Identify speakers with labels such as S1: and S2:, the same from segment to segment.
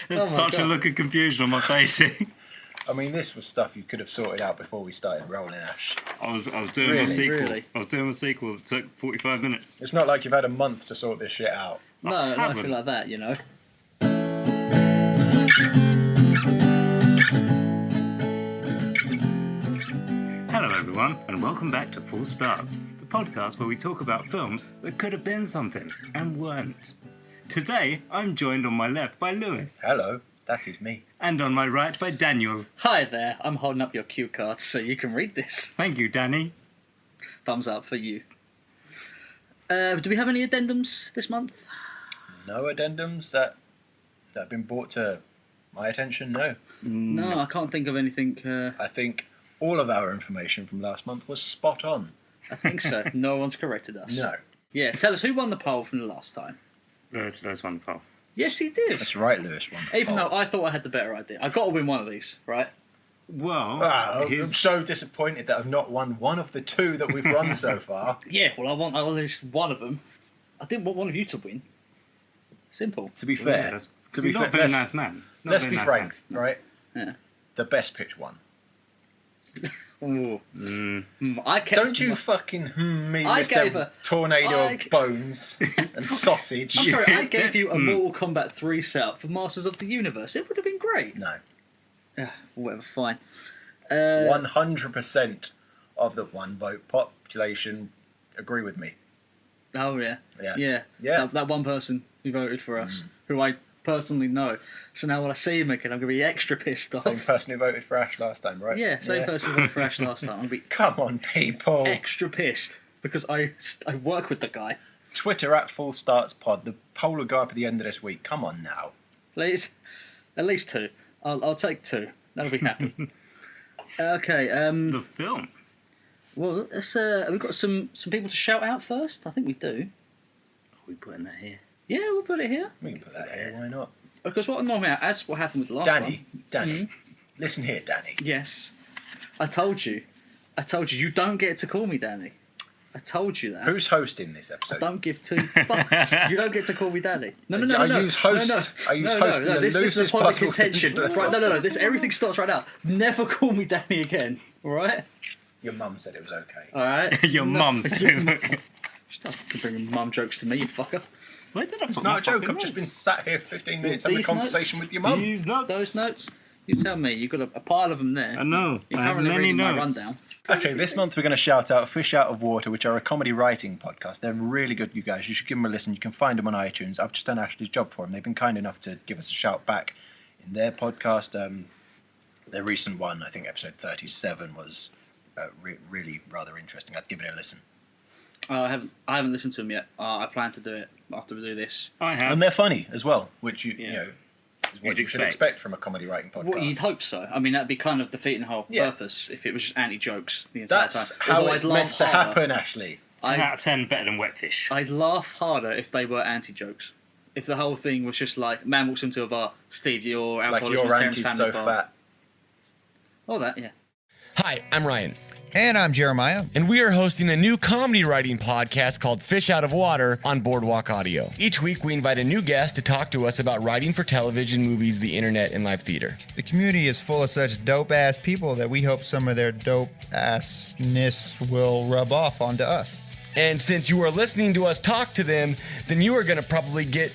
S1: There's such a look of confusion on my face.
S2: I mean, this was stuff you could have sorted out before we started rolling, Ash.
S1: I was doing a sequel.
S3: Really?
S1: I was doing a sequel that took 45 minutes.
S2: It's not like you've had a month to sort this shit out.
S3: No, nothing like that, you know.
S1: Hello everyone, and welcome back to Full Starts, the podcast where we talk about films that could have been something and weren't. Today, I'm joined on my left by Lewis,
S2: Hello, that is me.
S1: and on my right by Daniel.
S3: Hi there, I'm holding up your cue cards so you can read this.
S1: Thank you, Danny.
S3: Thumbs up for you. Do we have any addendums this month?
S2: No addendums that have been brought to my attention, no.
S3: No, I can't think of anything.
S2: I think all of our information from last month was spot on.
S3: I think so. No one's corrected us.
S2: No.
S3: Yeah, tell us who won the poll from the last time.
S1: Lewis won the poll.
S3: Yes, he did.
S2: That's right, Lewis won.
S3: Even though I thought I had the better idea. I've got to win one of these, right?
S1: Well,
S2: Wow, I'm
S1: his-
S2: so disappointed that I've not won one of the two that we've run so far.
S3: Yeah, well, I want at least one of them. I didn't want one of you to win. Simple.
S2: To be
S1: Yeah,
S2: fair,
S1: that's-
S2: to be
S1: not
S2: fair,
S1: very
S2: let's,
S1: nice man. Not
S2: let's
S1: very
S2: be
S1: nice
S2: frank,
S1: man.
S2: right?
S3: Yeah.
S2: The best pitch won.
S3: Ooh.
S1: Mm.
S3: I kept
S2: Don't you
S3: my-
S2: fucking me
S3: I
S2: with
S3: gave
S2: the
S3: a-
S2: tornado
S3: I-
S2: of bones and sausage.
S3: I'm sorry, I gave you a
S1: Hmm.
S3: Mortal Kombat 3 setup for Masters of the Universe. It would have been great.
S2: No.
S3: Whatever, fine.
S2: 100% of the one vote population agree with me.
S3: Oh, yeah.
S2: Yeah. Yeah.
S3: That one person who voted for us, who I personally know. So now when I see him again, I'm going to be extra pissed off.
S2: Same person who voted for Ash last time, right?
S3: Yeah, same person who voted for Ash last time. I'm going to be
S2: Come on, people.
S3: extra pissed because I work with the guy.
S2: Twitter at Full Starts Pod. The poll will go up at the end of this week. Come on now.
S3: Please, at least two. I'll take two. That'll be happy. Okay.
S1: The film.
S3: Well, let's. Have we got some people to shout out first? I think we do.
S1: Are we putting that here?
S3: Yeah, we'll put it here.
S2: We can put that here. Why not?
S3: Because what normally, as what happened with the last
S2: Danny,
S3: one.
S2: Danny, listen here, Danny.
S3: Yes, I told you. You don't get to call me Danny. I told you that.
S2: Who's hosting this
S3: I
S2: episode?
S3: don't give two fucks. You don't get to call me Danny. No.
S2: I use host. I use host. in the
S3: This is a
S2: loosest
S3: point of
S2: possible
S3: contention.
S2: sense.
S3: Right? No. This everything starts right now. Never call me Danny again. All right.
S2: Your mum said it was okay.
S3: All right.
S1: Your mum said it was okay.
S3: Stop bringing mum jokes to me, you fucker.
S1: Where did I
S2: It's
S1: put
S2: not
S1: my
S2: a joke.
S1: fucking
S2: I've just been
S1: notes?
S2: sat here 15 minutes having a
S3: These
S2: conversation
S3: notes?
S2: with your mum.
S1: These notes.
S3: Those notes. You tell me. You've got a pile of them there.
S1: I know.
S3: You're
S1: I have
S3: currently
S1: many
S3: reading my
S1: notes.
S3: rundown.
S2: Okay, this month we're going to shout out Fish Out of Water, which are a comedy writing podcast. They're really good, you guys. You should give them a listen. You can find them on iTunes. I've just done Ashley's job for them. They've been kind enough to give us a shout back in their podcast. Their recent one, I think episode 37, was really rather interesting. I'd give it a listen.
S3: I haven't listened to them yet. I plan to do it after we do this.
S1: I have.
S2: And they're funny as well, which you
S3: Yeah.
S2: know is what
S1: You'd
S2: you should
S1: expect.
S2: expect from a comedy writing podcast.
S3: Well, you'd hope so. I mean, that'd be kind of defeating the whole
S2: Yeah.
S3: purpose if it was just anti-jokes the entire
S2: That's
S3: time.
S2: how
S3: Although
S2: it's
S3: I'd laugh
S2: meant to
S3: harder.
S2: happen, Ashley.
S1: 10 out of 10 better than Wetfish.
S3: I'd laugh harder if they were anti-jokes. If the whole thing was just like, man walks into a bar, Steve, your
S2: Like
S3: alcoholism
S2: your
S3: is Terrence
S2: auntie's
S3: Family
S2: so
S3: bar.
S2: fat.
S3: Oh, that, yeah.
S4: Hi, I'm Ryan,
S5: And I'm Jeremiah.
S4: and we are hosting a new comedy writing podcast called Fish Out of Water on Boardwalk Audio. Each week, we invite a new guest to talk to us about writing for television, movies, the internet, and live theater.
S5: The community is full of such dope ass people that we hope some of their dope assness will rub off onto us.
S4: And since you are listening to us talk to them, then you are going to probably get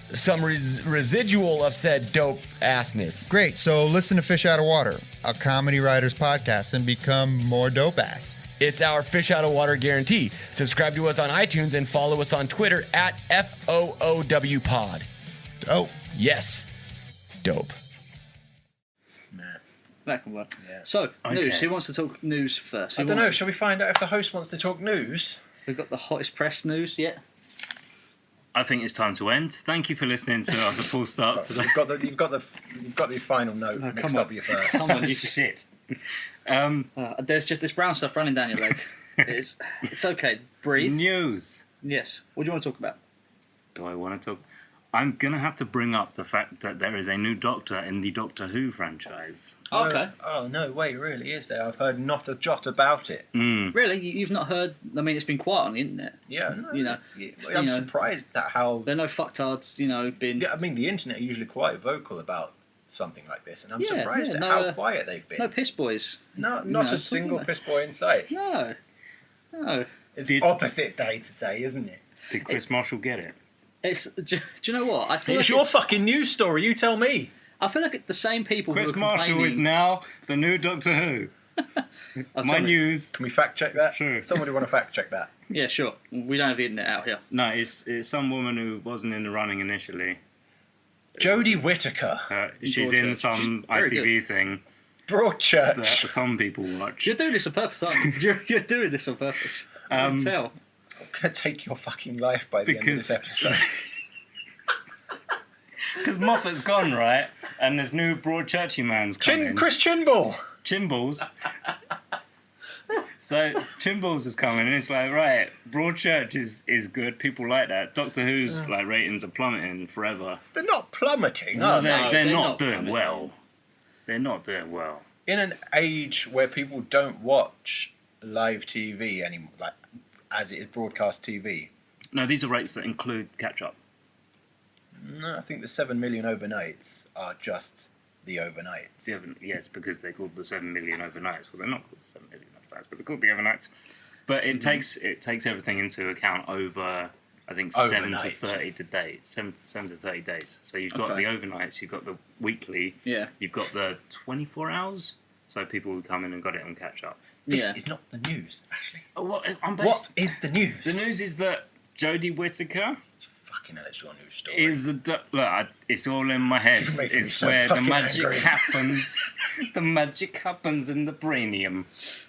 S4: some residual of said dope assness.
S5: Great, so listen to Fish Out of Water, a comedy writers podcast, and become more dope ass.
S4: It's our Fish Out of Water guarantee. Subscribe to us on iTunes and follow us on Twitter at FOOWPod.
S5: Oh,
S4: Yes, dope.
S3: That can work.
S2: Yeah.
S3: So, news.
S1: Okay.
S3: Who wants to talk news first?
S2: I
S3: Who
S2: don't know.
S3: wants-
S2: Shall we find out if the host wants to talk news?
S3: We've got the hottest press news yet.
S1: I think it's time to end. Thank you for listening to us at Full Starts today.
S2: You've got the final note
S3: Oh,
S2: mixed
S3: come
S2: up
S3: on.
S2: with your first.
S3: Come on, you
S1: Shit.
S3: There's just this brown stuff running down your leg. It's okay. Breathe.
S1: News.
S3: Yes. What do you want to talk about?
S1: Do I want to talk? I'm gonna have to bring up the fact that there is a new Doctor in the Doctor Who franchise.
S3: Okay.
S2: Oh, no way, really, is there? I've heard not a jot about it.
S3: Really? You've not heard? I mean, it's been quiet on the internet.
S2: Yeah, no,
S3: You know,
S2: I'm
S3: you know.
S2: surprised at how...
S3: There are no fucktards, been...
S2: Yeah, I mean, the internet are usually quite vocal about something like this, and I'm
S3: Yeah,
S2: surprised
S3: yeah,
S2: at
S3: no,
S2: how quiet they've been.
S3: No piss boys.
S2: No, not
S3: No,
S2: a single
S3: talking
S2: piss boy in sight.
S3: No.
S2: It's
S1: Did-
S2: opposite day today, isn't it?
S1: Did Chris Marshall get it?
S3: Do you know what? I feel
S2: It's
S3: like
S2: your fucking news story, you tell me.
S3: I feel like the same people
S1: Chris
S3: who are
S1: Marshall
S3: complaining...
S1: is now the new Doctor Who.
S3: Oh,
S1: My
S3: tell me.
S1: news.
S2: Can we fact check that?
S1: True.
S2: Somebody want to fact check that?
S3: Yeah, sure. We don't have the internet out here.
S1: No, it's some woman who wasn't in the running initially.
S2: Jodie Whittaker,
S1: She's in
S3: Broadchurch.
S1: some
S3: She's very
S1: ITV thing that
S2: Broadchurch.
S1: some people watch.
S3: You're doing this on purpose, aren't you? You're doing this on purpose. I can tell.
S2: I'm gonna take your fucking life by the end of this episode.
S1: Because Moffat's gone, right? And there's new Broadchurchy man's coming.
S2: Chris Chinball.
S1: Chimballs. So Chimballs is coming, and it's like, right, Broadchurch is good. People like that. Doctor Who's like ratings are plummeting forever.
S2: They're not plummeting,
S1: No,
S2: are they?
S1: they're
S3: they're
S1: not
S3: not
S1: doing
S3: plummeting.
S1: well. They're not doing well.
S2: In an age where people don't watch live TV anymore, like as it is broadcast TV.
S1: No, these are rates that include catch up.
S2: No, I think the 7 million overnights are just the overnights.
S1: Yes, because they're called the 7 million overnights. Well, they're not called the 7 million overnights, but they're called the overnights. But it takes everything into account over, I think,
S2: Overnight.
S1: 7 to 30 days. 7 to 30 days. So you've got
S3: Okay.
S1: the overnights, you've got the weekly,
S3: Yeah.
S1: you've got the 24 hours. So people would come in and got it on catch up.
S2: This
S3: Yeah.
S2: is not the news, Ashley.
S1: Oh,
S2: What is the news?
S1: The news is that Jodie Whittaker
S2: Fucking hell, it's your news story.
S1: is it's all in my head.
S2: You're making me
S1: It's
S2: so
S1: where the
S2: fucking
S1: magic
S2: angry.
S1: happens. The magic happens in the brainium.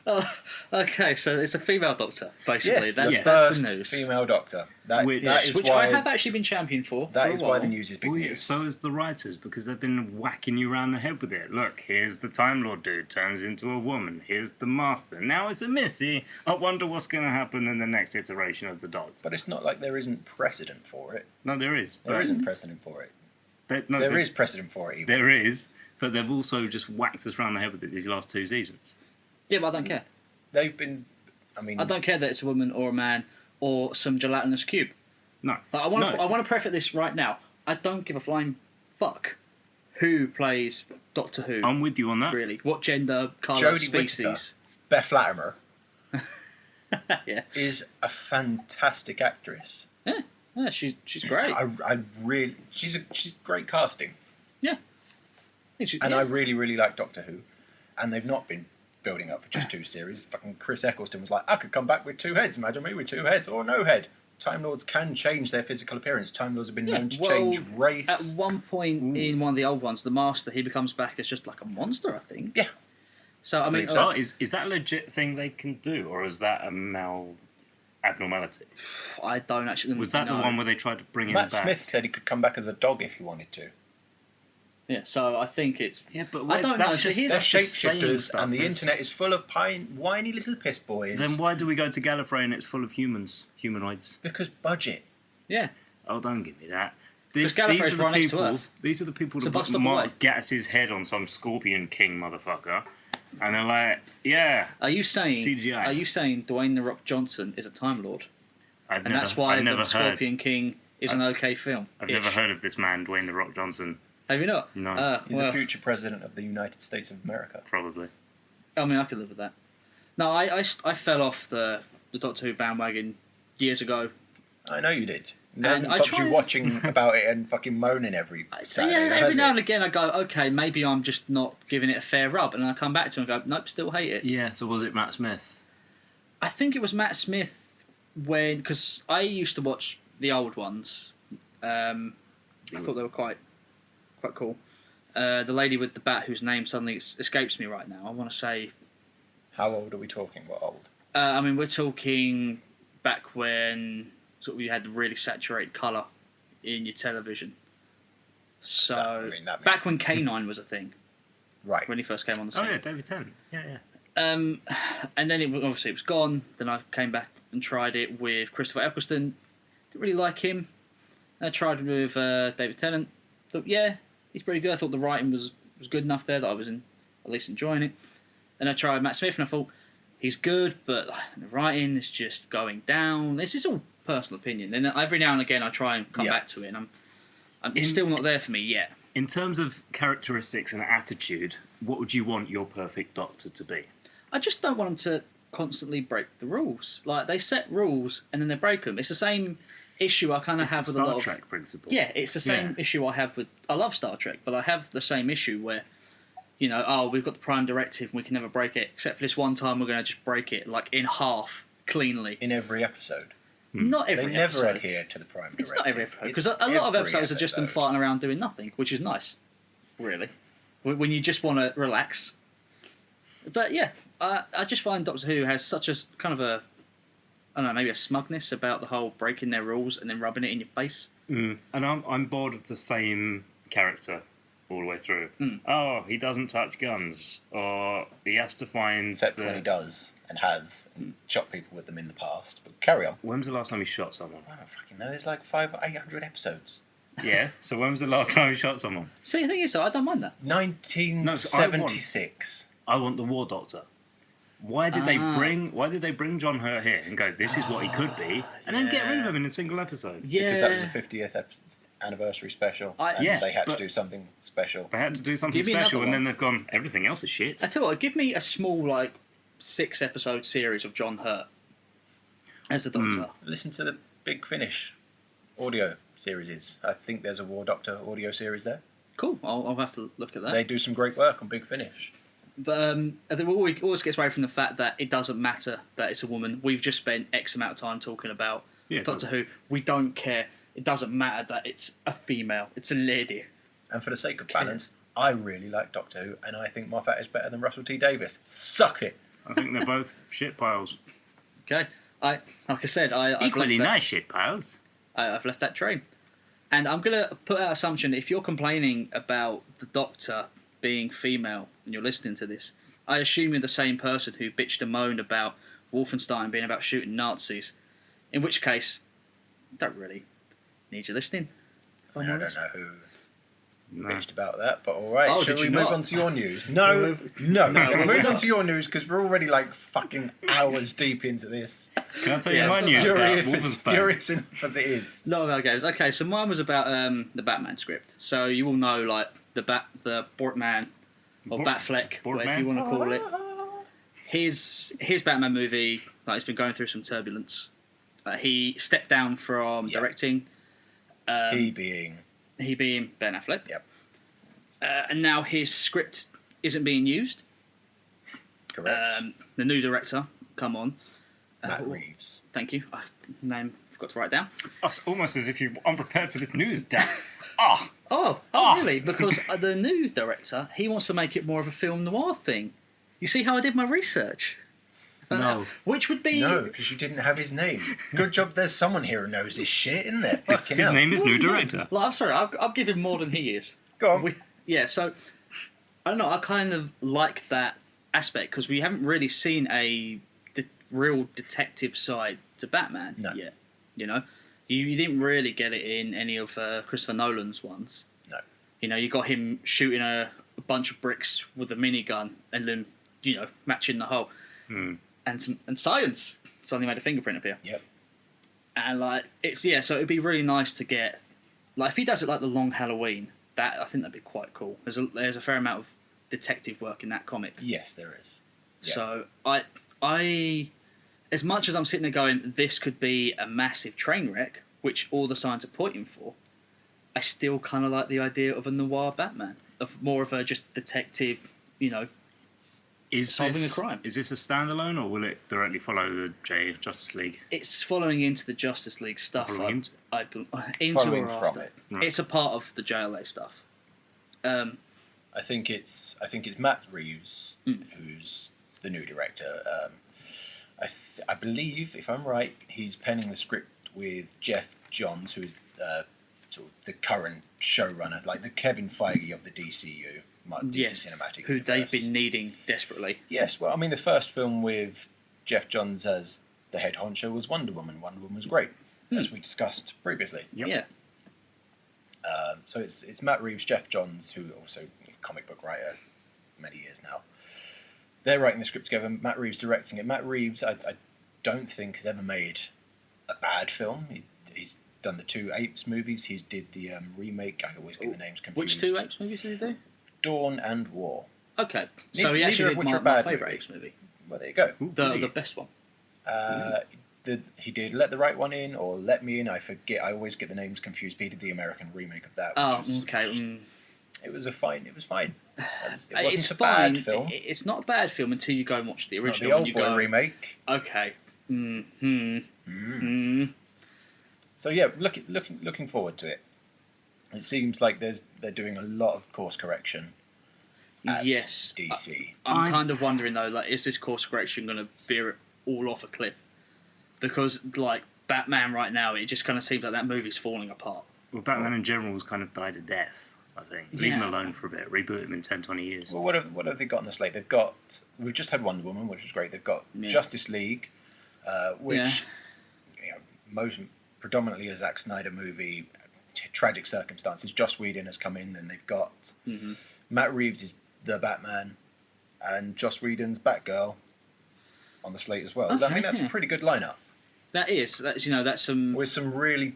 S3: Oh, okay, so it's a female doctor, basically.
S2: Yes,
S3: that's
S2: the
S3: that's
S2: first
S3: the news.
S2: female doctor. That
S1: Which-
S2: is
S3: Which
S2: why
S3: I have actually been championed for.
S2: that
S3: for
S2: is
S3: a
S2: why
S3: while.
S2: the news is big
S1: Well, yeah,
S2: news.
S1: so is the writers, because they've been whacking you around the head with it. Look, here's the Time Lord dude turns into a woman. Here's the Master. Now it's a Missy. I wonder what's going to happen in the next iteration of the Doctor.
S2: But it's not like there isn't precedent for it.
S1: No, there is.
S2: There isn't precedent for it. There is precedent for it, even.
S1: There is, but they've also just whacked us around the head with it these last 2 seasons.
S3: Yeah, but I don't care.
S2: They've been. I mean,
S3: I don't care that it's a woman or a man or some gelatinous cube.
S1: No.
S3: Like, I want
S1: No.
S3: to preface this right now. I don't give a flying fuck who plays Doctor Who.
S1: I'm with you on that.
S3: Really, what gender, colour,
S2: Jodie
S3: species?
S2: Whittaker, Beth Latimer,
S3: Yeah,
S2: is a fantastic actress.
S3: yeah, she's great.
S2: I really, she's great casting, and I really, really like Doctor Who, and they've not been building up for just 2 series. Fucking Chris Eccleston was like, I could come back with 2 heads. Imagine me with 2 heads or no head. Time Lords can change their physical appearance. Time Lords have been known to change race.
S3: At one point in one of the old ones, the Master, he becomes back as just like a monster, I think.
S2: Yeah.
S3: So I mean,
S2: Believe so.
S1: Oh, is that a legit thing they can do, or is that a abnormality?
S3: I don't actually.
S1: Was that
S3: know.
S1: the one where they tried to bring him
S2: Matt
S1: back?
S2: Smith said he could come back as a dog if he wanted to.
S3: Yeah. So I think it's.
S1: Yeah, but
S3: I don't
S1: that's
S3: know.
S1: just,
S3: Here's-
S2: They're
S1: that's just saying
S2: shapeshifters,
S1: stuff.
S2: and the
S1: That's-
S2: internet is full of whiny little piss boys.
S1: Then why do we go to Gallifrey and it's full of humanoids?
S2: Because budget.
S3: Yeah.
S1: Oh, don't give me that.
S3: Because
S1: These
S3: Gallifrey's
S1: are the
S3: right next to
S1: people.
S3: Earth.
S1: These are the people
S3: To
S1: that put
S3: bust up away.
S1: Mark Gatiss' head on some Scorpion King motherfucker, and they're like, "Yeah,
S3: Are you saying?
S1: CGI.
S3: Are you saying Dwayne the Rock Johnson is a Time Lord,
S1: I've
S3: and
S1: never,
S3: that's why
S1: I've never
S3: the
S1: heard.
S3: Scorpion King is an okay film?
S1: I've never heard of this man, Dwayne the Rock Johnson.
S3: Have you not?
S1: No.
S2: He's
S3: Well,
S2: the future president of the United States of America.
S1: Probably.
S3: I mean, I could live with that. No, I fell off the Doctor Who bandwagon years ago.
S2: I know you did. It
S3: And
S2: doesn't
S3: I
S2: stop
S3: try-
S2: you watching about it and fucking moaning every
S3: So
S2: Saturday,
S3: yeah, every
S2: has
S3: now
S2: it?
S3: and again I go, okay, maybe I'm just not giving it a fair rub, and I come back to it and go, nope, still hate it.
S1: Yeah. So was it Matt Smith?
S3: I think it was Matt Smith because I used to watch the old ones. I thought they were quite cool. The lady with the bat, whose name suddenly escapes me right now. I want to say,
S2: How old are we talking? What old?
S3: I mean, we're talking back when sort of you had the really saturated colour in your television. So
S2: That makes
S3: back when K9 was a thing,
S2: Right.
S3: when he first came on the
S1: Oh
S3: scene.
S1: yeah, David Tennant. Yeah.
S3: And then obviously it was gone. Then I came back and tried it with Christopher Eccleston. Didn't really like him. I tried with David Tennant. Thought, yeah, he's pretty good. I thought the writing was good enough there that I was at least enjoying it. Then I tried Matt Smith, and I thought he's good, but the writing is just going down. This is all personal opinion. And every now and again, I try and come back to it, and it's still not there for me yet.
S1: In terms of characteristics and attitude, what would you want your perfect Doctor to be?
S3: I just don't want them to constantly break the rules. Like, they set rules and then they break them. It's the same issue I kind of have with a lot of...
S1: Star Trek principle.
S3: Yeah, it's the same issue I have with... I love Star Trek, but I have the same issue where, you know, we've got the Prime Directive and we can never break it, except for this one time we're going to just break it, like, in half, cleanly.
S2: In every episode.
S3: Not every
S2: They
S3: episode.
S2: never adhere to the Prime Directive.
S3: It's not every episode, because a lot of episodes are just them farting around doing nothing, which is nice, really, when you just want to relax. But yeah, I just find Doctor Who has such a kind of a, I don't know, maybe a smugness about the whole breaking their rules and then rubbing it in your face.
S1: And I'm bored of the same character all the way through. Oh, he doesn't touch guns, or he has to find...
S2: Except when he does, and has, and shot people with them in the past. But carry on.
S1: When was the last time he shot someone?
S2: I don't fucking know, there's like 500 or 800 episodes.
S1: Yeah, so when was the last time he shot someone?
S3: See, the thing is, though, I don't mind that.
S2: 1976.
S1: I want the War Doctor. Why did they bring John Hurt here and go, this is what he could be, and then get rid of him in a single episode?
S3: Yeah.
S2: Because that was the 50th anniversary special, and they had to do something special.
S1: They had to do something
S3: Give me
S1: special,
S3: another
S1: and then they've gone, everything else is shit.
S3: I tell you what, give me a small, like, 6-episode series of John Hurt as the Doctor.
S2: Listen to the Big Finish audio series. I think there's a War Doctor audio series there.
S3: Cool, I'll have to look at that.
S2: They do some great work on Big Finish.
S3: But I think we always gets away from the fact that it doesn't matter that it's a woman. We've just spent X amount of time talking about Doctor Who. We don't care. It doesn't matter that it's a female. It's a lady.
S2: And for the sake of balance, I really like Doctor Who, and I think Moffat is better than Russell T Davies. Suck it.
S1: I think they're both shit piles.
S3: Okay, like I said, I've
S1: Equally
S3: left
S1: nice shit piles.
S3: I've left that train, and I'm gonna put out assumption if you're complaining about the Doctor being female and you're listening to this, I assume you're the same person who bitched and moaned about Wolfenstein being about shooting Nazis. In which case, don't really need you listening.
S2: I don't know who
S1: No.
S2: bitched about that, but all right.
S3: Oh,
S2: Shall
S3: did
S2: we
S3: you
S2: move
S3: not?
S2: on to your news? No. Move on to your news because we're already like fucking hours deep into this.
S1: Can I tell you
S3: Yeah,
S1: my news about Wolfenstein?
S2: Furious enough as it is.
S3: Lot of our games. Okay, so mine was about the Batman script. So you all know, like the Bortman or Batfleck, whatever you want to call it. His Batman movie, like, it's been going through some turbulence. He stepped down from directing.
S2: He being
S3: Ben Affleck.
S2: Yep.
S3: And now his script isn't being used.
S2: Correct.
S3: The new director, come on.
S2: Matt Reeves.
S3: Thank you. Name forgot to write down.
S1: Oh, it's almost as if you're unprepared for this news, Dan.
S3: Oh, really? Because the new director, he wants to make it more of a film noir thing. You see how I did my research?
S1: No.
S3: Which would be...
S2: No, because you didn't have his name. Good job there's someone here who knows his shit, isn't there? Fucking
S1: His
S2: hell.
S1: name is
S3: Well,
S1: new
S3: no.
S1: director.
S3: Like, I'm sorry, I'll give him more than he is.
S2: Go on.
S3: So, I don't know, I kind of like that aspect, because we haven't really seen a real detective side to Batman yet. You know? You didn't really get it in any of Christopher Nolan's ones.
S2: No.
S3: You know, you got him shooting a bunch of bricks with a minigun and then, you know, matching the hole. And science suddenly made a fingerprint appear.
S2: Yep.
S3: And, like, so it'd be really nice to get, like, if he does it like the Long Halloween, I think that'd be quite cool. There's a fair amount of detective work in that comic.
S2: Yes, there is. Yeah.
S3: So I, as much as I'm sitting there going, this could be a massive train wreck, which all the signs are pointing for, I still kind of like the idea of a noir Batman, of more of a just detective, you know, solving a crime.
S1: Is this a standalone, or will it directly follow the Justice League?
S3: It's following into the Justice League stuff.
S1: Following
S2: Following from it.
S1: Right.
S3: It's a part of the JLA stuff.
S2: I think it's Matt Reeves who's the new director. I believe, if I'm right, he's penning the script with Jeff Johns, who is sort of the current showrunner, like the Kevin Feige of the DCU, DC Cinematic
S3: who
S2: Universe.
S3: they've been needing desperately.
S2: Yes, well, I mean, the first film with Jeff Johns as the head honcho was Wonder Woman. Wonder Woman was great, as we discussed previously.
S1: Yep.
S3: Yeah.
S2: So it's Matt Reeves, Jeff Johns, who also comic book writer many years now. They're writing the script together. Matt Reeves directing it. Matt Reeves, I don't think has ever made a bad film. He's done the 2 Apes movies. He's did the remake. I always get the names confused.
S3: Which 2 Apes movies did he do?
S2: Dawn and War.
S3: Okay, so he
S2: Neither
S3: actually
S2: of
S3: did
S2: which are a
S3: my
S2: bad
S3: favourite
S2: movie.
S3: Apes movie.
S2: Well, there you go.
S3: The best one.
S2: He did Let the Right One In or Let Me In. I forget. I always get the names confused. But he did the American remake of that.
S3: Oh,
S2: Which was,
S3: okay.
S2: It was fine. It wasn't
S3: It's
S2: a
S3: fine.
S2: bad film.
S3: It's not a bad film until you go and watch the
S2: It's
S3: original.
S2: not
S3: and
S2: the
S3: you
S2: Old Boy
S3: go,
S2: remake.
S3: Okay.
S2: So yeah, looking forward to it. It seems like they're doing a lot of course correction. At
S3: Yes.
S2: DC.
S3: I'm kind of wondering though, like, is this course correction going to veer it all off a cliff? Because like Batman right now, it just kind of seems like that movie's falling apart.
S1: Well, Batman in general has kind of died a death, I think. Leave him
S3: Yeah.
S1: alone for a bit. Reboot him in 10, 20 years.
S2: Well, what have they got on the slate? We've just had Wonder Woman, which was great. They've got
S3: Yeah.
S2: Justice League, which
S3: Yeah.
S2: most predominantly a Zack Snyder movie. Tragic circumstances. Joss Whedon has come in, and they've got Matt Reeves is the Batman, and Joss Whedon's Batgirl on the slate as well. I
S3: Okay,
S2: mean, that's
S3: yeah.
S2: a pretty good lineup
S3: That's some
S2: with some really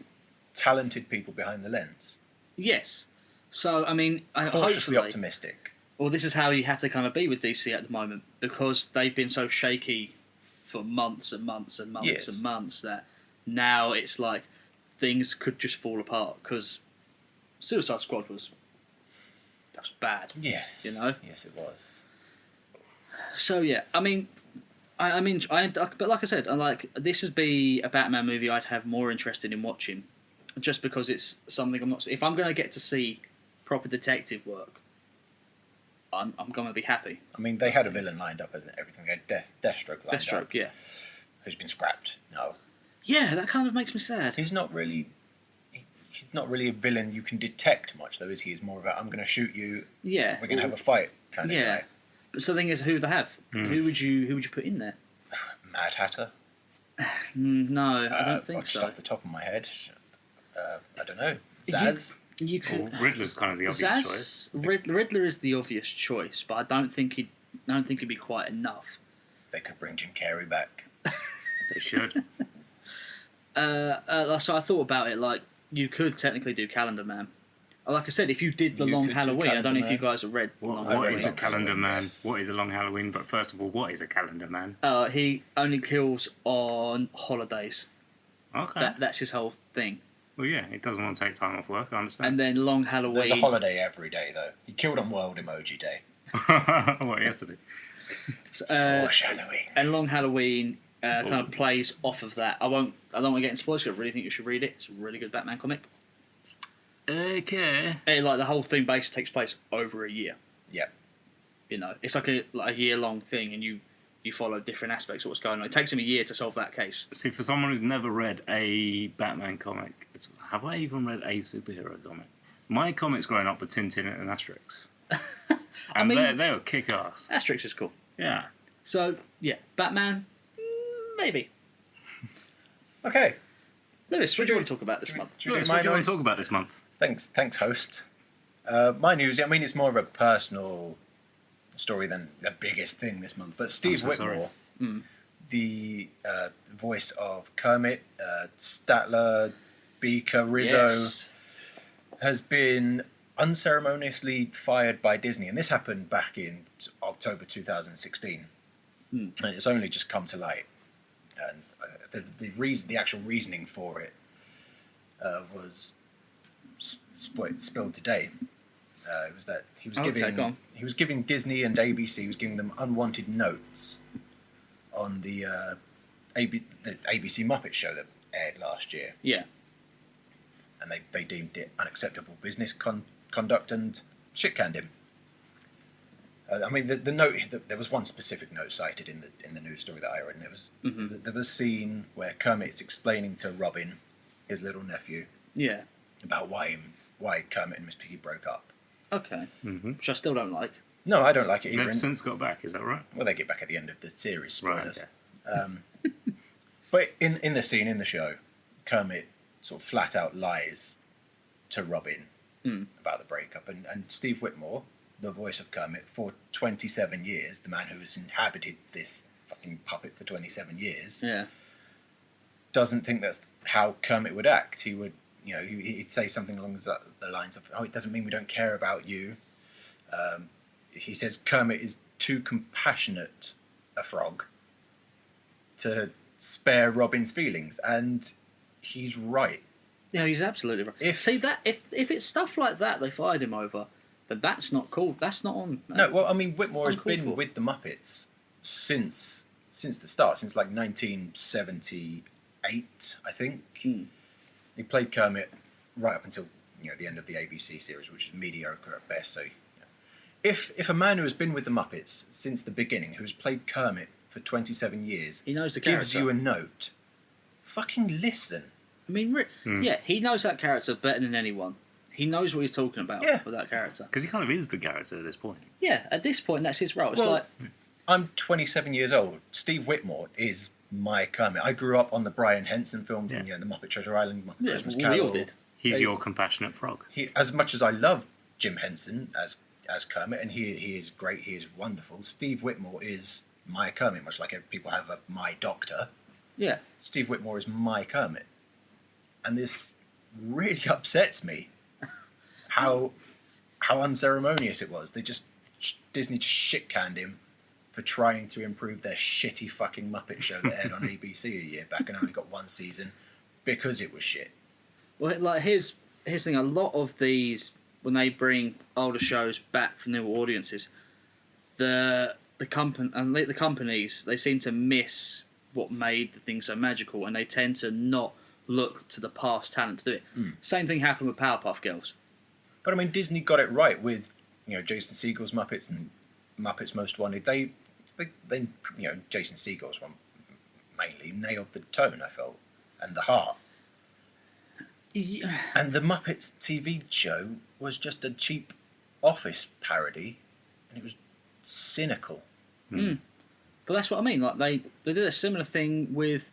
S2: talented people behind the lens.
S3: yes. So I mean,
S2: Cautiously
S3: hopefully,
S2: optimistic.
S3: well, this is how you have to kind of be with DC at the moment because they've been so shaky for months and months and months
S2: Yes.
S3: and months that now it's like things could just fall apart because Suicide Squad was bad.
S2: Yes.
S3: You know?
S2: Yes, it was.
S3: So yeah, I mean, but like I said, I like this would be a Batman movie I'd have more interested in watching, just because it's something I'm not. If I'm going to get to see proper detective work, I'm going to be happy.
S2: I mean, they had a villain lined up and everything. They had Deathstroke lined
S3: Deathstroke,
S2: up.
S3: yeah,
S2: Who's been scrapped? No.
S3: yeah, that kind of makes me sad.
S2: He's not really a villain you can detect much, though, is he? He's more about, I'm going to shoot you,
S3: Yeah,
S2: we're going to have a fight kind of
S3: yeah.
S2: guy.
S3: But so the thing is, who they have? Who would you put in there?
S2: Mad Hatter?
S3: No, I don't think
S2: just
S3: so.
S2: off the top of my head. I don't know. Zaz?
S3: You
S1: Well,
S3: could.
S1: Riddler's kind of the obvious choice.
S3: Riddler is the obvious choice, but I don't think he'd be quite enough.
S2: They could bring Jim Carrey back.
S1: They should.
S3: So I thought about it. Like you could technically do Calendar Man. Like I said, if you did the
S2: You
S3: Long
S2: could do
S3: Halloween, I don't know if you
S2: Calendar Man.
S3: guys have read.
S1: What,
S3: Long
S1: what
S3: Halloween.
S1: is a
S2: Long
S1: calendar
S2: Halloween,
S1: man?
S2: yes.
S1: What is a long Halloween? But first of all, what is a calendar man?
S3: He only kills on holidays.
S1: Okay.
S3: That's his whole thing.
S1: Well, yeah, he doesn't want to take time off work. I understand.
S3: And then Long Halloween.
S2: There's a holiday every day, though. He killed on World Emoji Day.
S1: What, yesterday?
S2: Foreshadowing.
S3: And Long Halloween kind of plays off of that. I don't want to get into spoilers. 'Cause I really think you should read it. It's a really good Batman comic.
S1: Okay.
S3: Like the whole thing basically takes place over a year.
S2: Yep.
S3: You know, it's like a year long thing, and you follow different aspects of what's going on. It takes him a year to solve that case.
S1: See, for someone who's never read a Batman comic, have I even read a superhero comic? My comics growing up were Tintin and Asterix. And
S3: mean-
S1: they were kick-ass.
S3: Asterix is cool.
S1: Yeah.
S3: So yeah, Batman, maybe.
S2: Okay.
S3: Lewis, what do you want to talk about this month?
S2: Should we do
S1: Lewis,
S2: my
S1: what do you want
S2: note?
S1: to talk about this month?
S2: Thanks, host. My news, I mean, it's more of a personal story than the biggest thing this month. But Steve
S1: I'm so
S2: Whitmore,
S3: Mm.
S2: the voice of Kermit, Statler, Beaker, Rizzo,
S3: Yes.
S2: has been unceremoniously fired by Disney. And this happened back in October 2016.
S3: Mm.
S2: And it's only just come to light. And the actual reasoning for it was spilled today. It was that he was
S3: Okay, go on.
S2: giving Disney and ABC, he was giving them unwanted notes on the ABC Muppet Show that aired last year,
S3: Yeah.
S2: and they deemed it unacceptable business conduct and shit-canned him. I mean, the note, there was one specific note cited in the news story that I read, and it was there was a scene where Kermit's explaining to Robin, his little nephew,
S3: Yeah.
S2: about why Kermit and Miss Piggy broke up.
S3: Okay.
S1: Mm-hmm.
S3: Which I still don't like.
S2: No, I don't like it either.
S1: They've since got back, is that right?
S2: Well, they get back at the end of the series,
S1: Right,
S2: spoilers.
S1: okay.
S2: But in the scene, in the show, Kermit sort of flat out lies to Robin about the breakup. And Steve Whitmore, the voice of Kermit, for 27 years, the man who has inhabited this fucking puppet for 27 years,
S3: Yeah.
S2: doesn't think that's how Kermit would act. He would, he'd say something along the lines of, "Oh, it doesn't mean we don't care about you." He says Kermit is too compassionate a frog to spare Robin's feelings, and he's right.
S3: Yeah, he's absolutely right. If it's stuff like that they fired him over, then that's not cool. That's not on.
S2: No, well, I mean, Whitmore has
S3: uncalled
S2: been
S3: for.
S2: with the Muppets since the start, since like 1978, I think. He played Kermit right up until the end of the ABC series, which is mediocre at best. So, if a man who has been with the Muppets since the beginning, who's played Kermit for 27 years,
S3: He knows the
S2: gives
S3: character.
S2: you a note, fucking listen.
S3: I mean, yeah, he knows that character better than anyone. He knows what he's talking about
S2: Yeah.
S3: with that character.
S1: Because he kind of is the character at this point.
S3: Yeah, at this point, that's his role. It's
S2: Well,
S3: like,
S2: I'm 27 years old. Steve Whitmore is my Kermit. I grew up on the Brian Henson films and
S1: Yeah.
S2: the Muppet Treasure Island, Muppet
S3: yeah,
S2: Christmas
S3: we
S2: Carol.
S3: all did.
S1: He's
S2: They-
S1: your compassionate frog.
S2: As much as I love Jim Henson as Kermit, and he is great, he is wonderful. Steve Whitmore is my Kermit, much like people have a my doctor.
S3: Yeah.
S2: Steve Whitmore is my Kermit, and this really upsets me. How unceremonious it was. Disney just shit canned him for trying to improve their shitty fucking Muppet show that aired on ABC a year back and only got one season because it was shit.
S3: Well, like here's the thing. A lot of these, when they bring older shows back for new audiences, the companies, they seem to miss what made the thing so magical, and they tend to not look to the past talent to do it. Same thing happened with Powerpuff Girls.
S2: But I mean, Disney got it right with Jason Segel's Muppets and Muppets Most Wanted. They Jason Segel's one mainly nailed the tone, I felt, and the heart.
S3: Yeah.
S2: And the Muppets TV show was just a cheap Office parody, and it was cynical.
S3: But that's what I mean. Like they did a similar thing with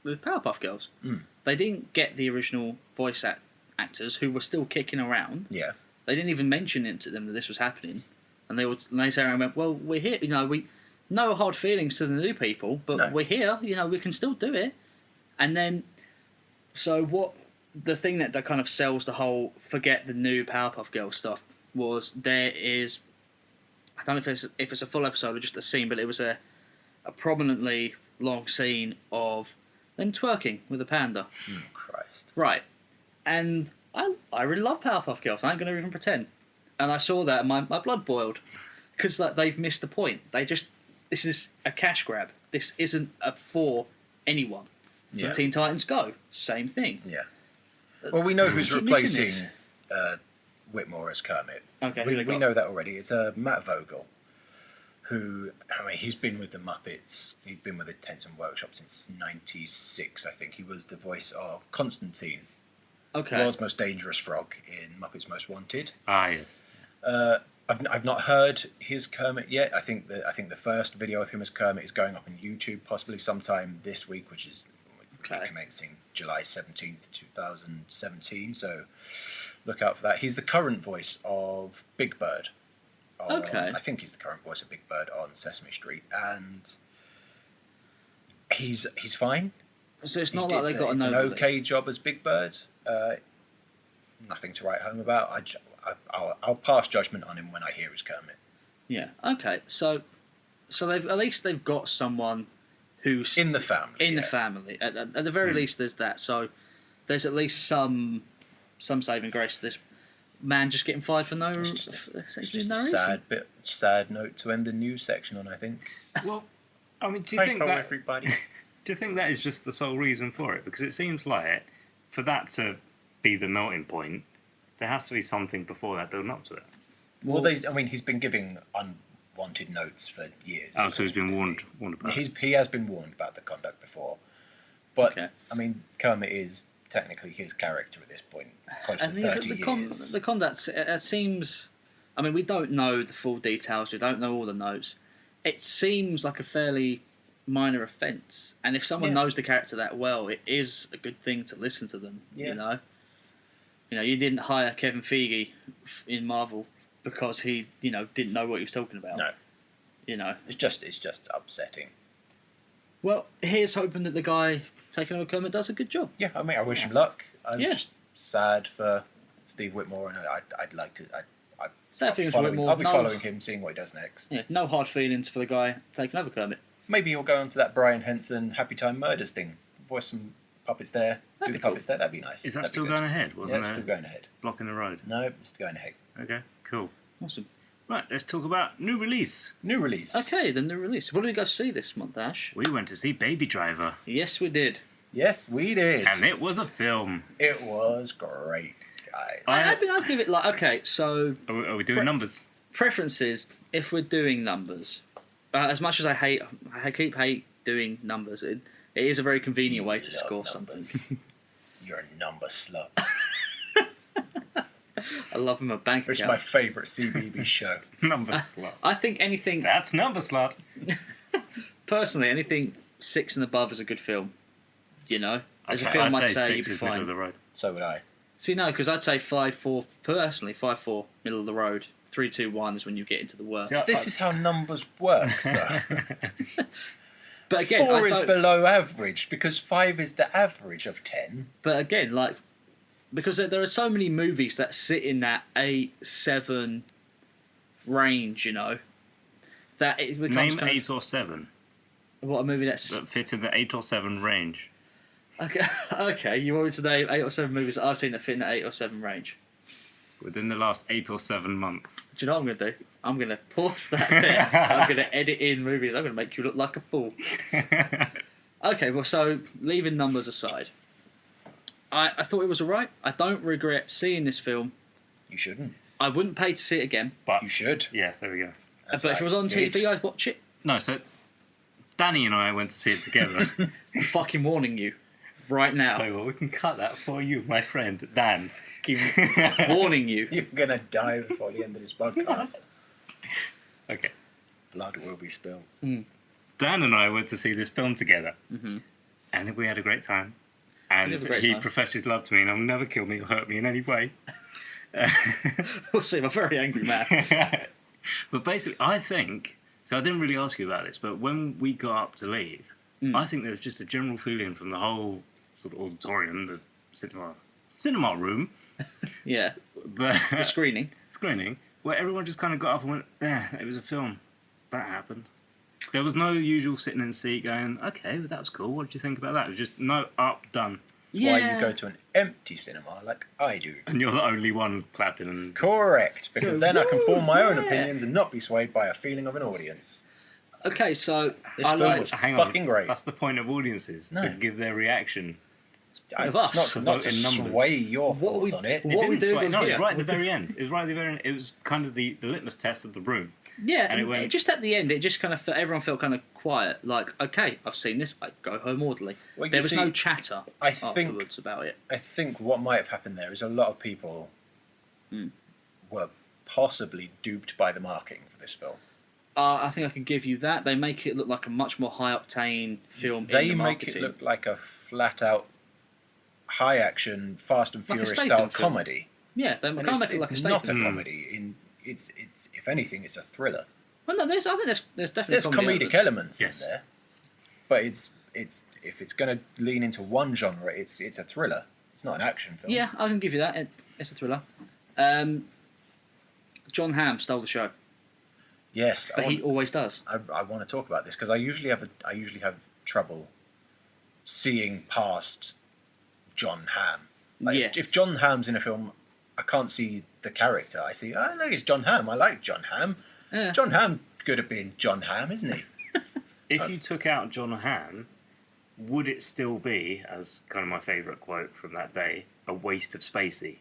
S3: Powerpuff Girls. They didn't get the original voice actors who were still kicking around.
S2: Yeah.
S3: They didn't even mention it to them that this was happening, and they turned around and went, "Well, we're here. We no hard feelings to the new people, but
S2: No.
S3: we're here. We can still do it." And then, so what? The thing that kind of sells the whole forget the new Powerpuff Girls stuff was there is, I don't know if it's a full episode or just a scene, but it was a prominently long scene of them twerking with a panda.
S2: Christ.
S3: Right. And I really love Powerpuff Girls. I ain't going to even pretend. And I saw that and my blood boiled. Because they've missed the point. This is a cash grab. This isn't for anyone.
S2: Yeah.
S3: Teen Titans Go. Same thing.
S2: Yeah. Well, we know who's
S3: Keep missing
S2: replacing Whitmore as Kermit.
S3: Okay, who they
S2: we
S3: got?
S2: know that already. It's Matt Vogel, who, I mean, he's been with the Muppets. He's been with the Tenton Workshop since '96, I think. He was the voice of Constantine, the
S3: Okay.
S2: world's most dangerous frog in Muppets Most Wanted.
S1: Ah, yeah.
S2: I've not heard his Kermit yet. I think the first video of him as Kermit is going up on YouTube possibly sometime this week, which is
S3: Okay.
S2: commencing July 17th, 2017. So look out for that. He's the current voice of Big Bird.
S3: Okay.
S2: I think he's the current voice of Big Bird on Sesame Street, and he's fine.
S3: So it's
S2: He
S3: not like
S2: did
S3: they
S2: say
S3: got a
S2: it's an
S3: no.
S2: okay job as Big Bird. Nothing to write home about. I'll pass judgment on him when I hear his Kermit.
S3: Yeah. Okay. So they've got someone who's
S2: In the family.
S3: in the
S2: yeah.
S3: family. At the very least, there's that. So there's at least some saving grace to this man just getting fired for no
S2: It's
S3: reason.
S2: just a sad note to end the news section on, I think.
S1: Well, I mean, do you think that
S2: everybody.
S1: do you think that is just the sole reason for it? Because it seems like for that to be the melting point, there has to be something before that building up to it.
S2: Well, he's been giving unwanted notes for years.
S1: Oh, so he's been warned about it.
S2: He has been warned about the conduct before. But,
S3: Okay.
S2: I mean, Kermit is technically his character at this point, close to
S3: I think
S2: 30 years.
S3: the conduct, it seems. I mean, we don't know the full details. We don't know all the notes. It seems like a fairly minor offence, and if someone
S2: Yeah.
S3: knows the character that well, it is a good thing to listen to them.
S2: Yeah.
S3: You know, you didn't hire Kevin Feige in Marvel because he, you know, didn't know what he was talking about.
S2: No,
S3: You know.
S2: it's just upsetting.
S3: Well, here's hoping that the guy taking over Kermit does a good job.
S2: Yeah, I mean, I wish him luck. I'm
S3: Yeah.
S2: just sad for Steve Whitmore, and I'd like to.
S3: Sad feelings for
S2: I'll
S3: Whitmore.
S2: be
S3: No-
S2: following him, seeing what he does next.
S3: Yeah, no hard feelings for the guy taking over Kermit.
S2: Maybe he'll go on to that Brian Henson Happy Time Murders thing. Voice some puppets there.
S3: That'd
S2: Do
S3: be
S2: the puppets there. That'd be nice.
S1: Is that
S2: That'd be
S1: still
S2: good.
S1: going ahead?
S2: Yeah,
S1: Wasn't
S2: it's
S1: it?
S2: still going ahead.
S1: Blocking the road.
S2: No, it's going ahead.
S1: Okay, cool.
S3: Awesome.
S1: Right, let's talk about new release.
S2: New release.
S3: Okay, then the release. What did we go see this month, Ash?
S1: We went to see Baby Driver,
S3: Yes, we did.
S2: Yes, we did.
S1: and it was a film.
S2: It was great, guys.
S3: I'll give it like, okay, so
S1: Are we doing numbers?
S3: preferences, if we're doing numbers, as much as I keep doing numbers, it is a very convenient way to
S2: Love
S3: score
S2: numbers.
S3: something.
S2: You're a number slut.
S3: I love him a bank
S2: It's
S3: account.
S2: my favourite CBB show.
S1: Number slot.
S3: I think anything,
S1: That's number slot.
S3: personally, anything 6 and above is a good film. You know? As a film, I'd say you'd
S1: 6
S3: be
S1: is middle of
S3: fine.
S1: the road.
S2: So would I.
S3: See, no, because I'd say 5-4, personally, 5-4, middle of the road. 3-2-1 is when you get into the worst.
S1: See,
S2: This is how numbers work, though.
S3: But again,
S2: 4
S3: I
S2: is
S3: don't-
S2: below average because 5 is the average of 10.
S3: But again, like, because there are so many movies that sit in that 8-7 range, you know, that it becomes
S1: Name
S3: kind
S1: 8 or 7
S3: of, what a movie that's
S1: that fit in the 8 or 7 range.
S3: okay. Okay, you want me to name 8 or 7 movies that I've seen that fit in the 8 or 7 range?
S1: Within the last 8 or 7 months.
S3: Do you know what I'm going to do? I'm going to pause that there. I'm going to edit in movies. I'm going to make you look like a fool. Okay, well, so leaving numbers aside, I thought it was alright. I don't regret seeing this film.
S2: You shouldn't.
S3: I wouldn't pay to see it again.
S1: But
S2: You should.
S1: Yeah, there we go.
S2: That's
S3: but if
S2: right.
S3: it was on
S2: Good.
S3: TV, I'd watch it.
S1: No, so Danny and I went to see it together.
S3: I'm fucking warning you right now.
S1: So well, we can cut that for you, my friend Dan.
S3: Warning you.
S2: You're going to die before the end of this podcast.
S1: Okay.
S2: Blood will be spilled.
S1: Dan and I went to see this film together,
S3: Mhm.
S1: and we had a great time. And
S3: had a great
S1: he
S3: time.
S1: professed his love to me, and he'll never kill me or hurt me in any way.
S3: We'll see. I'm a very angry man.
S1: But basically, I think so. I didn't really ask you about this, but when we got up to leave, I think there was just a general feeling from the whole sort of auditorium, the cinema room,
S3: Yeah.
S1: the
S3: The screening.
S1: screening, where everyone just kind of got up and went, "Yeah, it was a film. That happened." There was no usual sitting in the seat going, "Okay, well, that was cool. What did you think about that?" It was just no up, done.
S2: That's why you go to an empty cinema like I do.
S1: And you're the only one clapping and
S2: Correct, because then I can form my own
S3: Yeah.
S2: opinions and not be swayed by a feeling of an audience.
S3: Okay, so
S2: This
S3: I
S2: film
S3: like.
S2: was
S1: hang on.
S2: fucking great.
S1: That's the point of audiences to
S2: No.
S1: give their reaction.
S3: Of
S2: It's
S3: us.
S2: not to
S1: In numbers.
S2: sway your
S3: What are
S2: thoughts
S3: we-
S2: on it.
S3: what
S1: It
S3: are we
S1: didn't
S3: doing
S1: sway. No, it
S3: here?
S1: was right at the very end. It was right at the very end. It was kind of the litmus test of the room.
S3: Yeah,
S1: and it
S3: and
S1: went-
S3: just at the end, it just kind of everyone felt kind of quiet. Like, okay, I've seen this. I go home orderly.
S2: Well, you
S3: There was
S2: see,
S3: no chatter
S2: I think
S3: afterwards about it.
S2: I think what might have happened there is a lot of people were possibly duped by the marketing for this film.
S3: I think I can give you that. They make it look like a much more high octane film.
S2: They
S3: in the
S2: make
S3: marketing.
S2: it look like a flat out, high action, Fast and
S3: Like a
S2: Furious
S3: Statham
S2: style
S3: film.
S2: comedy.
S3: Yeah, they
S2: And
S3: kind of make it
S2: it's
S3: like a
S2: not a
S3: statement.
S2: comedy. It's if anything, it's a thriller.
S3: Well, no, I think there's definitely
S2: There's
S3: comedy
S2: comedic elements
S1: Yes.
S2: in there, but it's if it's going to lean into one genre, it's a thriller. It's not an action film.
S3: Yeah, I can give you that. It's a thriller. John Hamm stole the show,
S2: Yes,
S3: but he always does.
S2: I want to talk about this because I usually have trouble seeing past John Hamm. Like
S3: Yes.
S2: if John Hamm's in a film, I can't see the character. I see, I know it's John Hamm. I like John Hamm.
S3: Yeah.
S2: John Hamm could have been John Hamm, isn't he?
S1: If you took out John Hamm, would it still be, as kind of my favourite quote from that day, a waste of Spacey?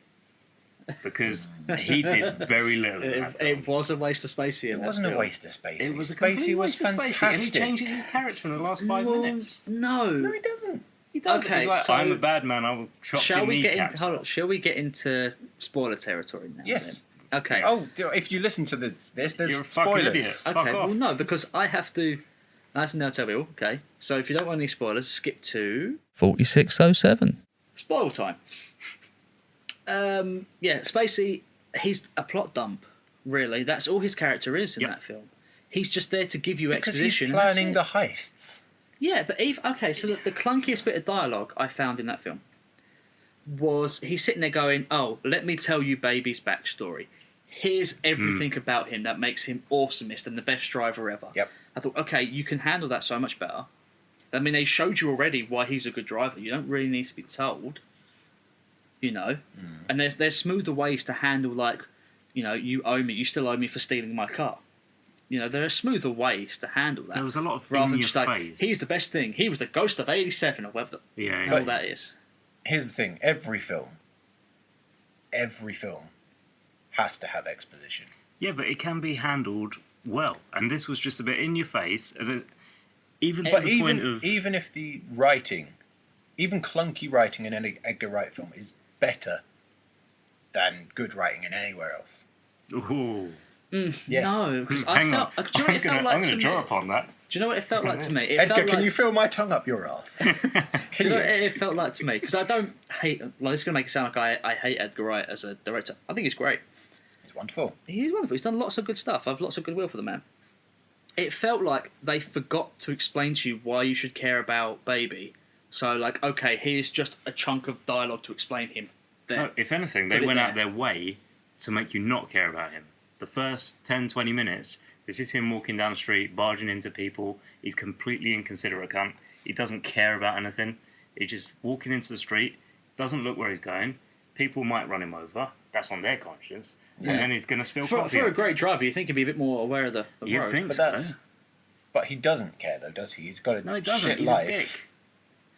S1: Because he did very little in that film.
S3: It was a waste of Spacey.
S2: It wasn't a waste of Spacey.
S1: It was a
S2: Spacey
S1: complete
S2: was
S1: waste of
S2: fantastic.
S1: Spacey, and he changes his character in the last 5 minutes.
S3: No.
S2: No, he doesn't.
S1: He does.
S3: Okay,
S1: He's like,
S3: so-
S1: I'm a bad man. I will chop
S3: Shall
S1: your
S3: we get
S1: kneecaps
S3: hold on,
S1: off."
S3: Shall we get into spoiler territory now?
S2: Yes.
S3: Then? Okay.
S2: Oh, if you listen to this, there's
S1: You're a fucking
S2: spoilers.
S1: idiot.
S3: Okay.
S1: Fuck
S3: Well,
S1: off.
S3: no, because I have to now tell you all. Okay. So if you don't want any spoilers, skip to
S6: 4607.
S3: spoil time. Yeah, Spacey, he's a plot dump, really. That's all his character is in
S1: Yep.
S3: that film. He's just there to give you
S2: Because he's
S3: exposition. and that's
S2: planning
S3: it.
S2: the heists.
S3: Yeah, but okay, so the clunkiest bit of dialogue I found in that film was he's sitting there going, "Oh, let me tell you baby's backstory. Here's everything about him that makes him awesomest and the best driver ever."
S2: Yep.
S3: I thought, okay, you can handle that so much better. I mean, they showed you already why he's a good driver. You don't really need to be told, you know. And there's smoother ways to handle, like, you know, you still owe me for stealing my car. You know, there are smoother ways to handle that.
S1: There was a lot of
S3: rather
S1: in
S3: than
S1: your
S3: just like,
S1: face.
S3: he's the best thing. He was the ghost of '87 or whatever the
S1: Yeah,
S3: hell
S1: yeah.
S3: that is.
S2: Here's the thing: every film has to have exposition.
S1: Yeah, but it can be handled well. And this was just a bit in your face. Even to
S2: But
S1: the point of...
S2: even if the writing, even clunky writing in any Edgar Wright film is better than good writing in anywhere else.
S1: Ooh.
S2: Yes.
S3: No, because I
S1: Hang
S3: felt.
S1: on.
S3: Do you know what it felt like
S1: I'm
S3: to
S1: going
S3: me?
S1: to draw upon that.
S3: Do you know what it felt like to me? It
S2: Edgar,
S3: felt
S2: can
S3: like,
S2: you feel my tongue up your ass?
S3: Do
S2: Can
S3: you know
S2: you?
S3: what it felt like to me? Because I don't hate. Like, it's going to make it sound like I hate Edgar Wright as a director. I think he's great.
S2: It's wonderful.
S3: He's wonderful. He's done lots of good stuff. I have lots of goodwill for the man. It felt like they forgot to explain to you why you should care about Baby. So, like, okay, here's just a chunk of dialogue to explain him. There.
S1: No, if anything,
S3: Put
S1: they
S3: it
S1: went out
S3: there.
S1: their way to make you not care about him. The first 10, 20 minutes, this is him walking down the street, barging into people. He's completely inconsiderate cunt. He doesn't care about anything. He's just walking into the street, doesn't look where he's going. People might run him over. That's on their conscience.
S3: Yeah.
S1: And then he's going to spill
S3: For
S1: coffee.
S3: a
S1: on
S3: great driver, you think he'd be a bit more aware of the
S1: You'd
S3: road.
S1: think
S2: But
S1: so.
S2: but he doesn't care though, does he? He's got a
S1: No, he doesn't.
S2: shit
S1: He's
S2: life.
S1: a dick.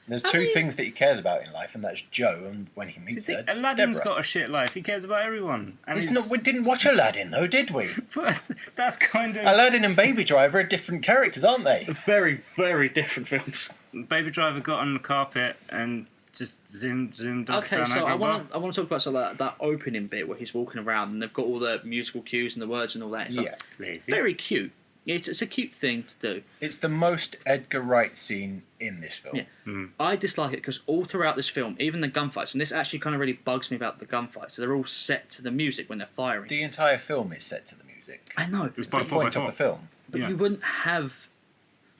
S2: There's
S3: I
S2: two
S3: mean-
S2: things that he cares about in life, and that's Joe and when he meets her,
S1: Aladdin's
S2: Deborah.
S1: got a shit life. He cares about everyone. And
S2: It's
S1: he's-
S2: not. We didn't watch Aladdin though, did we?
S1: But that's kind of...
S2: Aladdin and Baby Driver are different characters, aren't they?
S3: Very, very different films.
S1: Baby Driver got on the carpet and just zoomed up
S3: Okay,
S1: down
S3: so I
S1: Agrabah.
S3: want to talk about sort of that opening bit where he's walking around and they've got all the musical cues and the words and all that. It's like,
S2: Yeah.
S1: Lazy.
S3: very cute. It's a cute thing to do.
S2: It's the most Edgar Wright scene in this film.
S3: Yeah. I dislike it because all throughout this film, even the gunfights, and this actually kind of really bugs me about the gunfights, so they're all set to the music when they're firing.
S2: The entire film is set to the music.
S3: I know,
S1: It's
S2: It's
S1: by
S2: the
S1: four by
S2: point of
S1: four.
S2: the film.
S3: but
S1: Yeah.
S3: you wouldn't have...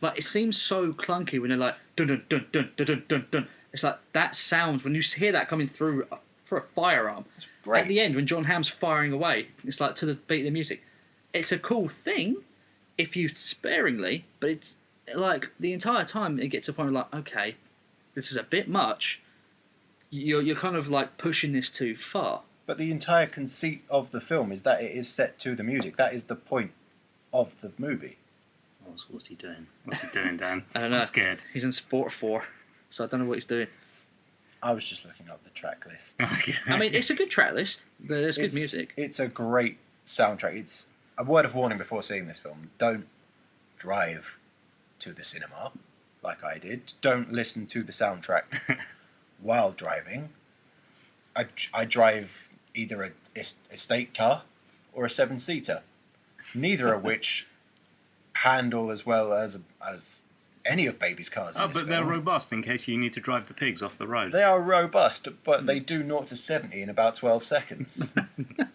S3: Like, it seems so clunky when they're like, dun dun dun dun dun dun dun dun. It's like, that sounds, when you hear that coming through for a firearm,
S2: great.
S3: at the end, when John Hamm's firing away, it's like to the beat of the music. It's a cool thing, if used sparingly, but it's like, the entire time it gets to a point where like, okay, this is a bit much. You're kind of like pushing this too far.
S2: But the entire conceit of the film is that it is set to the music. That is the point of the movie.
S1: What's he doing? What's he doing, Dan?
S3: I don't know.
S1: I'm scared.
S3: He's in Sport 4, so I don't know what he's doing.
S2: I was just looking up the track list.
S3: I mean, it's a good track list. There's good music.
S2: It's a great soundtrack. It's a word of warning before seeing this film. Don't drive to the cinema like I did. Don't listen to the soundtrack while driving. I drive either a estate car or a 7-seater, neither of which handle as well as any of Baby's cars in
S1: Oh,
S2: this
S1: but they're
S2: film.
S1: robust in case you need to drive the pigs off the road.
S2: They are robust, but they do 0 to 70 in about 12 seconds.
S1: Did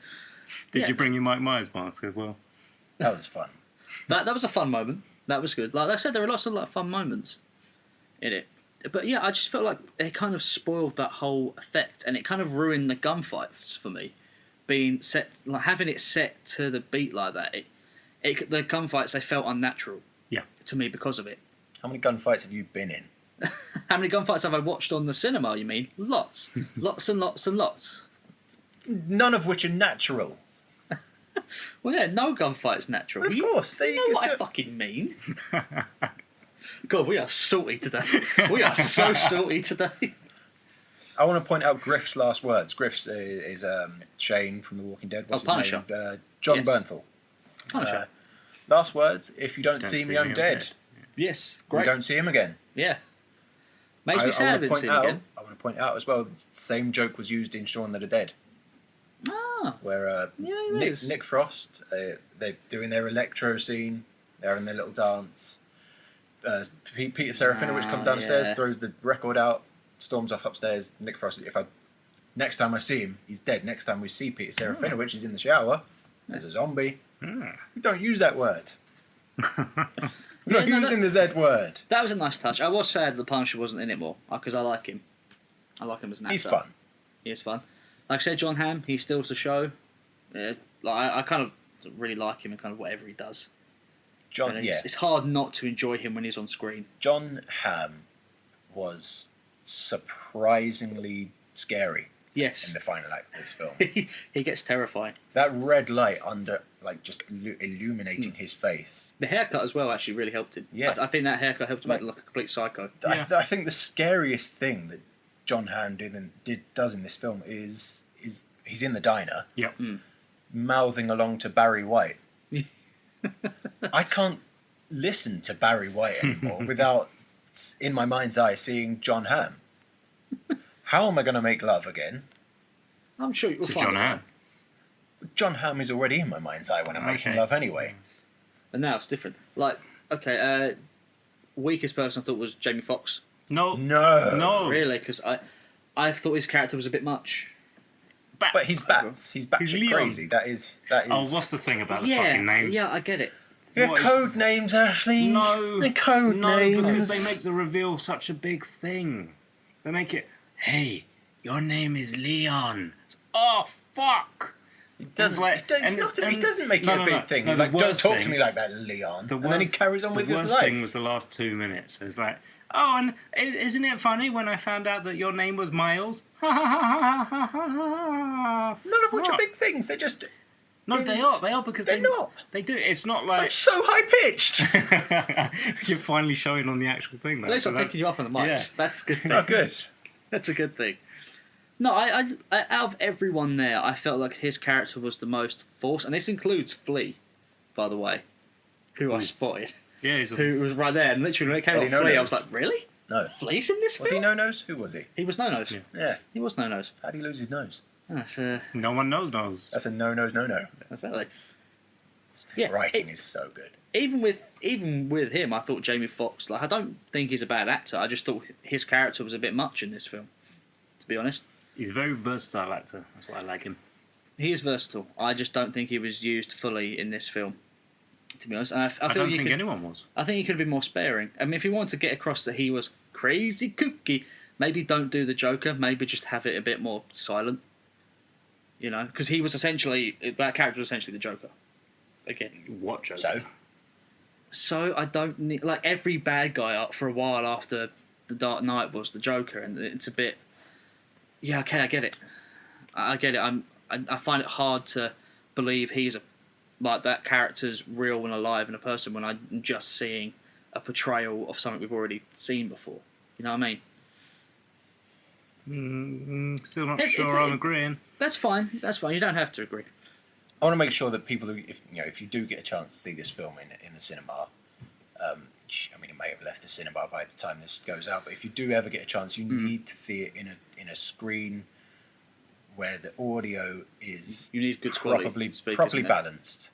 S3: Yeah.
S1: you bring your Mike Myers mask as well?
S2: That was fun.
S3: That was a fun moment. That was good. Like I said, there were lots of fun moments in it. But yeah, I just felt like they kind of spoiled that whole effect, and it kind of ruined the gunfights for me. Being set, like having it set to the beat like that, the gunfights, they felt unnatural.
S1: Yeah.
S3: To me because of it.
S2: How many gunfights have you been in?
S3: How many gunfights have I watched on the cinema? You mean lots, lots and lots and lots.
S2: None of which are natural.
S3: Well, yeah, no gunfight's natural.
S2: Of course,
S3: You know what I fucking mean. God, we are salty today. We are so salty today.
S2: I want to point out Griff's last words. Griff's is Shane from The Walking Dead. What's his
S3: Punisher.
S2: name? John
S3: Yes.
S2: Bernthal.
S3: Punisher.
S2: Last words: if you don't
S1: Don't
S2: see me, I'm dead.
S3: Yes,
S2: We
S3: great.
S2: don't see him again.
S3: Yeah. Makes
S2: I
S3: me sad I
S2: want to
S3: didn't
S2: point
S3: see him
S2: out.
S3: again.
S2: I want to point out as well. The same joke was used in Shaun of the Dead,
S3: Ah,
S2: where
S3: Yeah, it
S2: Nick,
S3: is.
S2: Nick Frost, they're doing their electro scene. They're in their little dance. Peter Serafinowicz comes down the stairs,
S3: yeah.
S2: throws the record out, storms off upstairs. Nick Frost, if I Next time I see him, he's dead. Next time we see Peter Serafinowicz, he's in the shower. There's a zombie. We don't use that word. We're not using the Z word.
S3: That was a nice touch. I was sad that the Punisher wasn't in it more because I like him. I like him as an actor.
S2: He's fun.
S3: He is fun. Like I said, John Hamm, he steals the show. Yeah, like I kind of really like him and kind of whatever he does. It's hard not to enjoy him when he's on screen.
S2: John Hamm was surprisingly scary.
S3: Yes.
S2: In the final act of this film.
S3: He gets terrifying.
S2: That red light under, like, just illuminating his face.
S3: The haircut as well actually really helped him.
S2: Yeah.
S3: I think that haircut helped him make him look like a complete psycho.
S2: I think the scariest thing that John Hamm does in this film is he's in the diner.
S1: Yep.
S2: Mouthing along to Barry White. I can't listen to Barry White anymore without, in my mind's eye, seeing John Hamm. How am I going to make love again?
S3: I'm sure you'll find
S1: John Hamm.
S2: John Hamm is already in my mind's eye when I'm making love anyway.
S3: And now it's different. Like, okay, weakest person I thought was Jamie Foxx.
S1: No.
S3: Really, because I thought his character was a bit much.
S1: Bats.
S2: But he's Bats. He's batshit crazy. That is.
S1: Oh, what's the thing about the fucking names?
S3: Yeah, I get it.
S2: They're code names, Ashley.
S1: No.
S2: They're code names.
S1: No, because they make the reveal such a big thing. They make it, hey, your name is Leon. Oh, fuck.
S2: He doesn't make it a big thing. He's like, don't talk to me like that, Leon. And then he carries on with his life.
S1: The worst thing was the last 2 minutes. It was like, oh, and isn't it funny when I found out that your name was Miles?
S2: None of which are big things. They're just...
S1: No, they are. They are because
S2: they're not.
S1: They do. It's not like...
S2: I'm so high-pitched.
S1: You're finally showing on the actual thing, though.
S3: At least I'm picking you up on the mics.
S1: Yeah.
S3: That's good.
S2: Oh, good.
S3: That's a good thing. No, I out of everyone there, I felt like his character was the most forced, and this includes Flea, by the way, who I spotted.
S1: Yeah,
S3: who was right there, and literally when it came to Flea, I was like, really?
S2: No.
S3: Flea's in this film?
S2: Was he No-Nose? Who was he?
S3: He was No-Nose.
S2: Yeah.
S3: He was No-Nose.
S2: How'd he lose his nose?
S3: That's
S1: no one knows.
S2: That's a no-nose, no-no.
S3: Exactly.
S2: Yeah, writing is so good.
S3: Even with him, I thought Jamie Foxx, like, I don't think he's a bad actor. I just thought his character was a bit much in this film, to be honest.
S1: He's a very versatile actor. That's why I like him.
S3: He is versatile. I just don't think he was used fully in this film, to be honest. And
S1: I don't think anyone was.
S3: I think he could have been more sparing. I mean, if he wanted to get across that he was crazy kooky, maybe don't do the Joker. Maybe just have it a bit more silent. You know, because he was essentially... That character was essentially the Joker. Again.
S1: What Joker?
S3: So I don't need... Like, every bad guy up for a while after The Dark Knight was the Joker, and it's a bit... Yeah, okay, I get it. I get it. I find it hard to believe he's like that character's real and alive and a person when I'm just seeing a portrayal of something we've already seen before. You know what I mean?
S1: Still not sure I'm agreeing.
S3: That's fine. That's fine. You don't have to agree.
S2: I want to make sure that people, if you do get a chance to see this film in the cinema, I mean, it may have left the cinema by the time this goes out, but if you do ever get a chance, you need to see it in a screen where the audio is
S3: you need good
S2: properly balanced.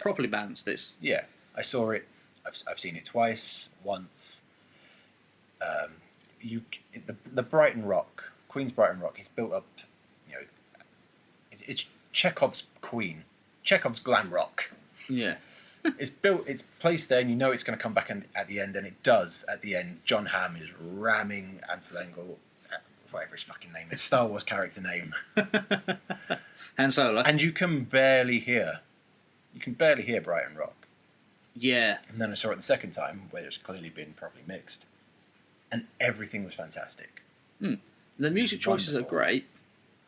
S3: Properly balanced. This.
S2: Yeah, I saw it. I've seen it twice. Once. The Brighton Rock, Queen's Brighton Rock, is built up. It's Chekhov's Queen, Chekhov's glam rock.
S3: Yeah.
S2: It's placed there, and you know it's going to come back at the end, and it does at the end. John Hamm is ramming Ansel Elgort, whatever his fucking name is, Star Wars character name.
S3: Han Solo.
S2: And you can barely hear Brighton Rock.
S3: Yeah.
S2: And then I saw it the second time, where it's clearly been properly mixed, and everything was fantastic.
S3: The music choices are great.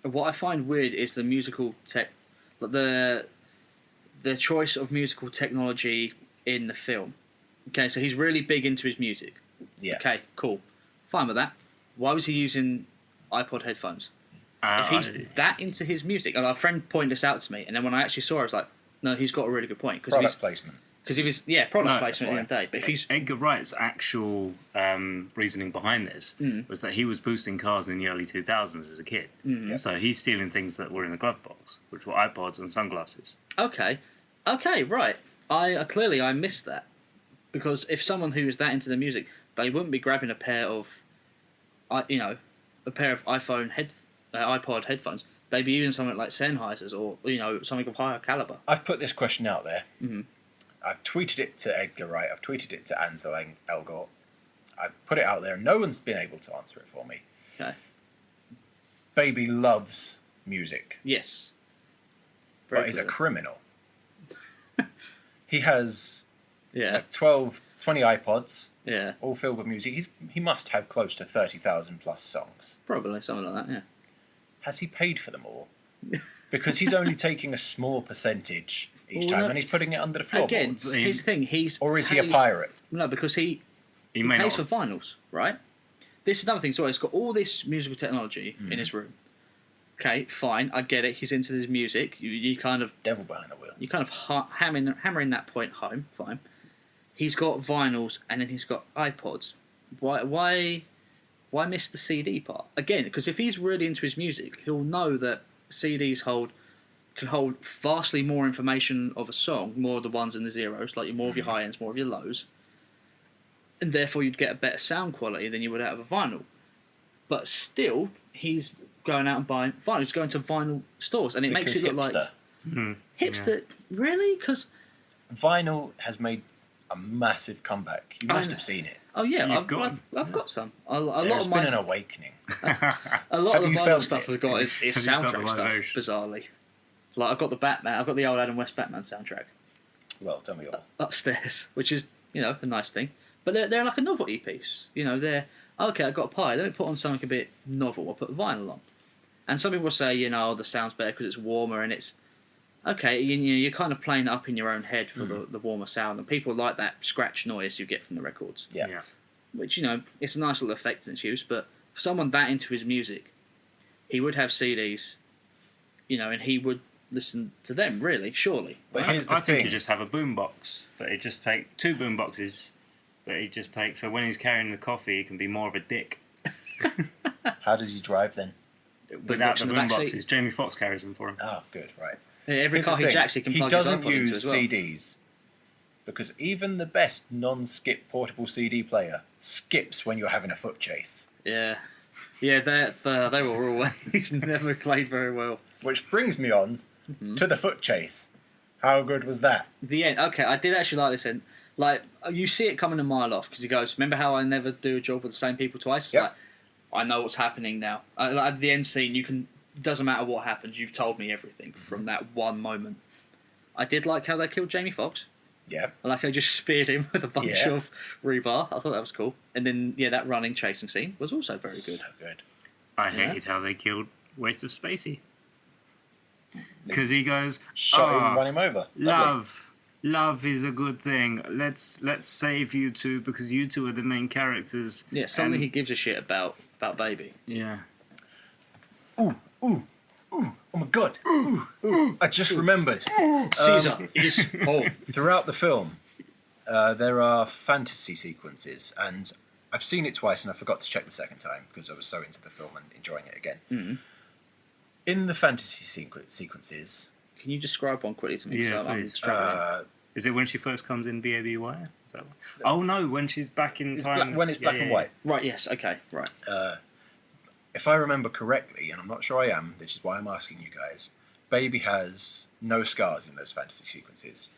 S3: What I find weird is the musical the choice of musical technology in the film. Okay, so he's really big into his music.
S2: Yeah.
S3: Okay, cool. Fine with that. Why was he using iPod headphones? If he's that into his music, and our friend pointed this out to me, and then when I actually saw it, I was like, no, he's got a really good point.
S2: Product placement.
S3: Because he was, product placement at the end of the day. But if he's
S1: Edgar Wright's actual reasoning behind this was that he was boosting cars in the early 2000s as a kid. So he's stealing things that were in the glove box, which were iPods and sunglasses.
S3: Okay, right. I missed that, because if someone who is that into the music, they wouldn't be grabbing a pair of iPhone iPod headphones, maybe even something like Sennheisers or something of higher caliber.
S2: I've put this question out there.
S3: Mhm.
S2: I've tweeted it to Edgar Wright. I've tweeted it to Ansel Elgort. I've put it out there. No one's been able to answer it for me.
S3: Okay.
S2: Baby loves music,
S3: Yes.
S2: but he's a criminal. He has
S3: Yeah.
S2: like 12, 20 iPods,
S3: Yeah.
S2: all filled with music. He must have close to 30,000 plus songs.
S3: Probably something like that. Yeah.
S2: Has he paid for them all? Because he's only taking a small percentage each
S3: Well,
S2: time,
S3: no-
S2: and he's putting it under the
S3: Again,
S2: floorboards.
S3: here's the thing.
S2: Or is he a pirate?
S3: No, because he
S1: He may
S3: pays
S1: not.
S3: for vinyls, right? This is another thing. So he's got all this musical technology in his room. Okay, fine. I get it. He's into his music. You kind of
S2: Devil behind the wheel.
S3: hammering that point home. Fine. He's got vinyls and then he's got iPods. Why miss the CD part again? Because if he's really into his music, he'll know that CDs can hold vastly more information of a song, more of the ones and the zeros, like more of your high ends, more of your lows, and therefore you'd get a better sound quality than you would out of a vinyl. But still, he's going out and buying vinyl. He's going to vinyl stores, and it makes it look like hipster. Really? Because
S2: Vinyl has made a massive comeback. You must have seen it.
S3: oh yeah,
S1: You've
S3: I've
S1: got
S3: I've got some. A lot
S2: There's
S3: of
S2: been
S3: my
S2: an awakening.
S3: A lot
S2: Have
S3: of the
S2: you
S3: vinyl
S2: felt
S3: stuff
S2: it?
S3: I've got is
S1: Have you felt the
S3: soundtrack stuff,
S1: vibration?
S3: bizarrely. Like, I've got the Batman, I've got the old Adam West Batman soundtrack
S2: Well, tell me all.
S3: upstairs, which is, a nice thing. But they're like a novelty piece. They're, okay, I've got a pie, let me put on something a bit novel, I'll put vinyl on. And some people say, the sound's better because it's warmer and it's, okay, you're kind of playing it up in your own head for the warmer sound. And people like that scratch noise you get from the records.
S2: Yeah.
S1: Yeah.
S3: Which, it's a nice little effect in its use, but for someone that into his music, he would have CDs, and he would listen to them, really, surely.
S2: But
S1: I
S2: here's the
S1: think
S2: thing.
S1: you just have a boombox, but it just take two boomboxes, but he just takes. So when he's carrying the coffee, he can be more of a dick.
S2: How does he drive then?
S1: Without
S3: box
S1: the
S3: in the back
S1: boomboxes,
S3: seat.
S1: Jamie Foxx carries them for him.
S2: Oh, good, right.
S3: Every
S2: Here's the
S3: car he
S2: thing.
S3: jacks, he can plug his
S2: doesn't
S3: iPod into
S2: use
S3: as well.
S2: CDs because even the best non-skip portable CD player skips when you're having a foot chase.
S3: Yeah. Yeah, they were always never played very well.
S2: Which brings me on to the foot chase. How good was that?
S3: The end. Okay, I did actually like this end. Like, you see it coming a mile off because he goes, remember how I never do a job with the same people twice? It's
S2: Yep.
S3: like, I know what's happening now. Like, at the end scene, doesn't matter what happens, you've told me everything from that one moment. I did like how they killed Jamie Foxx.
S2: Yeah.
S3: I like how they just speared him with a bunch
S2: Yeah.
S3: of rebar. I thought that was cool. And then, that running, chasing scene was also very good.
S2: So good.
S1: I
S3: Yeah.
S1: hated how they killed Waste of Spacey. Because he goes,
S2: Shot him
S1: "Ah,
S2: and run him over.
S1: love is a good thing. Let's save you two because you two are the main characters."
S3: Yeah, something
S1: And-
S3: he gives a shit about Baby.
S1: Yeah.
S2: Ooh, oh my god. Ooh. I just remembered.
S3: Caesar is home.
S2: Throughout the film, there are fantasy sequences, and I've seen it twice, and I forgot to check the second time because I was so into the film and enjoying it again.
S3: Mhm.
S2: In the fantasy sequences,
S3: Can you describe one quickly to me? 'Cause
S1: Yeah,
S3: I'm
S1: please.
S3: struggling.
S1: Is it when she first comes in BABY? Is that one? Oh no, when she's back in
S2: it's
S1: time.
S2: when it's black and white.
S3: Right, yes, okay, right.
S2: If I remember correctly, and I'm not sure I am, which is why I'm asking you guys, Baby has no scars in those fantasy sequences.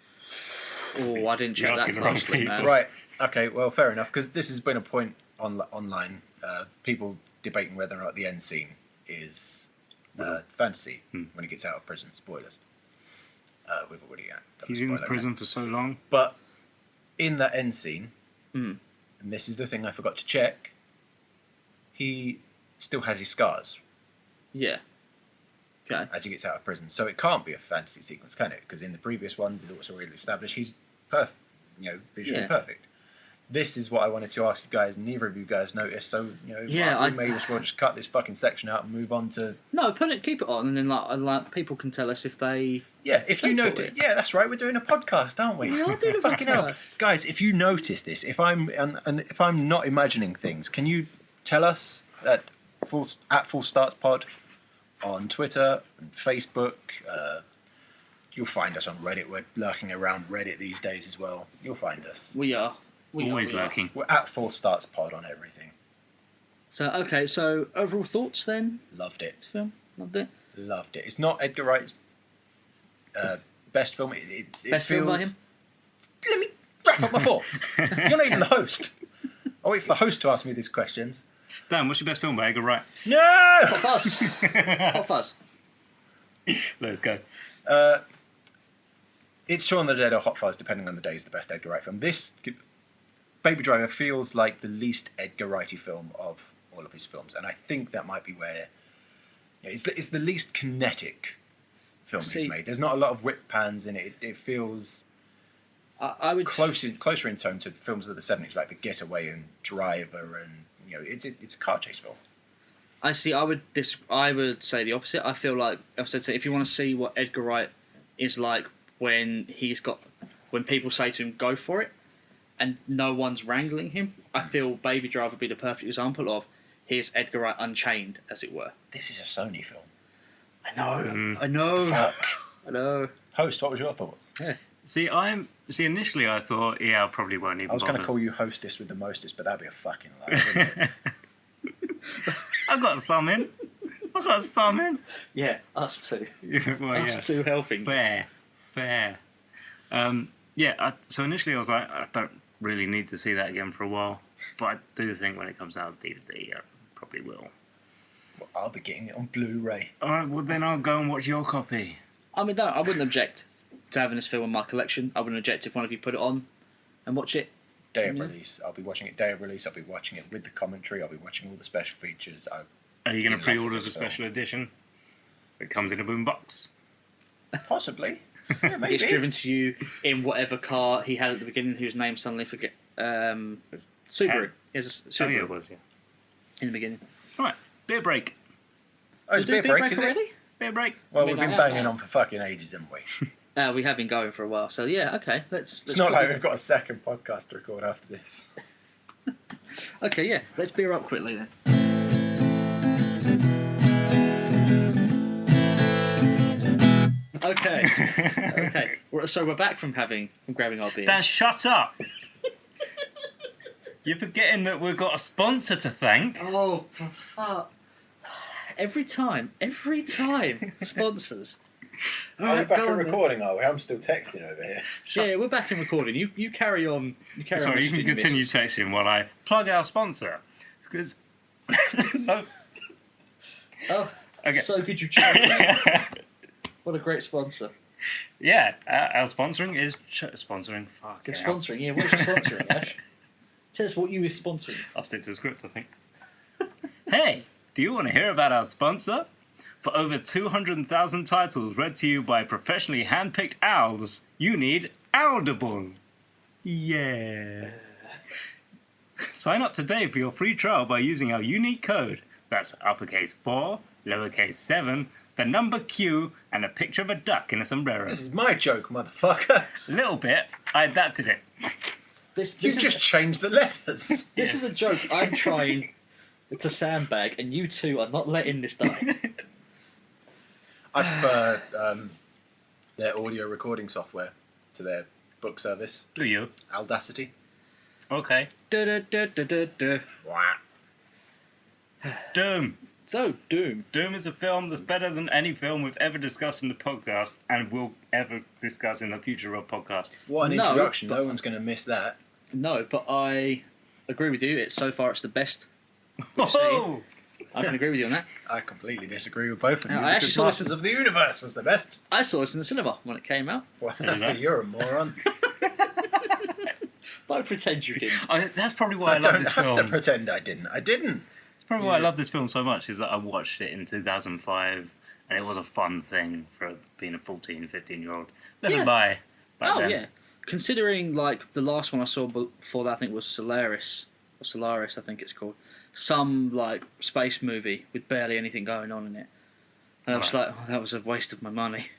S3: Oh, I didn't
S1: You're
S3: check that
S1: asking the wrong
S3: closely,
S1: people.
S3: man.
S2: Right. Okay. Well, fair enough. Because this has been a point online. People debating whether or not the end scene is fantasy when he gets out of prison. Spoilers. We've already done a
S1: He's in
S2: spoiler
S1: prison for so long.
S2: But in that end scene,
S3: Mm.
S2: and this is the thing I forgot to check, he still has his scars
S3: Yeah. Okay.
S2: as he gets out of prison. So it can't be a fantasy sequence, can it? Because in the previous ones, it's also really established he's perfect, visually
S3: Yeah.
S2: perfect. This is what I wanted to ask you guys. Neither of you guys noticed, so
S3: Yeah,
S2: we may as well just cut this fucking section out and move on to.
S3: No, keep it on, and then like people can tell us if they.
S2: Yeah, if you
S3: They
S2: notice,
S3: caught it.
S2: yeah, that's right. We're doing a podcast, aren't we?
S3: We are doing a
S2: fucking hell,
S3: podcast.
S2: guys. If you notice this, if I'm and if I'm not imagining things, can you tell us at Full Starts Pod on Twitter and Facebook? You'll find us on Reddit. We're lurking around Reddit these days as well. You'll find us.
S3: We are.
S1: Always
S3: we are.
S1: lurking.
S2: We're at Full Starts Pod on everything.
S3: So okay, so overall thoughts then?
S2: Loved it.
S3: Film, loved it.
S2: Loved it. It's not Edgar Wright's best film. It
S3: Best film by him.
S2: Let me wrap up my thoughts. You're not even the host. I'll wait for the host to ask me these questions.
S1: Dan, what's your best film by Edgar Wright?
S2: No!
S3: Hot Fuzz. Hot Fuzz.
S1: Let's go.
S2: It's Shaun of the Dead or Hot Fuzz, depending on the day, is the best Edgar Wright film. This, Baby Driver, feels like the least Edgar Wrighty film of all of his films, and I think that might be where it's the least kinetic film he's made. There's not a lot of whip pans in it. It feels
S3: I would
S2: closer in tone to films of the 70s, like The Getaway and Driver, and it's a car chase film.
S3: I see. I would say the opposite. I feel like I've said if you want to see what Edgar Wright is like when people say to him go for it, and no one's wrangling him, I feel Baby Driver would be the perfect example of here's Edgar Wright Unchained, as it were.
S2: This is a Sony film.
S3: I know.
S2: Fuck.
S3: I know.
S2: Host, what was your thoughts?
S3: Yeah.
S1: See, initially I thought, I probably won't even
S2: I was going to
S1: bother.
S2: call you hostess with the mostest, but that'd be a fucking lie, wouldn't it?
S1: I got some in.
S3: Yeah, us two.
S1: Well,
S3: Us two helping.
S1: Fair. So initially I was like, I don't really need to see that again for a while, but I do think when it comes out on DVD, I probably will.
S2: Well, I'll be getting it on Blu-ray.
S1: All right, well then I'll go and watch your copy.
S3: I mean, no, I wouldn't object to having this film in my collection. I wouldn't object if one of you put it on and watch it.
S2: Day of release. I'll be watching it day of release. I'll be watching it with the commentary. I'll be watching all the special features.
S1: Are you going
S2: In
S1: to
S2: love
S1: pre-order
S2: with
S1: the
S2: this film.
S1: special edition? It comes in a boombox.
S2: Possibly. Yeah, maybe.
S3: It's driven to you in whatever car he had at the beginning, whose name suddenly forget. Subaru. He has a
S1: Oh,
S3: Subaru
S1: yeah, it was, yeah.
S3: in the beginning.
S1: Right, beer break.
S2: Oh, it's
S3: Did we
S2: beer break, is it?
S3: already?
S1: Beer break.
S2: Well,
S3: I mean,
S2: we've been
S3: I-
S2: banging
S3: I-
S2: on for fucking ages, haven't we?
S3: We have been going for a while, so yeah, okay. Let's
S2: It's not
S3: put
S2: like
S3: it-
S2: we've got a second podcast to record after this.
S3: Okay, yeah. Let's beer up quickly then. Okay. Okay. So we're back from grabbing our beers.
S1: Dan, shut up! You're forgetting that we've got a sponsor to thank.
S3: Oh, for fuck. Every time. Sponsors.
S2: Are we back
S3: go
S2: in
S3: on then.
S2: recording, are we? I'm still texting over here.
S3: Yeah, we're back in recording. You carry on.
S1: Sorry, you can
S3: messaging your
S1: continue
S3: missus.
S1: texting while I plug our sponsor. Because... no.
S3: Oh,
S1: Okay.
S3: so good you chose. What a great sponsor.
S1: Yeah, our sponsoring is... sponsoring? Fuck
S3: Good
S1: yeah.
S3: sponsoring. Yeah, what is your sponsoring, Ash? Tell us what you were sponsoring.
S1: I'll stick to the script, I think. Hey, do you want to hear about our sponsor? For over 200,000 titles read to you by professionally handpicked owls, you need Audible. Yeah. Sign up today for your free trial by using our unique code. That's uppercase 4, lowercase 7, the number Q, and a picture of a duck in a sombrero.
S2: This is my joke, motherfucker.
S1: A little bit. I adapted it.
S3: This
S2: You
S3: is
S2: just changed the letters.
S3: this is a joke I'm trying to sandbag, and you two are not letting this die.
S2: I prefer their audio recording software to their book service,
S1: Do you?
S2: Audacity.
S1: Okay.
S3: Da-da-da-da-da-da.
S1: Doom.
S3: So, Doom.
S1: Doom is a film that's better than any film we've ever discussed in the podcast and will ever discuss in the future of podcasts.
S2: What an
S3: No,
S2: introduction.
S3: but-
S2: No one's going to miss that.
S3: No, but I agree with you. So far, it's the best.
S1: Oh!
S3: I can agree with you on that.
S2: I completely disagree with both of you.
S3: I actually
S2: because
S3: saw this
S2: Masters of the Universe was the best.
S3: I saw this in the cinema when it came out.
S1: Yeah.
S2: You're a moron.
S3: But I pretend you didn't.
S1: That's probably why I,
S2: I
S1: love
S2: don't
S1: this
S2: have
S1: film.
S2: to pretend I didn't. I didn't.
S1: It's probably why I love this film so much is that I watched it in 2005 and it was a fun thing for being a 14, 15-year-old. Let
S3: Yeah.
S1: me buy. back
S3: Oh
S1: then.
S3: yeah, considering like the last one I saw before that, I think was Solaris, I think it's called. Some like space movie with barely anything going on in it. And I was
S1: Right.
S3: like, oh, that was a waste of my money.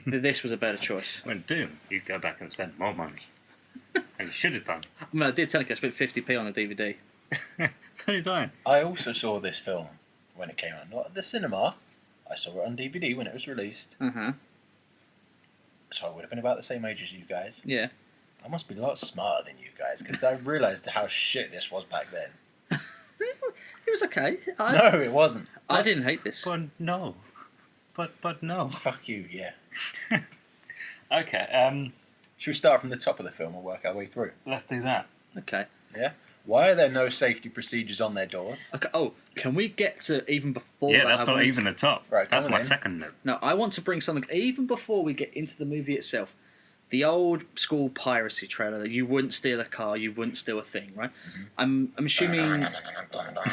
S3: This was a better choice.
S1: When Doom, you'd go back and spend more money. And you should have done.
S3: I mean, I did tell you I spent 50p on a DVD.
S1: So did I.
S2: I also saw this film when it came out. Not at the cinema. I saw it on DVD when it was released. So I would have been about the same age as you guys.
S3: Yeah.
S2: I must be a lot smarter than you guys because I realised how shit this was back then.
S3: It was okay.
S2: No, it wasn't.
S3: I didn't hate this.
S1: But no. But no.
S2: Fuck you, yeah.
S1: Okay,
S2: Should we start from the top of the film and work our way through?
S1: let's do that.
S3: Okay.
S2: Yeah? Why are there no safety procedures on their doors?
S3: Okay. Oh, can we get to even before
S1: Yeah,
S3: that?
S1: that's
S3: I
S1: not
S3: want-
S1: even the top.
S2: Right,
S1: That's
S2: go on
S1: my
S2: then.
S1: second note.
S3: No, I want to bring something even before we get into the movie itself. The old school piracy trailer that you wouldn't steal a car, you wouldn't steal a thing, right? I'm assuming.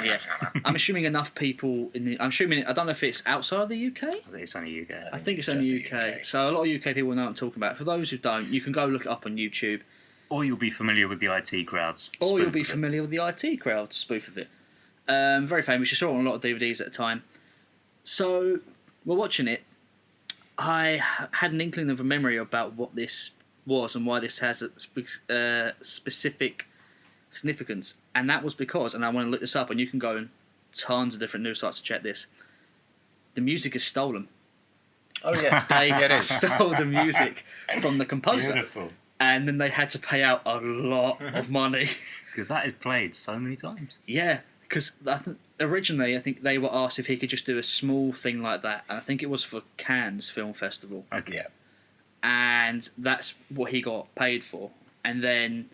S3: Yeah, I'm assuming enough people in the. I'm assuming. I don't know if it's outside of the UK.
S1: I think it's only UK.
S3: I think it's only
S2: just
S3: UK.
S2: the UK.
S3: So a lot of UK people know what I'm talking about. For those who don't, you can go look it up on YouTube,
S1: Or you'll be familiar with the IT crowds.
S3: or you'll be
S1: spoof of it.
S3: familiar with the IT crowd spoof of it. Very famous. You saw it on a lot of DVDs at the time. So we're watching it. I had an inkling of a memory about what this was and why this has a specific significance, and that was because, and I want to look this up, and you can go on tons of different news sites to check this. The music is stolen.
S2: Oh, yeah.
S3: They
S2: Yeah, it is.
S3: stole the music from the composer,
S1: Beautiful.
S3: and then they had to pay out a lot of money.
S1: Because that is played so many times.
S3: Yeah, because originally I think they were asked if he could just do a small thing like that, and I think it was for Cannes Film Festival,
S1: Okay.
S2: Yeah.
S3: and that's what he got paid for. And then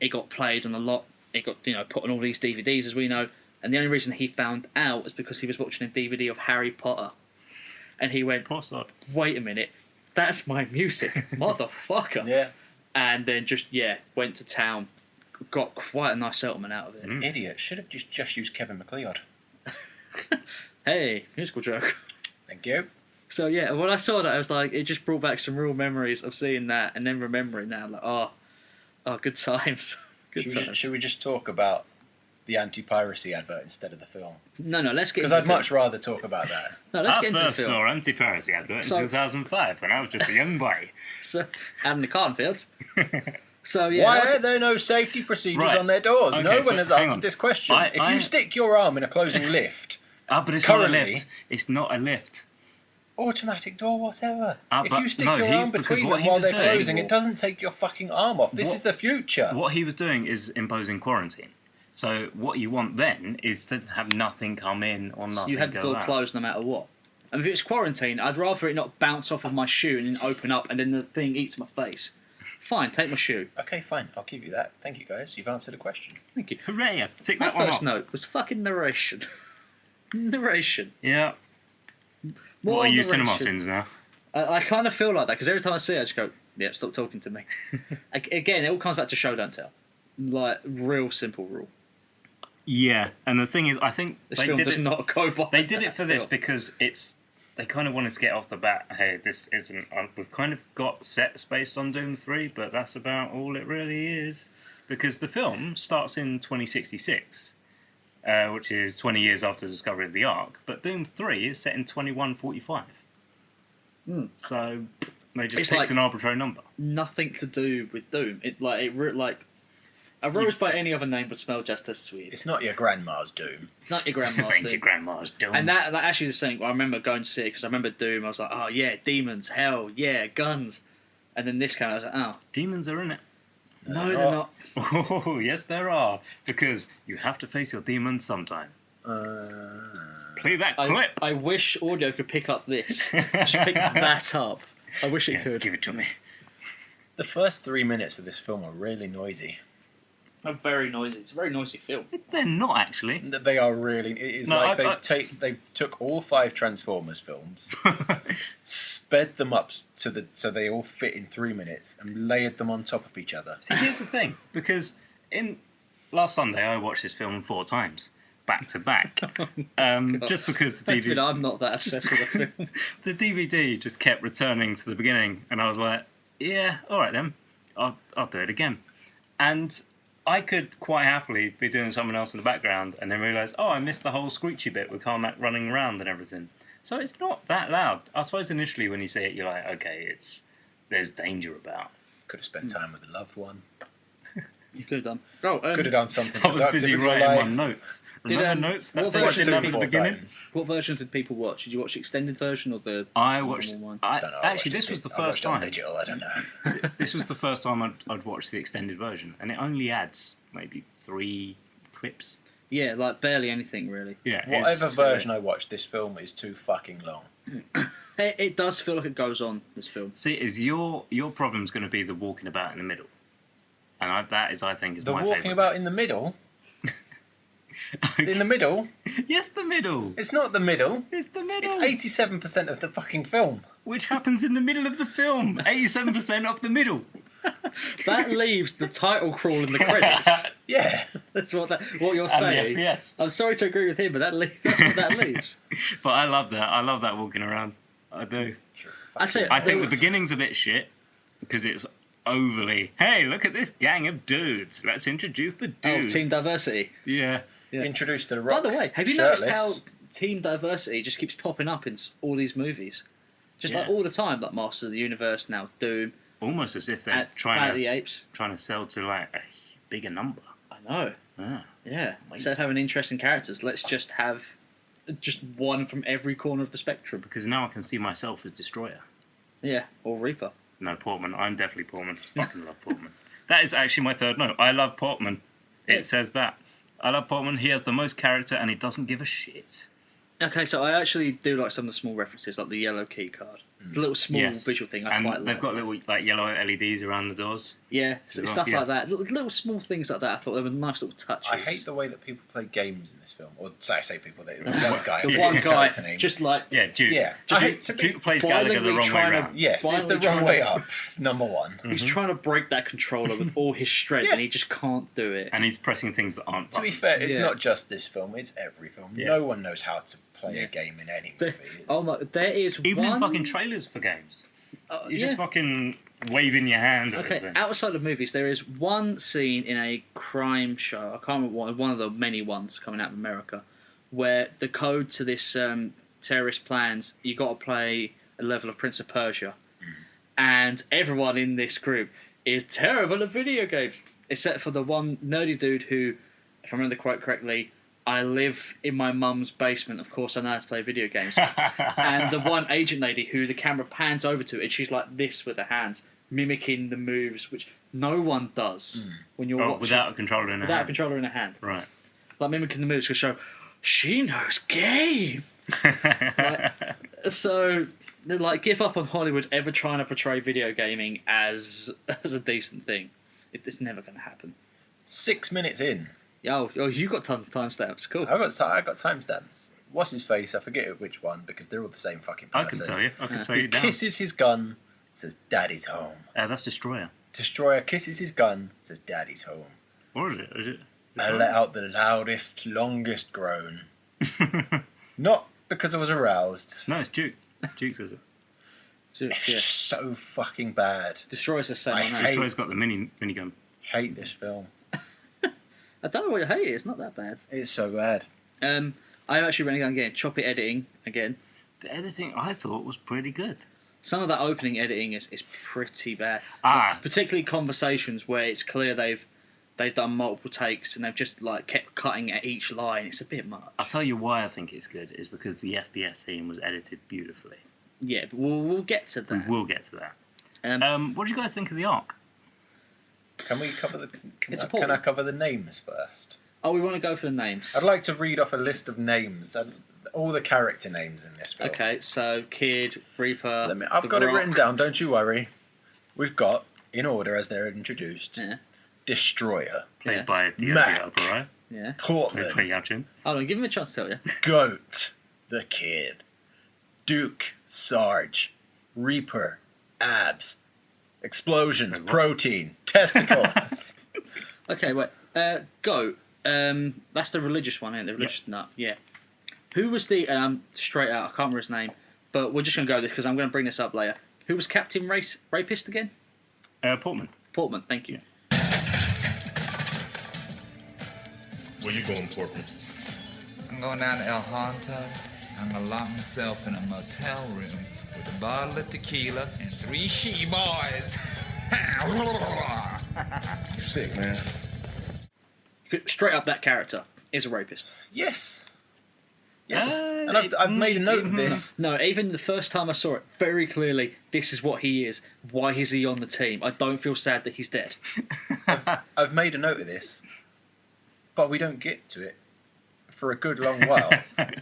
S3: it got played on a lot. It got put on all these DVDs, as we know. And the only reason he found out is because he was watching a DVD of Harry Potter, and he went,
S1: Poor sod.
S3: "Wait a minute, that's my music, motherfucker!"
S2: Yeah.
S3: And then just went to town. Got quite a nice settlement out of it.
S1: Mm.
S2: Idiot. Should have just used Kevin McLeod.
S3: Hey, musical joke.
S2: Thank you.
S3: So yeah, when I saw that, I was like, it just brought back some real memories of seeing that, and then remembering now, like, oh, good times, good times.
S2: Should we just talk about the anti-piracy advert instead of the film?
S3: No, let's get.
S2: Because
S3: into
S2: I'd
S3: the film.
S2: much rather talk about that.
S3: No, let's
S1: I
S3: get into the
S1: first
S3: film.
S1: saw anti-piracy advert in
S3: So-
S1: 2005 when I was just a young boy.
S3: So, Adam the Cornfields. So yeah,
S2: Why
S3: that was-
S2: are there no safety procedures
S1: Right.
S2: on their doors?
S1: Okay,
S2: No
S1: so
S2: one has
S1: hang
S2: answered
S1: on.
S2: this question. If you stick your arm in a closing lift,
S1: But it's not a
S2: Currently-
S1: lift. It's not a lift.
S2: automatic door, whatever. If
S1: but
S2: you stick
S1: no,
S2: your
S1: he-
S2: arm
S1: because
S2: between
S1: what
S2: them
S1: he
S2: while
S1: was
S2: they're
S1: doing-
S2: closing, it doesn't take your fucking arm off. This
S1: What-
S2: is the future.
S1: What he was doing is imposing quarantine. So what you want then is to have nothing come in or nothing
S3: you had the
S1: go
S3: door
S1: out.
S3: closed no matter what. And if it's quarantine, I'd rather it not bounce off of my shoe and then open up and then the thing eats my face. Fine, take my shoe.
S2: Okay, fine. I'll give you that. Thank you, guys. You've answered a question.
S3: Thank you.
S1: Hooray! Tick
S3: My
S1: that one
S3: first
S1: off.
S3: note was fucking narration. Narration.
S1: Yeah.
S3: More
S1: What are you
S3: narration.
S1: cinema sins now?
S3: I kind of feel like that because every time I see it, I just go, "Yeah, stop talking to me." Again, it all comes back to show don't tell. Like real simple rule.
S1: Yeah, and the thing is, I think
S3: This
S1: they
S3: film
S1: did
S3: does
S1: it.
S3: not go by.
S1: They did it for this
S3: Film.
S1: because they kind of wanted to get off the bat. Hey, this isn't. We've kind of got sets based on Doom 3, but that's about all it really is. Because the film starts in 2066, which is 20 years after the discovery of the Ark. But Doom 3 is set in 2145. So they just
S3: It's
S1: picked
S3: like-
S1: an arbitrary number.
S3: Nothing to do with Doom. A rose by any other name would smell just as sweet.
S2: It's not your grandma's doom.
S3: Not your grandma's
S1: This ain't
S3: Doom.
S1: your grandma's Doom.
S3: And that actually is saying, I remember going to see it because I remember Doom. I was like, oh yeah, demons, hell, yeah, guns. And then this came, I was like, oh,
S1: Demons are in it.
S3: no, they're not.
S1: Oh, yes, there are. Because you have to face your demons sometime. Play that clip.
S3: I wish audio could pick up this. Just pick that up. I wish it
S1: Yes,
S3: could.
S1: give it to me.
S2: The first 3 minutes of this film are really noisy.
S3: They're very noisy. It's a very noisy film.
S1: They're not actually.
S2: They are really. It is
S1: No,
S2: like
S1: I-
S2: they took all 5 Transformers films, sped them up so they all fit in 3 minutes, and layered them on top of each other.
S1: See, here's the thing, because last Sunday I watched this film 4 times, back to back, just because the
S3: Thank you,
S1: DVD,
S3: I'm not that obsessed with the film.
S1: the DVD just kept returning to the beginning, and I was like, yeah, all right then, I'll do it again, and I could quite happily be doing something else in the background, and then realise, oh, I missed the whole screechy bit with Carmack running around and everything. So it's not that loud. I suppose initially when you see it, you're like, okay, there's danger about.
S2: Could have spent time with a loved one.
S3: You could have done. Oh,
S2: Could have done something.
S1: I was
S2: productive
S1: busy
S2: in your
S1: writing my
S2: life.
S1: notes.
S3: Did,
S1: Remember notes? That
S3: what
S1: thing I
S3: version
S1: didn't have
S3: did
S1: at the
S3: people
S1: beginning?
S2: times.
S3: What version did people watch? Did you watch the extended version or the
S1: I watched.
S3: normal one?
S2: Don't know, I
S1: Actually,
S2: watched
S1: this
S2: it-
S1: was the
S2: I
S1: first
S2: watched it on
S1: time.
S2: digital, I don't know.
S1: This was the first time I'd watched the extended version, and it only adds maybe 3 clips.
S3: Yeah, like barely anything really.
S1: Yeah.
S2: Whatever
S1: it's-
S2: version I watched, this film is too fucking long.
S3: It does feel like it goes on, this film.
S1: See, is your problem's going to be the walking about in the middle, and I think is
S2: The
S1: my
S2: walking
S1: favourite.
S2: about in the middle. In the middle.
S1: Yes, the middle.
S2: It's not the middle.
S1: It's the middle.
S2: It's 87% of the fucking film.
S1: Which happens in the middle of the film. 87% of the middle.
S3: That leaves the title crawl in the credits.
S2: Yeah.
S3: That's what you're
S1: And
S3: saying.
S1: the FPS.
S3: I'm sorry to agree with him, but that's what that leaves.
S1: But I love that. I love that walking around. I do.
S3: I say,
S1: I think the beginning's a bit shit because it's overly. Hey, look at this gang of dudes. Let's introduce the dudes.
S3: team diversity.
S1: Yeah.
S3: Yeah.
S2: Introduced to the
S3: By
S2: Rock.
S3: the way, have you noticed how
S2: shirtless.
S3: team diversity just keeps popping up in all these movies? Just like
S1: Yeah.
S3: all the time, like Masters of the Universe, now Doom,
S1: Almost as if they're
S3: Planet of
S1: trying
S3: the
S1: to
S3: Apes.
S1: sell to like a bigger number.
S3: I know.
S1: Yeah.
S3: Yeah. Instead of having interesting characters, let's just have just one from every corner of the spectrum.
S1: Because now I can see myself as Destroyer.
S3: Yeah, or Reaper.
S1: No, Portman. I'm definitely Portman. Fucking love Portman. That is actually my third note. I love Portman. It
S3: Yeah.
S1: says that. I love Portman. He has the most character and he doesn't give a shit.
S3: Okay, so I actually do like some of the small references, like the yellow key card. The little small
S1: Yes.
S3: visual thing I
S1: And
S3: quite
S1: they've
S3: like.
S1: got little like yellow LEDs around the doors.
S3: Yeah,
S1: Well,
S3: stuff
S1: yeah.
S3: like that. Little small things like that. I thought they were nice little touches.
S2: I hate the way that people play games in this film. Or sorry, I say people. The one guy.
S3: the
S2: I
S3: one
S2: forget his
S3: guy
S2: character name.
S3: just like
S1: Yeah, Duke.
S2: Yeah.
S3: Just
S2: I hate to be-
S1: Duke plays Gallagher the
S3: violently
S1: wrong way
S3: trying to-
S1: round.
S2: Yes, it's the
S3: violently
S2: wrong
S3: trying
S2: way
S3: to-
S2: up. Number one.
S3: he's trying to break that controller with all his strength,
S2: Yeah.
S3: and he just can't do it.
S1: And he's pressing things that aren't
S2: To be
S1: buttons.
S2: fair, it's
S3: Yeah.
S2: not just this film. It's every film.
S1: Yeah.
S2: No one knows how to play
S3: Yeah.
S2: a game in any
S3: There-
S2: movie. It's-
S3: oh my! There is
S1: Even
S3: one.
S1: in fucking trailers for games. You're
S3: yeah.
S1: just fucking waving your hand at
S3: Okay,
S1: everything.
S3: outside of movies, there is one scene in a crime show. I can't remember one of the many ones coming out of America, where the code to this terrorist plans, you got to play a level of Prince of Persia, and everyone in this group is terrible at video games, except for the one nerdy dude who, if I remember the quote correctly, I live in my mum's basement. Of course, I know how to play video games. And the one agent lady who the camera pans over to, and she's like this with her hands, mimicking the moves, which no one does when you're watching
S1: without a controller in a
S3: without a
S1: hand.
S3: controller in her hand.
S1: Right.
S3: Like mimicking the moves to show she knows game. So, like, give up on Hollywood ever trying to portray video gaming as a decent thing. It's never going to happen.
S2: 6 minutes in.
S3: Oh, you got timestamps. Cool.
S2: I got timestamps. What's his face? I forget which one because they're all the same fucking
S1: I
S2: person.
S1: can tell you. I can tell
S2: He
S1: you down.
S2: kisses his gun, says "Daddy's home."
S1: That's Destroyer.
S2: Destroyer kisses his gun, says "Daddy's home."
S1: Or is it? Is it?
S2: I let out the loudest, longest groan. Not because I was aroused.
S1: No, it's Duke. Duke says it.
S3: So,
S2: It's
S3: yeah.
S2: just so fucking bad.
S3: Destroys the same.
S2: I
S3: I know.
S2: hate-
S1: Destroyer's got the minigun.
S2: Hate this film.
S3: I don't know what you hate. It's not that bad.
S2: It's so bad.
S3: I'm actually running down again. Choppy editing again.
S1: The editing I thought was pretty good.
S3: Some of that opening editing is pretty bad.
S1: Ah.
S3: Particularly conversations where it's clear they've done multiple takes and they've just like kept cutting at each line. It's a bit much.
S1: I'll tell you why I think it's good is because the FPS scene was edited beautifully.
S3: Yeah, but we'll get to
S1: We
S3: that.
S1: will get to that.
S3: Um,
S1: What do you guys think of the arc?
S2: Can we cover the?
S3: It's a
S2: Can I
S3: portal.
S2: cover the names first?
S3: oh, we want to go for the names.
S2: I'd like to read off a list of names, all the character names in this film.
S3: Okay, so Kid, Reaper.
S2: I've
S3: The
S2: got it
S3: Rock.
S2: written down. Don't you worry. We've got in order as they're introduced.
S3: Yeah,
S2: Destroyer,
S1: Played
S3: Yeah.
S1: by Diego
S2: Mac.
S1: Alvarado.
S3: yeah.
S1: Played by
S2: Portman,
S1: Yachin.
S3: Hold on, give him a chance to tell you.
S2: Goat, the Kid, Duke, Sarge, Reaper, Abs, Explosions,
S1: Wait, what?
S2: Protein, Testicles.
S3: Okay, wait. Goat. That's the religious one, isn't it? The religious nut. Yeah. Who was the straight out? I can't remember his name, but we're just gonna go with this because I'm gonna bring this up later. Who was Captain Rapist again?
S1: Portman.
S3: Portman. Thank you.
S6: Where you going, Portman?
S7: I'm going down to El Honto. I'm gonna lock myself in a motel room with a bottle of tequila and 3 she-boys.
S6: Sick, man.
S3: Straight up, that character is a rapist.
S2: Yes. Yes.
S1: Uh,
S2: And I've made a note of this.
S3: No, even the first time I saw it, very clearly, this is what he is. Why is he on the team? I don't feel sad that he's dead.
S2: I've made a note of this, but we don't get to it for a good long while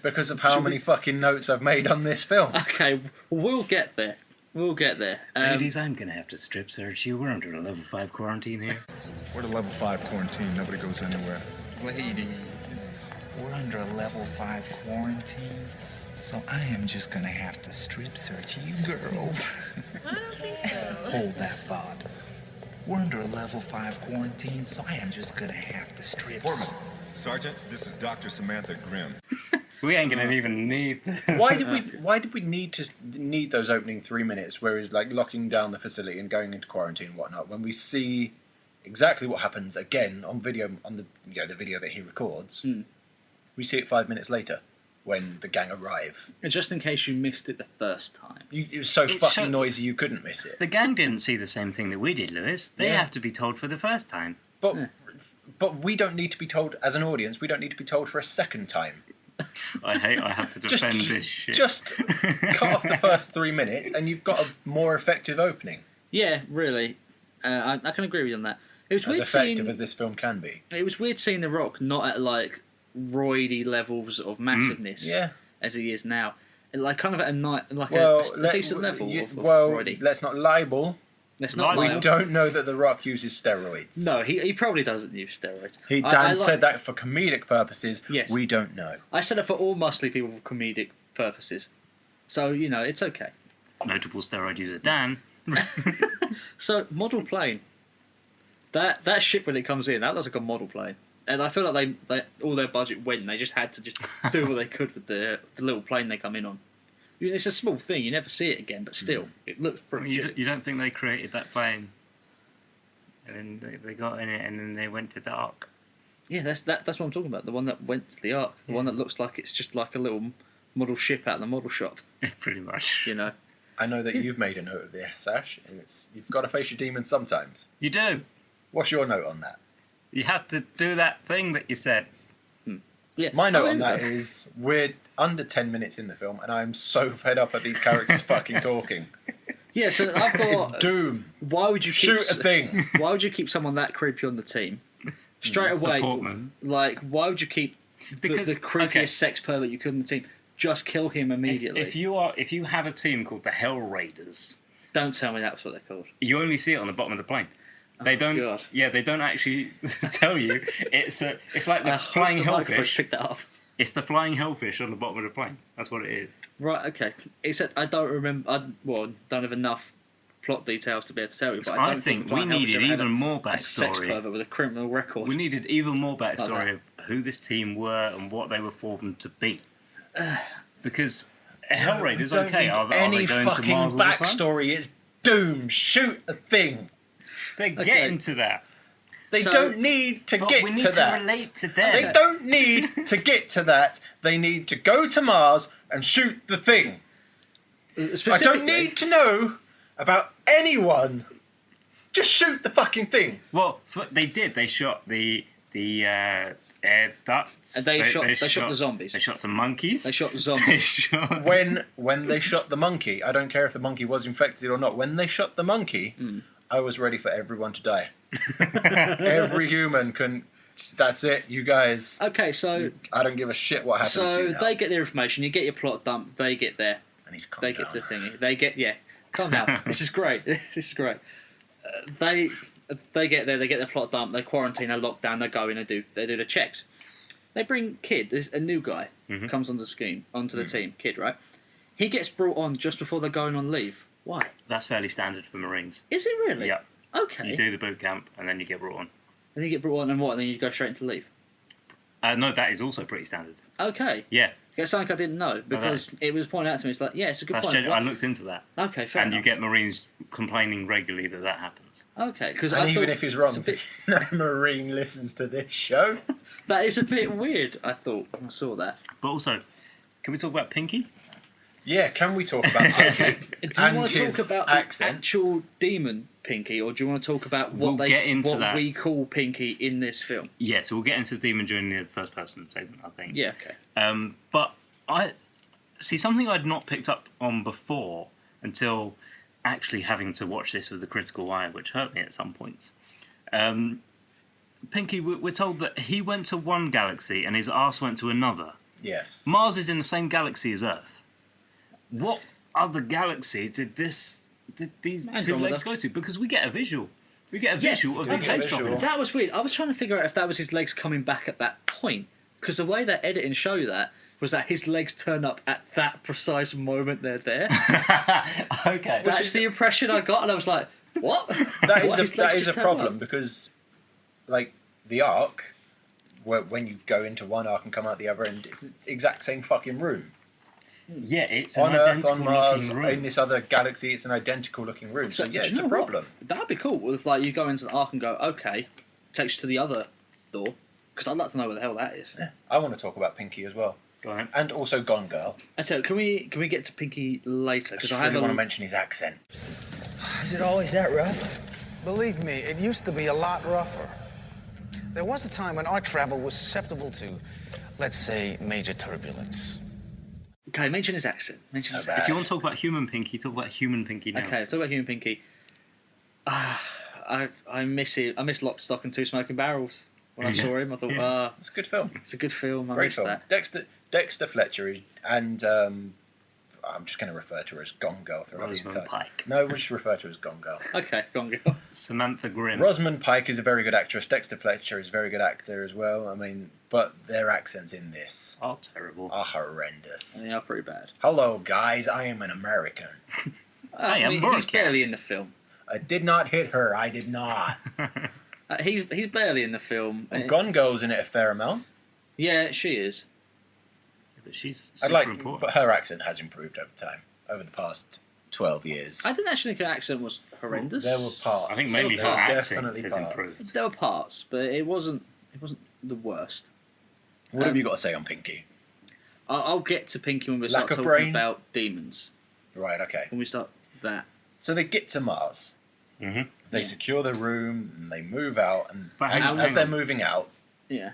S2: because of how many fucking notes I've made on this film.
S3: Okay, we'll get there. We'll get there.
S1: Ladies, I'm going to have to strip search you. We're under a level 5 quarantine here.
S6: We're at level 5 quarantine. Nobody goes anywhere.
S7: Ladies, we're under a level 5 quarantine, so I am just gonna have to strip search you girls.
S8: I don't think so.
S7: Hold that thought. We're under a level 5 quarantine, so I am just gonna have to strip.
S6: Foreman, Sergeant, this is Dr. Samantha Grimm.
S1: We ain't going to even need...
S2: Why did we need those opening 3 minutes where he's like locking down the facility and going into quarantine and whatnot when we see exactly what happens again on video on the the video that he records? We see it 5 minutes later when the gang arrive.
S3: And just in case you missed it the first time.
S2: It was so fucking noisy you couldn't miss it.
S1: The gang didn't see the same thing that we did, Lewis. They have to be told for the first time.
S2: But we don't need to be told as an audience. We don't need to be told for a second time.
S1: I have to defend this shit.
S2: Just cut off the first 3 minutes and you've got a more effective opening.
S3: Yeah, really. I can agree with you on that. It was
S2: As
S3: weird
S2: effective as this film can be.
S3: It was weird seeing The Rock not at like roidy levels of massiveness as he is now. Like kind of at a decent level of roidy.
S2: Let's not libel.
S3: Let's not
S2: We
S3: libel.
S2: don't know that The Rock uses steroids.
S3: No, he probably doesn't use steroids.
S2: Dan said that for comedic purposes.
S3: Yes.
S2: We don't know.
S3: I said it for all muscly people for comedic purposes. So, it's okay.
S1: Notable steroid user Dan.
S3: So, model plane. That ship when it comes in, that looks like a model plane. And I feel like they all their budget went and they just had to just do what they could with the little plane they come in on. It's a small thing, you never see it again, but still, it looks pretty
S1: You don't think they created that plane? And then they got in it and then they went to the Ark.
S3: Yeah, that's what I'm talking about. The one that went to the Ark. The one that looks like it's just like a little model ship out of the model shop.
S1: Pretty much.
S2: I know that you've made a note of this, Ash. And you've got to face your demons sometimes.
S1: You do.
S2: What's your note on that?
S1: You have to do that thing that you said.
S3: Yeah.
S2: My note on that is we're under 10 minutes in the film and I'm so fed up at these characters fucking talking.
S3: Yeah, so I've got...
S2: It's Doom.
S3: Why would you
S2: Shoot a thing.
S3: Why would you keep someone that creepy on the team? Straight away, like, why would you keep the creepiest sex pervert you could on the team? Just kill him immediately.
S1: If you have a team called the Hell Raiders...
S3: Don't tell me that's what they're called.
S1: You only see it on the bottom of the plane. They don't.
S3: God.
S1: Yeah, they don't actually tell you. It's like the flying hellfish.
S3: Pick that up.
S1: It's the flying hellfish on the bottom of the plane. That's what it is.
S3: Right. Okay. Except I don't remember. Don't have enough plot details to be able to tell you. But I
S1: think we needed even more backstory.
S3: A sex pervert with a criminal record.
S1: We needed even more backstory of who this team were and what they were formed to be. Because Hell Raiders, okay, are they going to Mars all the time?
S2: Backstory. It's Doom. Shoot a thing.
S1: They're getting to that.
S2: They don't need to get
S1: we need
S2: to that.
S1: to relate to them.
S2: They don't need to get to that. They need to go to Mars and shoot the thing. I don't need to know about anyone. Just shoot the fucking thing.
S1: Well, they did. They shot the air ducts.
S3: And they shot the zombies.
S1: They shot some monkeys.
S3: They shot the zombies.
S2: When they shot the monkey, I don't care if the monkey was infected or not. When they shot the monkey, I was ready for everyone to die. Every human can. That's it, you guys.
S3: Okay, so
S2: I don't give a shit what happens.
S3: So they get their information. You get your plot dump. They get there.
S2: They
S3: get the thingy. They get Calm down. This is great. This is great. They get there. They get their plot dump. They quarantine. They lock down. They go in. They do the checks. They bring Kid. There's a new guy comes onto the team. Kid, right? He gets brought on just before they're going on leave. Why?
S1: That's fairly standard for Marines.
S3: Is it really?
S1: Yeah.
S3: Okay.
S1: You do the boot camp and then you get brought on.
S3: And you get brought on and what? And then you go straight into leave.
S1: No, that is also pretty standard.
S3: Okay.
S1: Yeah.
S3: It's something I didn't know because it was pointed out to me. It's like, yeah, it's a good point.
S1: I looked into that.
S3: Okay, fair enough.
S1: And you get Marines complaining regularly that happens.
S3: Okay,
S2: because even if he's wrong, no Marine listens to this show.
S3: That is a bit weird. I thought I saw that.
S1: But also, can we talk about Pinky?
S2: Yeah, can we talk about Pinky?
S3: Do you want to talk about the actual demon Pinky, or do you want to talk about what we call Pinky in this film?
S1: Yeah, so we'll get into the demon during the first person segment, I think.
S3: Yeah, okay.
S1: But I see something I'd not picked up on before until actually having to watch this with a critical eye, which hurt me at some points. Pinky, we're told that he went to one galaxy and his arse went to another.
S2: Yes.
S1: Mars is in the same galaxy as Earth. What other galaxy did these two
S3: Andromeda.
S1: legs go to? Because we get a visual. We get a visual of these
S2: okay.
S1: legs
S2: Visual.
S1: dropping.
S3: That was weird. I was trying to figure out if that was his legs coming back at that point. Because the way that editing show that was that his legs turn up at that precise moment they're there.
S1: Okay.
S3: That's the impression I got, and I was like, what?
S2: That
S3: What, his
S2: is
S3: legs
S2: a
S3: just turn
S2: problem
S3: up?
S2: because, like, the Ark, when you go into one Ark and come out the other end, it's the exact same fucking room.
S1: Yeah, it's an
S2: On Earth,
S1: identical
S2: on Mars,
S1: looking
S2: in
S1: room.
S2: this other galaxy, it's an identical looking room. So, yeah,
S3: do
S2: it's
S3: you
S2: a
S3: know what?
S2: problem.
S3: That'd be cool. If like you go into the Ark and go, okay, takes you to the other door, because I'd like to know where the hell that is.
S2: Yeah. I want to talk about Pinky as well.
S1: Go ahead.
S2: And also Gone Girl.
S3: And so, can we get to Pinky later?
S2: I
S3: Because
S2: just
S3: I have
S2: really
S3: a
S2: want to mention his accent.
S8: Is it always that rough? Believe me, it used to be a lot rougher. There was a time when our travel was susceptible to, let's say, major turbulence.
S3: Okay, mention his accent. Mention
S2: So
S3: his
S2: bad.
S1: If you want to talk about human Pinky, talk about human Pinky now.
S3: Okay, talk about Human Pinky. I miss it. I miss Lock, Stock and Two Smoking Barrels. When I
S1: Yeah.
S3: saw him, I thought,
S1: Yeah.
S2: It's a good film.
S3: it's a good film. I
S2: Great
S3: miss
S2: film.
S3: that.
S2: Dexter Fletcher is, and I'm just going to refer to her as Gone Girl throughout the
S1: Rosamund
S2: entire.
S1: Pike.
S2: No, we'll just refer to her as Gone Girl.
S3: Okay, go on, girl.
S1: Samantha Grimm.
S2: Rosamund Pike is a very good actress. Dexter Fletcher is a very good actor as well. I mean, but their accents in this
S1: Oh, terrible.
S2: are horrendous.
S3: They are pretty bad.
S2: Hello, guys. I am an American.
S1: I am
S3: he's
S1: Burke.
S3: barely in the film.
S2: I did not hit her. I did not.
S3: He's barely in the film.
S2: Gone Girl's in it a fair amount.
S3: Yeah, she is.
S1: But she's
S2: I'd
S1: super
S2: like,
S1: important.
S2: but her accent has improved over time, over the past 12 years.
S3: I didn't actually think her accent was horrendous.
S2: There were parts.
S1: I think mainly
S2: There
S1: her
S2: were
S1: acting
S2: definitely
S1: has
S2: parts.
S1: improved.
S3: There were parts, but it wasn't the worst.
S2: What have you got to say on Pinky?
S3: I'll get to Pinky when we
S2: Lack
S3: start
S2: of
S3: talking
S2: brain?
S3: about demons.
S2: Right, okay.
S3: When we start that.
S2: So they get to Mars.
S1: hmm
S2: They
S3: Yeah.
S2: secure the room and they move out. And
S1: But hang on,
S2: as
S1: hang
S2: they're
S1: on.
S2: moving out,
S3: Yeah.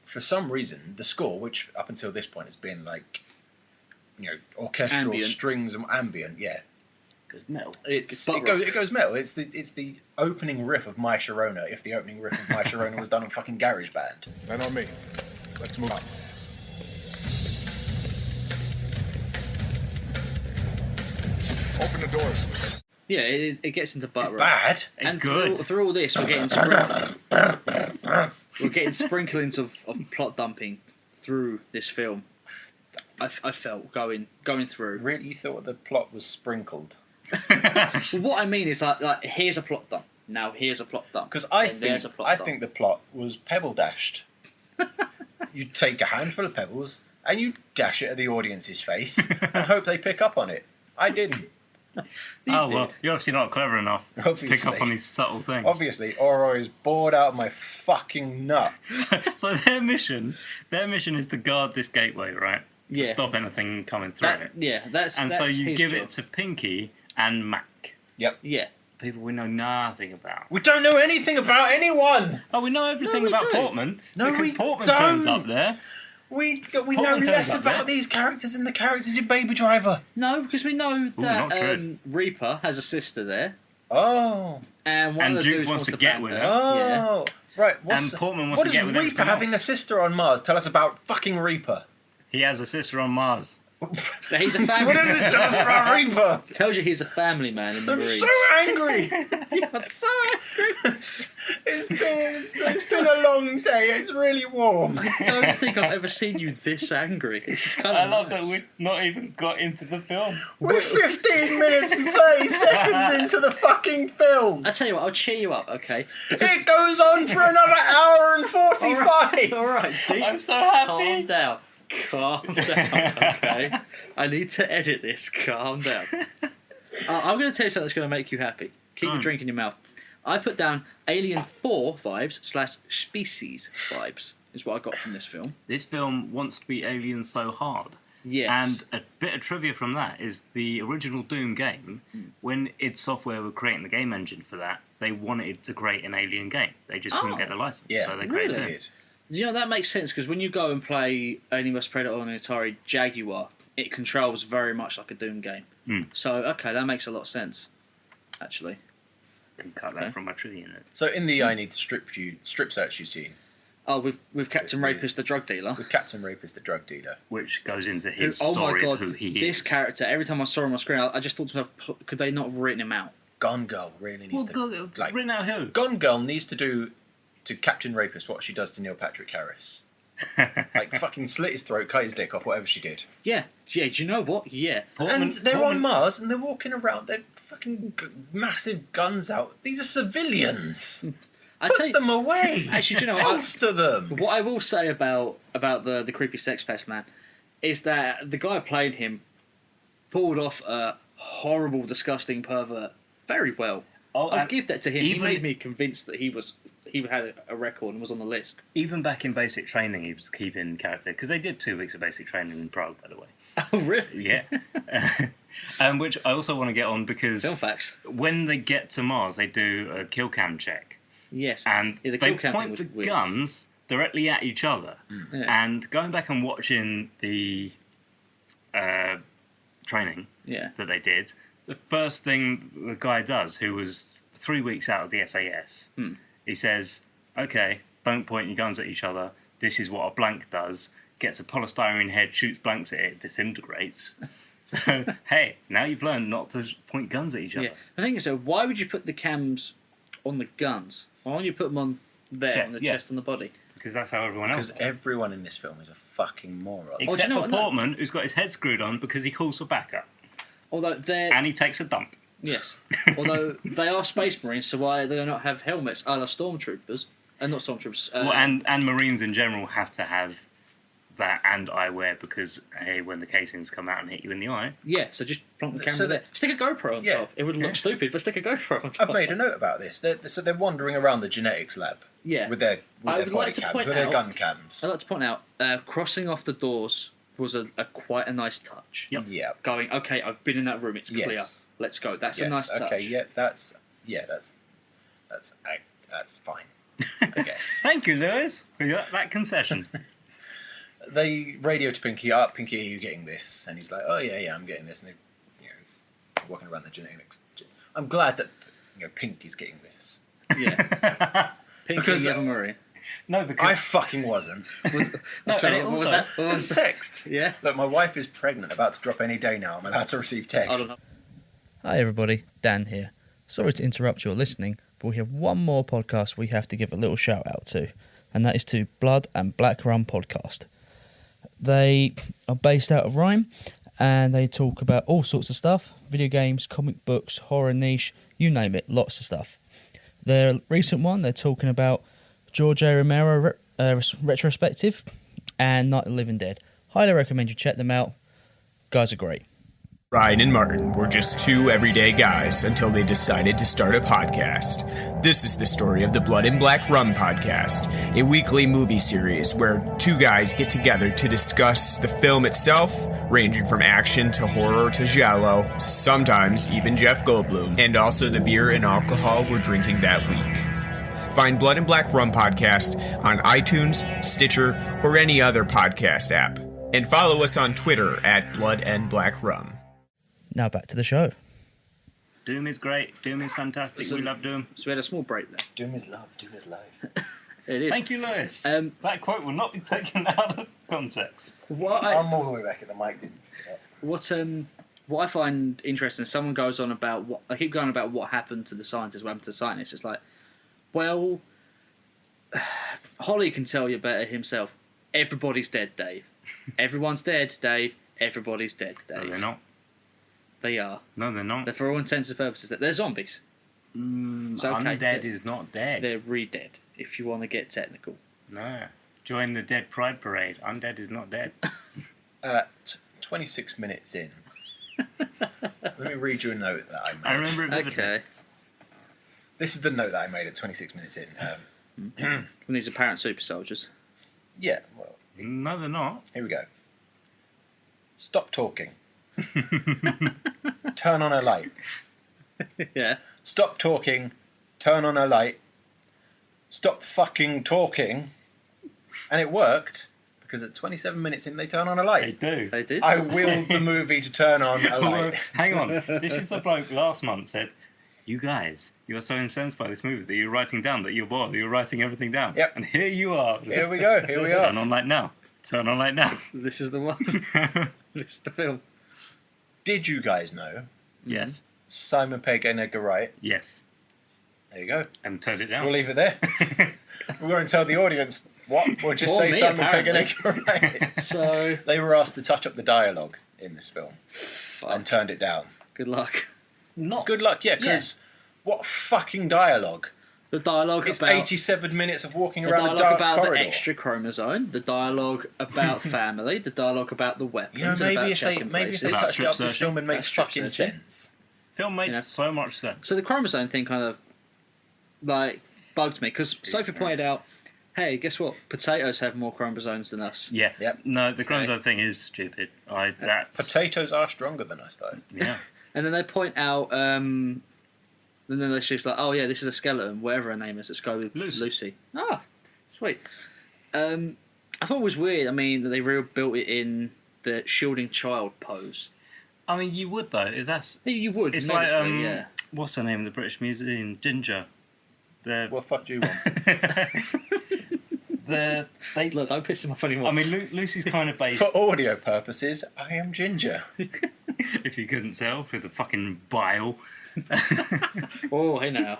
S2: for some reason, the score, which up until this point has been like, orchestral
S3: Ambient.
S2: strings and ambient, yeah,
S1: Good metal.
S2: it goes metal. It's the opening riff of My Sharona. If the opening riff of My Sharona was done on fucking GarageBand.
S6: Man on me. Let's move out. Open the doors.
S3: Yeah, it gets into butt rock.
S2: Bad.
S1: It's
S3: and
S1: good.
S3: Through all this, we're getting we're getting sprinklings of plot dumping through this film. I felt going through.
S2: Really, you thought the plot was sprinkled?
S3: Well, what I mean is like here's a plot dump. Now here's a plot dump.
S2: Because
S3: Then there's a plot dump.
S2: think the plot was pebble dashed. You take a handful of pebbles and you dash it at the audience's face and hope they pick up on it. I didn't.
S1: Oh, well, you're obviously not clever enough to pick
S2: Obviously.
S1: up on these subtle things.
S2: Obviously, Oro is bored out of my fucking nut.
S1: So their mission is to guard this gateway, right? To
S3: Yeah.
S1: stop anything coming through it.
S3: That's
S1: And so you
S3: his
S1: give
S3: job.
S1: it to Pinky and Mac.
S2: Yep.
S3: Yeah.
S1: People we know nothing about.
S2: We don't know anything about anyone.
S1: Oh, we know everything
S3: we
S1: about
S3: do.
S1: Portman.
S2: No,
S1: because
S2: we
S1: Portman
S2: don't.
S1: turns up there.
S2: We know
S1: Portman turns
S2: less
S1: up
S2: about
S1: there.
S2: these characters than the characters in Baby Driver.
S3: No, because we know
S1: Ooh,
S3: that
S1: not true.
S3: Reaper has a sister there,
S2: Oh.
S3: and one
S1: And
S3: of the
S1: Duke
S3: dudes
S1: wants to
S3: bang
S1: get with
S3: her.
S1: her.
S3: Yeah.
S2: Oh. Right.
S1: And Portman wants
S2: what
S1: to
S2: does
S1: get with
S2: Reaper
S1: everything
S2: having
S1: else.
S2: a sister on Mars tell us about fucking Reaper?
S1: He has a sister on Mars.
S3: He's a family.
S2: What does it tell us about Reaper?
S3: Tells you he's a family man in the
S2: I'm
S3: Marines.
S2: so angry.
S3: I'm so angry.
S2: It's been a long day. It's really warm.
S3: I don't think I've ever seen you this angry. It's kind
S1: I
S3: of
S1: love that we've not even got into the film.
S2: We're 15 minutes and 30 seconds into the fucking film.
S3: I tell you what, I'll cheer you up, okay?
S2: It goes on for another hour and 45.
S3: All right, Dee.
S1: I'm so
S3: Calm
S1: happy.
S3: down. Calm down, okay? I need to edit this. Calm down. I'm going to tell you something that's going to make you happy. Keep your drink in your mouth. I put down Alien 4 vibes / Species vibes is what I got from this film.
S1: This film wants to be Alien so hard.
S3: Yes.
S1: And a bit of trivia from that is the original Doom game, when id Software were creating the game engine for that, they wanted to create an Alien game. They just couldn't
S3: Oh.
S1: get a license,
S2: Yeah,
S1: so they created
S3: really?
S1: Doom.
S3: You know, that makes sense because when you go and play Alien vs Predator on an Atari Jaguar, it controls very much like a Doom game.
S1: Mm.
S3: So, okay, that makes a lot of sense, actually.
S1: can cut that from my trivia notes.
S2: So in the I Need to strip search you've seen,
S3: with Captain Rapist, the drug dealer.
S2: with Captain Rapist, the drug dealer.
S1: Which goes into his
S3: Oh my
S1: story
S3: god,
S1: of who he
S3: this
S1: is.
S3: character, every time I saw him on screen, I just thought to myself, could they not have written him out?
S2: Gone Girl really needs to... like,
S1: written out who?
S2: Gone Girl needs to do to Captain Rapist what she does to Neil Patrick Harris. Like, fucking slit his throat, cut his dick off, whatever she did.
S3: Yeah, do you know what? Yeah.
S2: And they're on Mars, and they're walking around, they're fucking massive guns out. These are civilians. Put them away.
S3: Actually, do you know
S2: Holster them.
S3: What I will say about the creepy sex pest man is that the guy who played him pulled off a horrible, disgusting pervert very well. I'll give that to him. He made me convinced that he had a record and was on the list.
S1: Even back in basic training, he was keeping character because they did 2 weeks of basic training in Prague, by the way.
S3: Oh, really?
S1: Yeah. Which I also want to get on because
S3: Film facts.
S1: when they get to Mars, they do a kill cam check.
S3: Yes.
S1: And
S3: Yeah, the
S1: they
S3: kill cam
S1: point
S3: thing
S1: the
S3: was weird.
S1: guns directly at each other.
S3: Yeah.
S1: And going back and watching the training
S3: Yeah.
S1: that they did, the first thing the guy does, who was 3 weeks out of the SAS, he says, okay, don't point your guns at each other. This is what a blank does. Gets a polystyrene head, shoots blanks at it, disintegrates. So, hey, now you've learned not to point guns at each other.
S3: Yeah. The thing is, so why would you put the cams on the guns? Why don't you put them on there,
S1: Yeah,
S3: on the
S1: yeah.
S3: chest and the body?
S1: Because that's how everyone else
S2: Because everyone in this film is a fucking moron.
S1: Except
S3: you know
S1: for
S3: what? No.
S1: Portman, who's got his head screwed on because he calls for backup.
S3: Although they're...
S1: And he takes a dump.
S3: Yes. Although they are Space Marines, so why do they not have helmets a la Stormtroopers? Not Stormtroopers.
S1: Well, and Marines in general have to have that and eyewear because, hey, when the casings come out and hit you in the eye...
S3: Yeah, so just plonk the camera
S2: So
S3: there. Stick a GoPro on
S2: Yeah.
S3: top. It would look stupid, but stick a GoPro on top.
S2: I've made a note about this. They're wandering around the genetics lab.
S3: Yeah.
S2: With their
S3: I
S2: body
S3: would like to
S2: cams,
S3: point
S2: with their
S3: out-
S2: gun cams.
S3: I'd like to point out, crossing off the doors was a quite a nice touch.
S1: Yep.
S2: Yeah.
S3: Going, okay, I've been in that room, it's clear.
S2: Yes.
S3: Let's go. That's a
S2: Yes,
S3: nice touch.
S2: okay, that's fine. I guess.
S1: Thank you, Lewis, for that concession.
S2: They radio to Pinky, Pinky, are you getting this? And he's like, oh yeah, I'm getting this. And they're walking around the genetics. I'm glad that Pinky's getting this.
S3: Yeah. Pinky
S2: Because,
S3: and Eva Marie.
S1: No, because...
S2: I fucking wasn't.
S3: Sorry,
S1: and
S3: what was
S1: also-
S3: that? What was
S2: It's
S3: that?
S2: text.
S3: Yeah.
S2: Look, my wife is pregnant, about to drop any day now. I'm allowed to receive text.
S3: I don't know.
S9: Hi everybody, Dan here. Sorry to interrupt your listening, but we have one more podcast we have to give a little shout out to, and that is to Blood and Black Rum Podcast. They are based out of Rhyme, and they talk about all sorts of stuff, video games, comic books, horror niche, you name it, lots of stuff. Their recent one, they're talking about George A. Romero retrospective and Night of the Living Dead. Highly recommend you check them out. Guys are great.
S10: Ryan and Martin were just two everyday guys until they decided to start a podcast. This is the story of the Blood and Black Rum Podcast, a weekly movie series where two guys get together to discuss the film itself, ranging from action to horror to giallo, sometimes even Jeff Goldblum, and also the beer and alcohol we're drinking that week. Find Blood and Black Rum Podcast on iTunes, Stitcher, or any other podcast app. And follow us on Twitter at Blood and Black Rum.
S9: Now back to the show.
S1: Doom is great. Doom is fantastic. We love Doom.
S3: So we had a small break there.
S2: Doom is love, Doom is life.
S3: It is.
S1: Thank you, Lewis.
S3: Um,
S1: that quote will not be taken out of context.
S2: I'm all the way back at the mic.
S3: What I find interesting, someone goes on about what I keep going about what happened to the scientists, what happened to the scientists. It's like, well, Holly can tell you better himself. Everybody's dead, Dave. Everyone's dead, Dave. Everybody's dead, Dave.
S1: No, they're not.
S3: They are.
S1: No, they're not.
S3: They're for all intents and purposes. They're zombies. It's okay.
S1: Undead is not dead.
S3: They're re-dead, if you want to get technical.
S1: No. Join the Dead Pride Parade. Undead is not dead.
S2: 26 minutes in. Let me read you a note that I made.
S1: I remember it vividly.
S3: Okay.
S2: This is the note that I made at 26 minutes in.
S3: When these apparent super soldiers.
S2: Yeah, well,
S1: No, they're not.
S2: here we go. Stop talking. Turn on a light.
S3: Yeah.
S2: Stop talking. Turn on a light. Stop fucking talking. And it worked, because at 27 minutes in, they turn on a
S1: They
S2: light.
S1: do.
S3: They did.
S2: I willed the movie to turn on a light.
S1: Hang on. This is the bloke last month said, you guys, you are so incensed by this movie that you're writing down that you're bored, that you're writing everything down.
S2: Yep.
S1: And here you are.
S2: Here we go. Here we
S1: Turn
S2: are.
S1: on light now. Turn on light now.
S3: This is the one. This is the film.
S2: Did you guys know
S1: Yes.
S2: Simon Pegg and Edgar Wright?
S1: Yes.
S2: There you go.
S1: And turned it down.
S2: We'll leave it there. We won't tell the audience what. We'll just
S3: Or
S2: say
S3: me,
S2: Simon Pegg and
S3: apparently.
S2: Edgar Wright.
S3: So,
S2: They were asked to touch up the dialogue in this film and turned it down.
S3: good luck.
S1: Not
S2: Good luck, yeah, because what fucking dialogue?
S3: The dialogue
S2: It's
S3: about
S2: 87 minutes of walking
S3: the
S2: around a
S3: dialogue
S2: dark
S3: about
S2: corridor.
S3: the extra chromosome, the dialogue about family, the dialogue about the weapons,
S2: You know,
S3: and
S2: maybe
S3: about
S2: if they
S3: checking
S2: maybe if they
S3: places.
S1: About
S2: touched up
S1: strip
S2: this
S1: searching.
S2: film and make
S3: About strip
S2: fucking
S3: searching.
S2: sense.
S1: Film made
S3: You know.
S1: so much sense.
S3: So the chromosome thing kind of like bugged me because Sophie pointed out, hey, guess what? Potatoes have more chromosomes than us.
S1: Yeah.
S2: Yep.
S1: No, the chromosome thing is stupid. That's
S2: Potatoes are stronger than us, though.
S1: yeah.
S3: And then they point out, and then she's like, oh yeah, this is a skeleton, whatever her name is. Let's go with Lucy. Ah, sweet. I thought it was weird. I mean, that they built it in the shielding child pose.
S1: I mean, you would though. If that's
S3: You would.
S1: it's like
S3: medically, yeah.
S1: what's her name in the British Museum? Ginger. The
S2: What fuck do you want?
S1: they.
S3: Look, don't piss him off anymore.
S1: I mean, Lucy's kind of based.
S2: For audio purposes, I am Ginger.
S1: If you couldn't tell, through the fucking bile.
S3: Oh, hey now.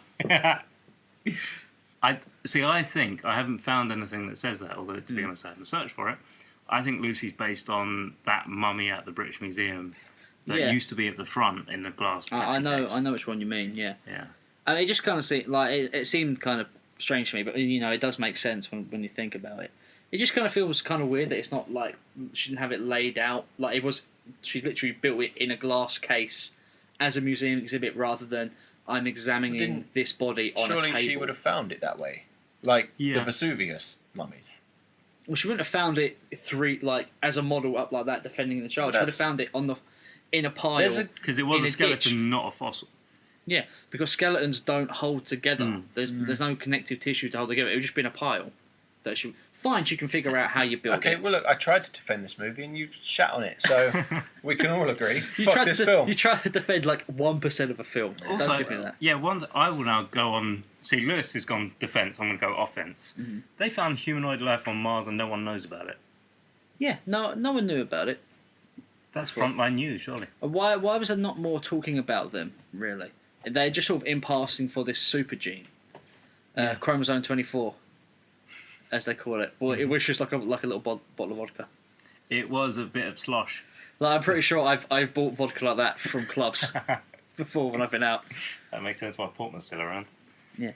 S1: I think I haven't found anything that says that. Although to be honest, I haven't searched for it. I think Lucy's based on that mummy at the British Museum that
S3: Yeah.
S1: used to be at the front in the glass.
S3: I know
S1: case.
S3: which one you mean. Yeah.
S1: Yeah.
S3: I mean, it just kind of seemed like it seemed kind of strange to me, but you know, it does make sense when you think about it. It just kind of feels kind of weird that it's not like she didn't have it laid out like it was. She literally built it in a glass case as a museum exhibit rather than I'm examining
S2: Didn't-
S3: this body on a
S2: Surely
S3: table.
S2: she would have found it that way. Like
S1: Yeah.
S2: the Vesuvius mummies.
S3: Well, she wouldn't have found it as a model up like that defending the child. She would have found it in a pile.
S1: Because it was
S3: in
S1: a skeleton,
S3: ditch.
S1: not a fossil.
S3: Yeah, because skeletons don't hold together.
S1: Mm.
S3: There's no connective tissue to hold together. It would just be in a pile. That she can figure out how you build
S2: Okay,
S3: it.
S2: well look, I tried to defend this movie and you shat on it, so we can all agree. Fuck
S3: tried
S2: this
S3: to,
S2: film.
S3: You try to defend like 1% of a film.
S1: Also,
S3: Don't give me that.
S1: yeah, I will now go on. See, Lewis has gone defence. I'm going to go offence.
S3: Mm-hmm.
S1: They found humanoid life on Mars and no one knows about it.
S3: Yeah, no one knew about it.
S1: That's frontline news, surely.
S3: Why was there not more talking about them? Really, they're just sort of in passing for this super gene, chromosome 24, as they call it. Well, it was just like a little bottle of vodka.
S1: It was a bit of slosh.
S3: Like, I'm pretty sure I've bought vodka like that from clubs before when I've been out.
S1: That makes sense why Portman's still around.
S3: Yeah,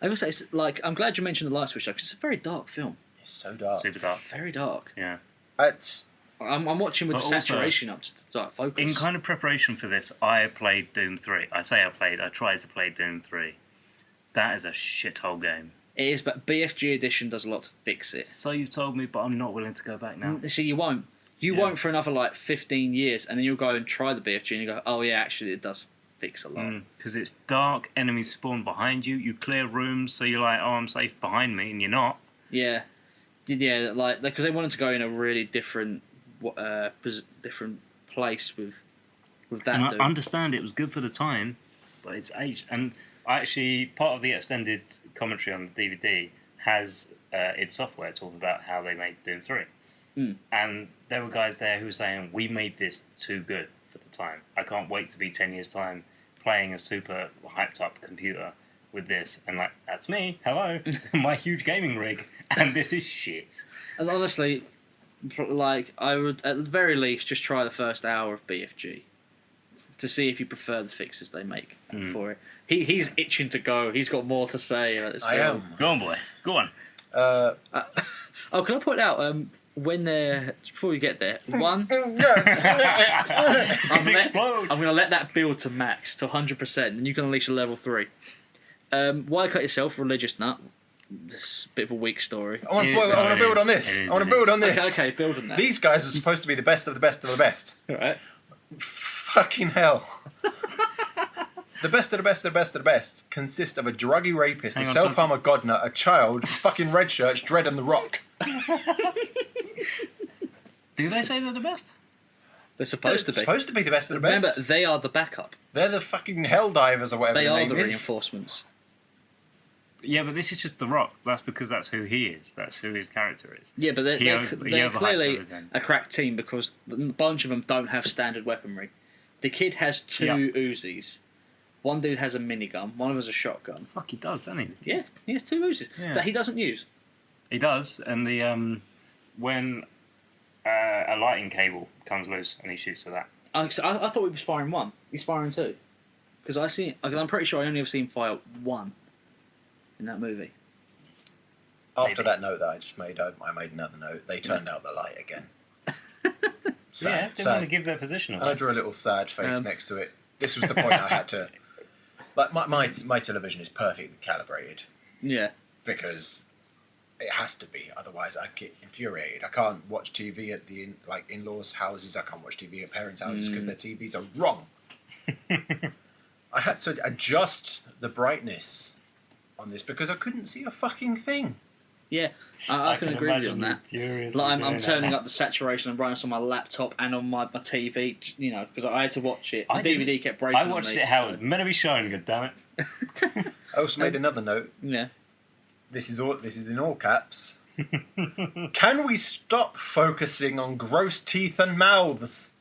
S3: I would say it's like I'm glad you mentioned the light switch though, 'cause it's a very dark film.
S2: It's so dark.
S1: Super dark.
S3: Very dark.
S1: Yeah.
S2: It's
S3: I'm watching with
S1: But
S3: the
S1: also,
S3: saturation up to start focus.
S1: In kind of preparation for this, I played Doom 3. I tried to play Doom 3. That is a shithole game.
S3: It is, but BFG edition does a lot to fix it.
S1: So you've told me, but I'm not willing to go back now.
S3: See, you won't. You
S1: Yeah.
S3: won't for another like 15 years, and then you'll go and try the BFG, and you go, "Oh yeah, actually, it does fix a lot."
S1: Because it's dark, enemies spawn behind you, you clear rooms, so you're like, oh, I'm safe behind me, and you're not.
S3: Yeah, like because they wanted to go in a really different place with that.
S1: And I
S3: dude.
S1: understand it was good for the time, but it's aged. And actually, part of the extended commentary on the DVD has id Software talking about how they made Doom 3. And there were guys there who were saying, we made this too good for the time. I can't wait to be 10 years' time playing a super hyped up computer with this. And like, that's me, hello, my huge gaming rig, and this is shit.
S3: And honestly, like I would at the very least just try the first hour of BFG to see if you prefer the fixes they make for it. He's itching to go. He's got more to say about this film.
S1: Go on, boy. Go on.
S3: Oh, can I point out when they're before we get there? One, I'm gonna let that build to max to 100%, and you can unleash a level 3. Why cut yourself, religious nut? This is a bit of a weak story.
S2: I want to build on this. I want to build on this.
S3: Okay, build on that.
S2: These guys are supposed to be the best of the best of the best.
S3: All right.
S2: Fucking hell. The best of the best of the best of the best consist of a druggy rapist, a self-harmer godnut, a child, fucking red shirts, Dread and the Rock.
S1: Do they say they're the best?
S3: They're supposed to be.
S2: Supposed to be the best of the best.
S3: Remember, they are the backup.
S2: They're the fucking Helldivers or whatever
S3: They
S2: their
S3: are
S2: name
S3: the
S2: is.
S3: reinforcements.
S1: Yeah, but this is just The Rock. That's because that's who he is. That's who his character is.
S3: Yeah, but they're
S1: overhyped
S3: clearly
S1: everything.
S3: a crack team because a bunch of them don't have standard weaponry. The kid has two Uzis. One dude has a minigun. One of them has a shotgun.
S1: Fuck, he does, doesn't he?
S3: Yeah, he has two Uzis that he doesn't use.
S1: He does, and the when a lighting cable comes loose and he shoots to that.
S3: I thought he was firing one. He's firing two. Because I'm pretty sure I only ever seen him fire one in that movie.
S2: After that note that I just made, I made another note. They turned out the light again.
S1: Yeah, didn't want to give their position away.
S2: And I drew a little sad face next to it. This was the point I had to... Like, my television is perfectly calibrated.
S3: Yeah.
S2: Because it has to be, otherwise I get infuriated. I can't watch TV at the in-laws' houses. I can't watch TV at parents' houses because their TVs are wrong. I had to adjust the brightness on this because I couldn't see a fucking thing.
S3: Yeah, I can agree with you on that. Like I'm turning up the saturation and brightness on my laptop and on my TV, you know, because I had to watch it. The DVD kept breaking.
S1: I watched it how it was meant to be shown. God damn it!
S2: I also made another note.
S3: Yeah.
S2: This is in all caps. Can we stop focusing on gross teeth and mouths?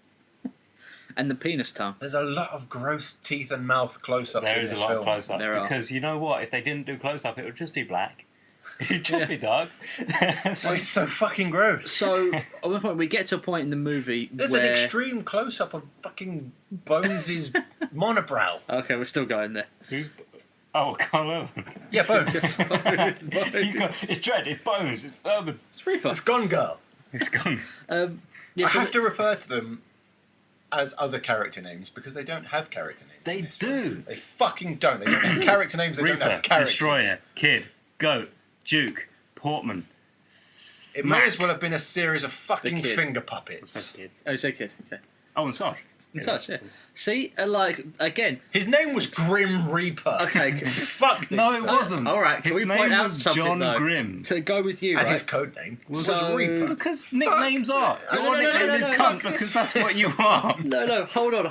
S3: And the penis tongue.
S2: There's a lot of gross teeth and mouth close-ups in this film.
S1: There is a lot of close-up. Because you know what? If they didn't do close-up, it would just be black. It'd just be dark.
S2: So it's so fucking gross.
S3: So, at one point, we get to a point in the movie
S2: There's
S3: where...
S2: an extreme close-up of fucking Bones' monobrow.
S3: Okay, we're still going there.
S1: Oh, Carl Urban.
S2: Yeah, Bones.
S1: It's Dredd, it's Bones, it's Urban.
S3: It's Reaper.
S2: It's Gone Girl.
S1: It's Gone.
S2: I have to refer to them as other character names because they don't have character names.
S1: They do.
S2: They fucking don't. They don't have character names. They
S1: Reaper,
S2: don't have characters.
S1: Destroyer, Kid, Goat, Duke, Portman.
S2: It
S1: Mac.
S2: may as well have been a series of fucking
S3: Kid.
S2: finger puppets.
S1: That's Kid.
S3: Oh, it's a kid. Okay.
S1: Oh, and Sarge.
S3: Yeah. See, like, again...
S2: His name was Grim Reaper.
S3: Okay.
S2: Fuck this.
S1: No, it wasn't.
S3: All right, can
S1: His
S3: we
S1: name
S3: point out
S1: was
S3: something,
S1: John
S3: though?
S1: Grimm.
S3: To go with you,
S2: And
S3: right?
S2: his code name was
S3: So-
S2: Reaper.
S1: Because nicknames are.
S3: No,
S1: Your nickname is cunt
S3: no.
S1: because that's what you are.
S3: No, hold on.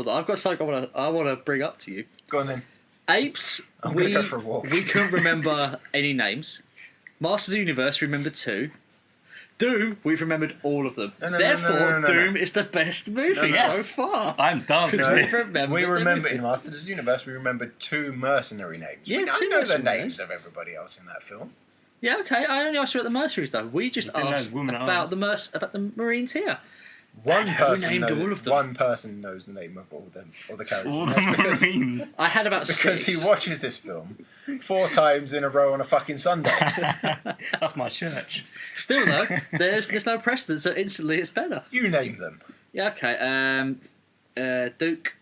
S3: I've got something I want to bring up to you.
S2: Go on then.
S3: Apes,
S2: I'm gonna go for a walk.
S3: we couldn't remember any names. Masters of the Universe, we remembered 2. Doom, we've remembered all of them.
S2: No,
S3: Therefore,
S2: no.
S3: Doom is the best movie so
S1: yes.
S3: far.
S1: I'm dancing.
S3: Because we've remembered
S2: We remember
S3: everything.
S2: in Masters of the Universe, we remembered 2 mercenary names.
S3: Yeah,
S2: we don't
S3: 2
S2: know the
S3: mercenary
S2: names of everybody else in that film.
S3: Yeah, okay. I only asked you about the mercenaries, though. We just
S1: didn't know
S3: asked
S1: women at
S3: about
S1: arms.
S3: the Marines here.
S2: One person
S3: named all of them.
S2: One person knows the name of all the characters.
S1: All
S2: and
S1: the
S2: that's because,
S1: Marines.
S3: I had about
S2: because
S3: 6.
S2: he watches this film 4 times in a row on a fucking Sunday.
S1: That's my church.
S3: Still, though, there's no precedent, so instantly it's better.
S2: You name them.
S3: Yeah, okay. Duke,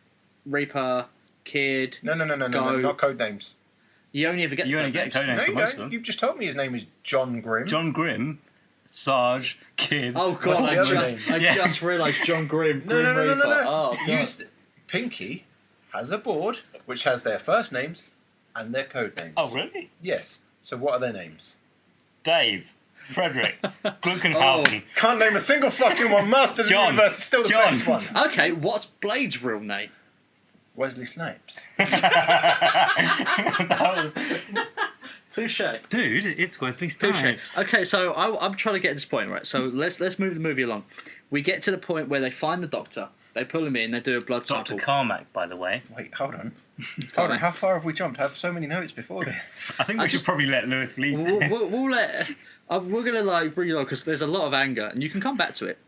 S3: Reaper, Kid.
S2: No,
S3: Go.
S2: not code names.
S3: You only ever get
S1: You
S3: the
S1: only get
S3: names.
S1: code names
S2: No,
S1: for
S2: you
S1: most of
S2: don't.
S1: them.
S2: You've just told me his name is John Grimm.
S1: John Grimm, Sarge, Kid.
S3: Oh
S2: What's
S3: god,
S2: the other name?
S3: I
S1: Yeah.
S3: just realised John Grimm.
S2: No.
S3: Grim Reaper. Oh god.
S2: Pinky has a board which has their first names and their code names.
S1: Oh, really?
S2: Yes. So what are their names?
S1: Dave, Frederick, Gluckenhausen.
S2: Can't name a single fucking one. Masters of the
S1: John.
S2: Universe is still the
S1: John.
S2: best one.
S3: Okay, what's Blade's real name?
S2: Wesley Snipes.
S1: That was...
S3: Touche.
S1: Dude, it's Wesley
S3: Touche.
S1: Snipes.
S3: Okay, so I'm trying to get to this point, right? So let's move the movie along. We get to the point where they find the doctor. They pull him in. They do a blood
S1: Dr.
S3: sample.
S1: Carmack, by the way.
S2: Wait, hold on. Hold on. How far have we jumped? I have so many notes before this.
S1: I think we should probably let Lewis lead.
S3: We'll let. We're gonna bring it on because there's a lot of anger, and you can come back to it.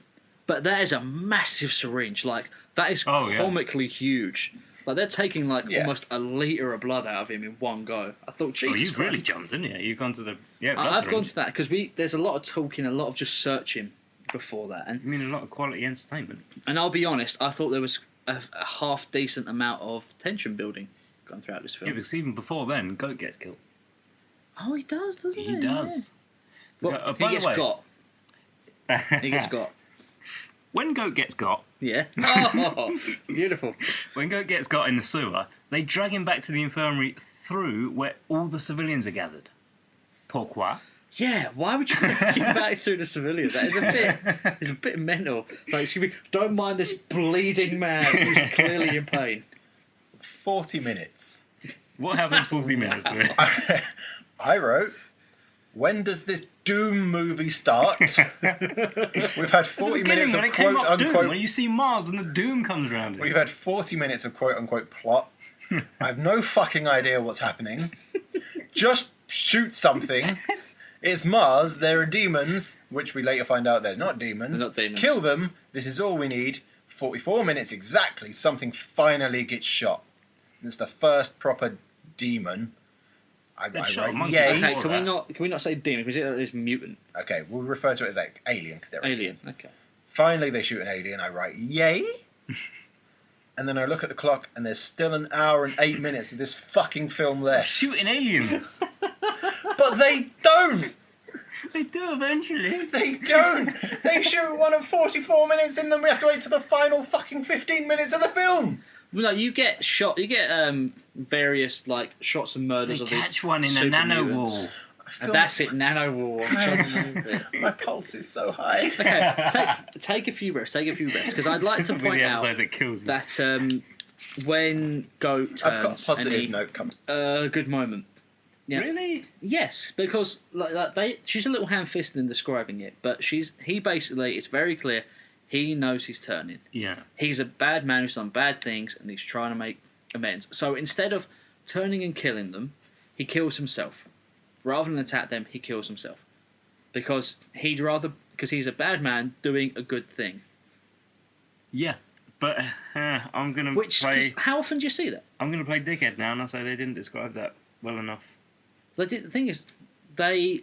S3: But that is a massive syringe. Like that is comically huge. Like they're taking almost a litre of blood out of him in one go. I thought, Jesus
S1: you've
S3: Christ.
S1: really jumped, didn't you? You've gone to the blood
S3: I've
S1: syringe.
S3: gone to that because there's a lot of talking, a lot of just searching before that,
S1: You mean a lot of quality entertainment?
S3: and I'll be honest, I thought there was a half decent amount of tension building going throughout this film.
S1: Yeah, because even before then, Goat gets killed.
S3: Oh, he does, doesn't he?
S1: He does.
S3: Well,
S1: By
S3: he gets
S1: the way,
S3: got. He gets got.
S1: When Goat gets got,
S3: Yeah. Oh, beautiful.
S1: when Goat gets got in the sewer, they drag him back to the infirmary through where all the civilians are gathered. Pourquoi?
S3: Yeah, why would you bring him back through the civilians? That is it's a bit mental. Like, excuse me, don't mind this bleeding man who's clearly in pain.
S2: 40 minutes.
S1: What happens 40 minutes to it?
S2: I wrote, when does this Doom movie start? We've had 40 minutes of
S1: when it came
S2: quote
S1: up Doom,
S2: unquote.
S1: when you see Mars and the Doom comes around.
S2: We've had 40 minutes of quote unquote plot. I have no fucking idea what's happening. Just shoot something. It's Mars, there are demons, which we later find out they're not demons.
S3: They're not demons.
S2: Kill them, this is all we need. 44 minutes exactly, something finally gets shot. And it's the first proper demon. I
S1: shot a
S2: write,
S1: monkey.
S2: yay.
S3: Okay, can we not say demon? Because it is mutant.
S2: Okay, we'll refer to it as like alien because they're
S3: Alien. Okay.
S2: Finally, they shoot an alien. I write, yay. And then I look at the clock, and there's still an hour and 8 minutes of this fucking film left.
S1: Shooting aliens.
S2: But they don't.
S1: They do eventually.
S2: They don't. They shoot one of 44 minutes, and then we have to wait till the final fucking 15 minutes of the film.
S3: Well, no, you get shot. You get various like shots and murders
S1: They
S3: of these.
S1: catch one in a
S3: super
S1: nano
S3: mutants.
S1: wall.
S3: And that's it, nano war.
S2: My pulse is so high.
S3: Okay, take a few breaths. Take a few breaths, because I'd like
S1: This
S3: to
S1: will be
S3: point
S1: the
S3: out
S1: episode that kills you.
S3: that when Goat turns,
S2: I've got a
S3: and
S2: positive
S3: he-
S2: note comes.
S3: a good moment. Yeah.
S1: Really?
S3: Yes, because she's a little ham-fisted in describing it, but he basically, it's very clear, he knows he's turning.
S1: Yeah.
S3: He's a bad man who's done bad things, and he's trying to make amends. So instead of turning and killing them, he kills himself. Rather than attack them, he kills himself. Because he's a bad man doing a good thing.
S1: Yeah. But I'm going to
S3: Which,
S1: play...
S3: 'cause how often do you see that?
S1: I'm going to play dickhead now, and I say they didn't describe that well enough.
S3: The thing is,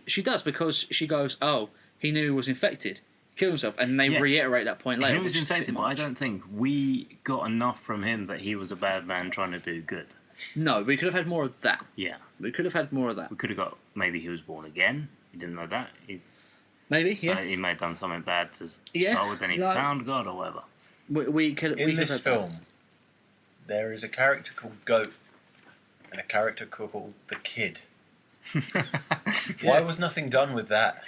S3: she does, because she goes, oh, he knew he was infected, killed himself, and they
S1: Yeah.
S3: reiterate that point later.
S1: He was
S3: which is a bit
S1: infected, but I
S3: much.
S1: don't think we got enough from him that he was a bad man trying to do good.
S3: No, we could have had more of that.
S1: Yeah.
S3: We could have had more of that.
S1: We could have got... Maybe he was born again. We didn't know that.
S3: Maybe,
S1: So
S3: yeah.
S1: he may have done something bad to
S3: Yeah,
S1: start with, then he
S3: like-
S1: found God or whatever.
S3: We could
S2: In this
S3: have had that.
S2: film, there is a character called Goat and a character called the Kid. Why was nothing done with that?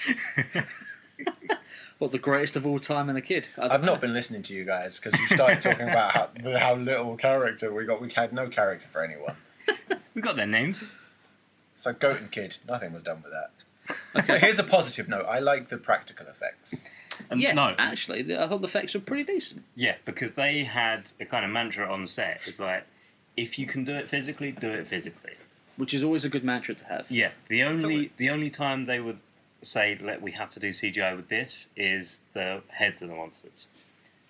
S3: What, the greatest of all time and a kid?
S2: I've not been listening to you guys because you started talking about how little character we got. We had no character for anyone.
S1: We got their names.
S2: So Goat and Kid, nothing was done with that. But here's a positive note. I like the practical effects.
S3: Yes,
S1: No.
S3: actually, I thought the effects were pretty decent.
S1: Yeah, because they had a kind of mantra on set. It's like, if you can do it physically, do it physically.
S3: Which is always a good mantra to have.
S1: Yeah, the only time they would say, we have to do CGI with this is the heads of the monsters.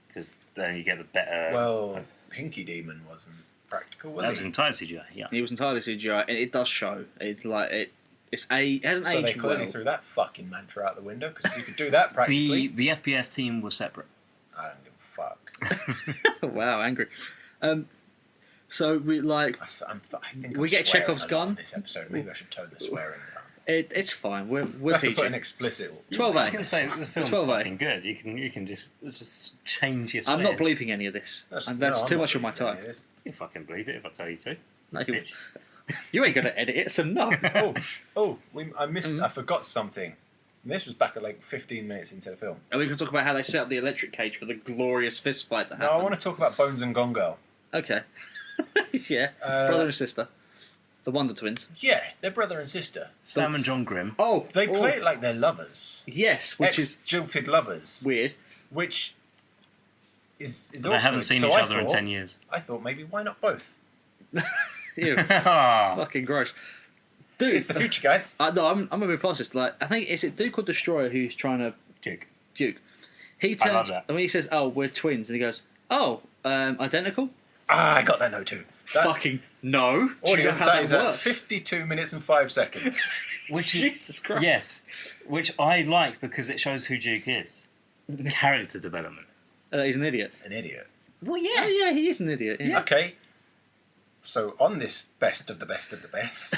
S1: Because then you get the better...
S2: Well, Pinky Demon wasn't practical, was
S1: that was
S2: he?
S1: entire CGI, yeah.
S3: It was entirely CGI, and it does show. It hasn't
S2: So they
S3: aged
S2: clearly
S3: well.
S2: threw that fucking mantra out the window because you could do that practically.
S1: The FPS team was separate.
S2: I don't give a fuck.
S3: Wow, angry. So we like
S2: I think
S3: We
S2: I'm
S3: get
S2: swearing
S3: Chekhov's
S2: a lot
S3: gun.
S2: on this episode. Maybe I should tone the swearing down.
S3: it's fine. We're
S2: We have to
S3: PG.
S2: put an explicit.
S3: 12A.
S1: I can say the film's
S3: 12A.
S1: fucking good. You can just change your
S3: I'm not
S1: swears.
S3: bleeping any of this. That's
S2: I'm
S3: too
S2: not
S3: much of my
S2: doing
S3: time.
S2: any of this.
S1: You fucking believe it if I tell you to.
S3: No, you,
S1: Bitch.
S3: you ain't gonna edit it, so no.
S2: I missed. I forgot something. And this was back at like 15 minutes into the film.
S3: And we can talk about how they set up the electric cage for the glorious fist fight that
S2: Now
S3: happened.
S2: I want to talk about Bones and Gone Girl.
S3: Okay. Yeah. Brother and sister. The Wonder Twins.
S2: Yeah, they're brother and sister.
S1: Sam and John Grimm.
S3: Oh,
S2: They play it like they're lovers.
S3: Yes, which is
S2: Ex-jilted lovers.
S3: weird.
S2: Which is
S1: They haven't
S2: awkward.
S1: seen
S2: So
S1: each
S2: I
S1: other in
S2: thought-
S1: 10 years.
S2: I thought maybe why not both?
S3: Ew.
S1: Ah.
S3: Fucking gross. Dude,
S2: It's the future, guys.
S3: No, I'm gonna be past this. Like, I think, is it Duke or Destroyer who's trying to Duke? He
S1: I love
S3: turns,
S1: that.
S3: and when he says, "Oh, we're twins," and he goes, "Oh, identical."
S2: I got that note too. That
S3: Fucking no. Do you know
S2: audience,
S3: how
S2: that is at
S3: works?
S2: 52 minutes and 5 seconds.
S1: Which is,
S3: Jesus Christ.
S1: yes, which I like because it shows who Duke is. Character development.
S3: He's an idiot.
S2: An idiot.
S3: Well, yeah. Oh, yeah, he is an idiot. Yeah.
S2: Okay. So on this best of the best of the best,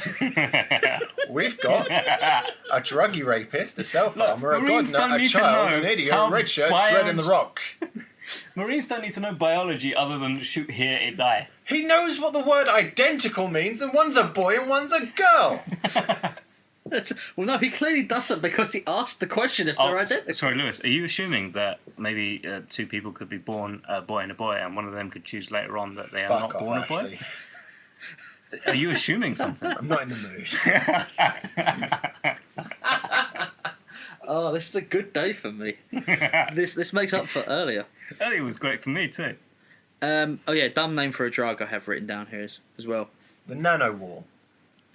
S2: we've got a druggy rapist, a self-harmer, a
S1: Marines don't
S2: godnut, a
S1: need to
S2: child,
S1: know
S2: an idiot,
S1: how
S2: a red shirt,
S1: biology-
S2: Dread in the Rock.
S1: Marines don't need to know biology other than shoot here, it die.
S2: He knows what the word identical means, and one's a boy and one's a girl.
S3: Well, no, he clearly doesn't because he asked the question if they're identical.
S1: Sorry, Lewis, are you assuming that maybe two people could be born a boy and a boy, and one of them could choose later on that they are
S2: Fuck
S1: not
S2: off,
S1: born
S2: Ashley.
S1: a boy? Are you assuming something?
S2: I'm not in the mood.
S3: Oh, this is a good day for me. This makes up for earlier.
S1: Earlier was great for me too.
S3: Oh yeah, dumb name for a drug I have written down here as well.
S2: The nano wall.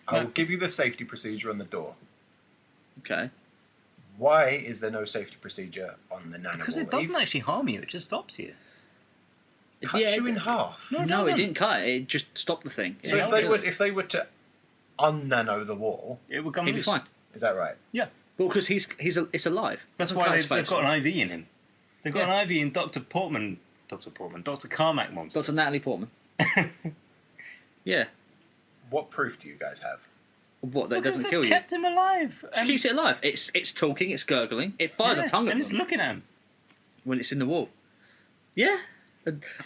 S2: I'll give you the safety procedure on the door.
S3: Okay.
S2: Why is there no safety procedure on the nano
S1: Because
S2: wall?
S1: it doesn't actually harm you, it just stops you.
S2: It cuts you in half.
S3: No, it didn't cut it. It just stopped the thing.
S2: So if they were to un-nano the wall,
S1: it would come
S3: He'd be
S1: loose.
S3: fine.
S2: Is that right?
S3: Yeah. Well, because it's alive.
S1: That's
S3: Doesn't
S1: why
S3: cut his
S1: they've
S3: face
S1: got
S3: off.
S1: an IV in him. They've got an IV in Dr. Carmack Monster.
S3: Dr. Natalie Portman. Yeah.
S2: What proof do you guys have?
S3: What, that
S1: Because
S3: doesn't
S1: they've
S3: kill you?
S1: kept him alive.
S3: She keeps it alive. It's talking, it's gurgling, it fires a tongue at
S1: and
S3: them
S1: it's looking at him.
S3: when it's in the wall. Yeah.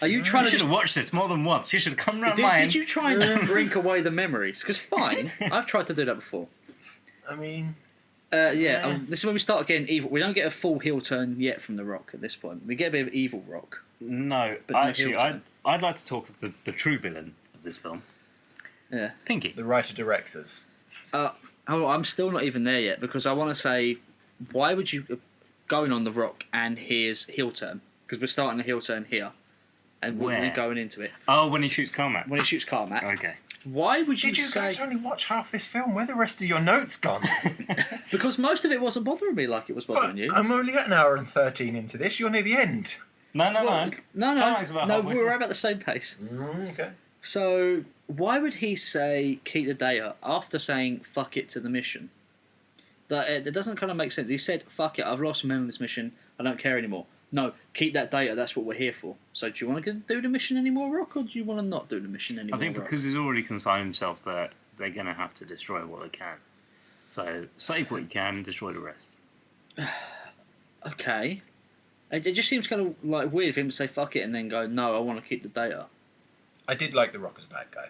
S3: Are you trying
S1: You
S3: to
S1: should have watched this more than once. You should have come round mine.
S3: Did you try and drink away the memories? Because fine, I've tried to do that before.
S2: I mean...
S3: This is when we start getting evil. We don't get a full heel turn yet from The Rock at this point. We get a bit of evil Rock.
S1: No,
S3: But no
S1: actually,
S3: heel turn.
S1: I'd like to talk of the true villain of this film.
S3: Yeah.
S1: Pinky.
S2: The writer-directors.
S3: I'm still not even there yet because I want to say, why would you going on The Rock and here's heel turn? Because we're starting the heel turn here, and we're
S1: Where?
S3: going into it.
S1: Oh, when he shoots Carmack.
S3: When he shoots Carmack.
S1: Okay.
S3: Why would you
S2: Did you
S3: say?
S2: guys only watch half this film? Where are the rest of your notes gone?
S3: Because most of it wasn't bothering me like it was bothering you.
S2: I'm only at an hour and 13 into this. You're near the end.
S1: No.
S3: No.
S1: Carmack's about halfway
S3: We're
S1: through.
S3: about the same pace.
S2: Okay.
S3: So why would he say keep the data after saying fuck it to the mission? That it doesn't kind of make sense. He said fuck it, I've lost momentum on this mission, I don't care anymore. No, keep that data, that's what we're here for. So do you want to do the mission anymore, Rock, or do you want to not do the mission anymore,
S1: I think
S3: Rock?
S1: because he's already consigned himself that they're going to have to destroy what they can. So save what you can, destroy the rest.
S3: Okay. It just seems kind of like weird for him to say fuck it and then go, no, I want to keep the data.
S2: I did like The Rock as a bad guy.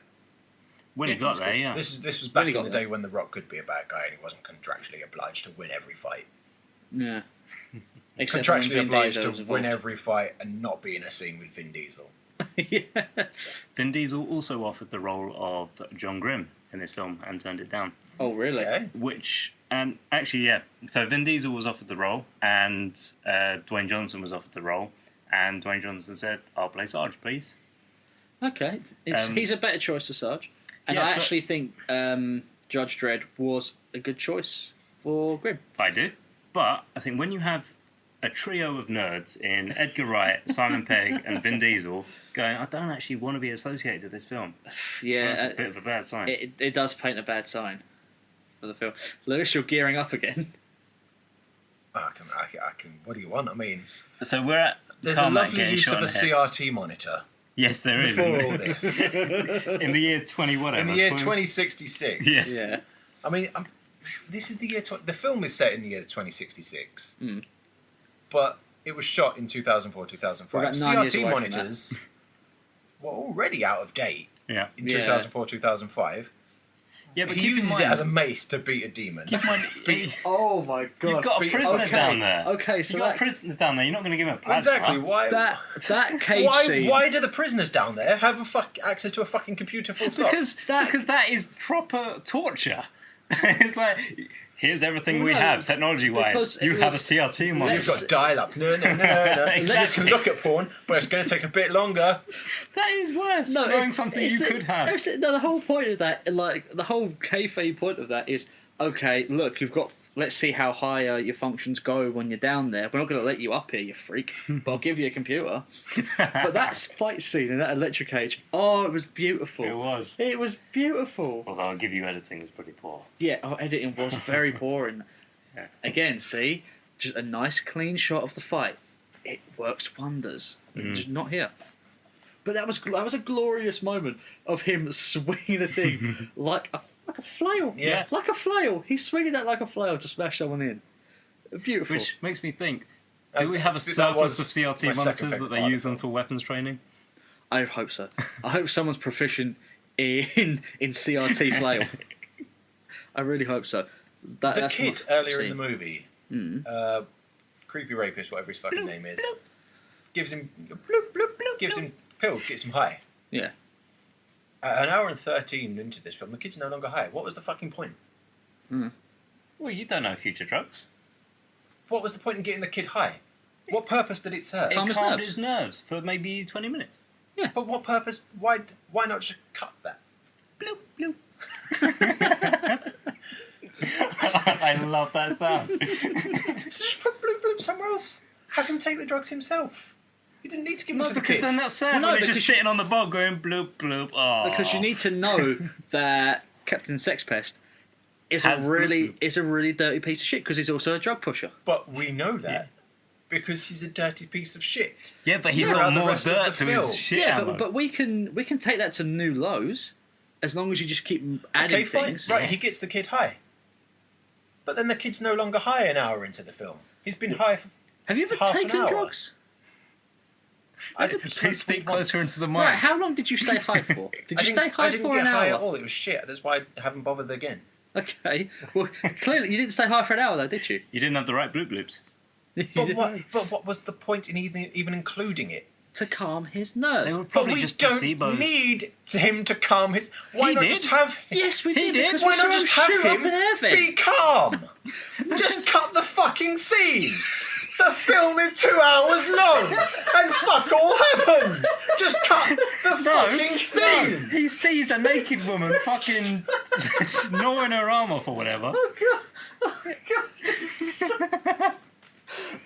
S1: When he got there, yeah.
S2: This was
S3: When
S2: back
S3: he
S2: in
S3: got
S2: the
S3: there.
S2: day when The Rock could be a bad guy and he wasn't contractually obliged to win every fight.
S3: Yeah. Except when
S2: Contractually
S3: Vin
S2: obliged
S3: Diesel
S2: to
S3: was
S2: win
S3: involved.
S2: every fight and not be in a scene with Vin Diesel.
S3: Yeah.
S1: Vin Diesel also offered the role of John Grimm in this film and turned it down.
S3: Oh, really?
S2: Okay.
S1: So Vin Diesel was offered the role and Dwayne Johnson was offered the role, and Dwayne Johnson said, "I'll play Sarge, please."
S3: Okay. He's a better choice to Sarge. And
S1: yeah,
S3: I
S1: but-
S3: actually think Judge Dredd was a good choice for Grimm.
S1: I do, but I think when you have a trio of nerds in Edgar Wright, Simon Pegg, and Vin Diesel going, I don't actually want to be associated with this film.
S3: Yeah,
S1: That's a bit of a bad sign.
S3: it does paint a bad sign for the film. Lewis, you're gearing up again.
S2: I can. What do you want? I mean,
S1: So we're at
S2: there's a
S1: Carmack
S2: lovely
S1: getting
S2: use
S1: shot
S2: of a
S1: in the head.
S2: CRT monitor
S1: Yes, there is.
S2: before all this.
S1: In the year 20 whatever.
S2: In the year
S1: 20
S2: 2066.
S1: Yes.
S3: Yeah.
S2: I mean, this is the year. The film is set in the year 2066, but it was shot in 2004,
S3: We're
S2: 2005.
S3: about 9 years
S2: CRT
S3: away from that.
S2: monitors were already out of date
S1: Yeah.
S2: in
S3: Yeah.
S2: 2004, 2005.
S1: Yeah, but
S2: He
S1: keep in
S2: uses
S1: mind,
S2: it as a mace to beat a demon.
S1: keep in mind,
S3: Oh my god.
S1: you've got a prisoner down there.
S3: Okay, so
S1: You've got
S3: that,
S1: prisoners down there. You're not going to give him a plasma.
S2: Exactly. Why?
S3: that cage scene.
S2: Why do the prisoners down there have access to a fucking computer full stop?
S1: Because that is proper torture. It's like, here's everything we
S3: No,
S1: have, technology-wise.
S3: because
S1: You
S3: it
S1: have a
S3: was-
S1: CRT
S2: You've
S1: monitor.
S2: got dial-up. No. You
S1: Exactly.
S2: can look at porn, but it's going to take a bit longer.
S1: That is worse.
S3: No,
S1: knowing
S3: it's-
S1: something
S3: it's
S1: you
S3: the-
S1: could have.
S3: No, the whole point of that, like the whole kayfabe point of that is, okay, look, you've got. Let's see how high your functions go when you're down there. We're not going to let you up here, you freak. But I'll give you a computer. But that fight scene in that electric cage, oh, it was beautiful.
S1: It was.
S3: It was beautiful.
S1: Although I'll give you editing is pretty poor.
S3: Yeah, our editing was very boring.
S1: Yeah.
S3: Again, see, just a nice clean shot of the fight. It works wonders. Just not here. But that was a glorious moment of him swinging the thing like a flail.
S2: Yeah.
S3: Like a flail. He's swinging that like a flail to smash someone in. Beautiful.
S1: Which makes me think,
S2: That
S1: do
S2: was-
S1: we have a
S2: that
S1: surplus
S2: was
S1: of CRT
S2: my second
S1: monitors
S2: favourite
S1: that they
S2: part
S1: use
S2: of
S1: them for weapons training?
S3: I hope so. I hope someone's proficient in CRT flail. I really hope so.
S2: The
S3: That's
S2: kid
S3: my
S2: earlier in
S3: scene.
S2: the movie, creepy rapist, whatever his fucking name is, gives him bloop, bloop, bloop, gives him pills, gets him high.
S3: Yeah.
S2: An hour and 13 into this film, the kid's no longer high. What was the fucking point?
S1: Well, you don't know future drugs.
S2: What was the point in getting the kid high? What purpose did it serve?
S1: It calmed his nerves for maybe 20 minutes.
S2: Yeah. But what purpose? Why not just cut that?
S1: Bloop, bloop. I love that sound.
S2: So just put bloop bloop somewhere else. Have him take the drugs himself. You didn't need to give them to the
S1: because
S2: kid.
S1: then that's sad.
S3: Well, no,
S1: when he's just sitting on the bog going bloop bloop. Oh.
S3: Because you need to know that Captain Sexpest is a really dirty piece of shit because he's also a drug pusher.
S2: But we know that because he's a dirty piece of shit.
S1: Yeah, but he's got more dirt to his shit.
S3: Yeah,
S1: ammo.
S3: but we can take that to new lows as long as you just keep adding things.
S2: Right, he gets the kid high. But then the kid's no longer high an hour into the film. He's been high for
S3: Have you ever
S2: half an
S3: taken
S2: hour.
S3: drugs?
S1: Please speak closer into the mic.
S3: Right, how long did you stay high for? Did you stay high
S2: I didn't
S3: for
S2: get
S3: an
S2: high
S3: hour?
S2: at all. It was shit. That's why I haven't bothered again.
S3: Okay. Well, clearly you didn't stay high for an hour though, did you?
S1: You didn't have the right bloop bloops.
S2: But what was the point in even including it?
S3: To calm his nerves.
S1: They were
S2: But
S1: probably
S2: we
S1: just
S2: don't
S1: placebos.
S2: need him to calm his. Why
S1: He
S2: not
S1: did.
S2: just have?
S3: Yes, we
S1: He
S3: did.
S1: did.
S3: Because
S2: Why
S3: we
S2: not
S3: saw
S2: just
S3: him
S2: have
S3: shoot up
S2: him
S3: an air vent.
S2: be calm? Just cut the fucking scene. The film is 2 hours long, and fuck all happens. Just cut the fucking scene.
S1: No, he sees a naked woman fucking snoring her arm off or whatever.
S3: Oh god! Oh god!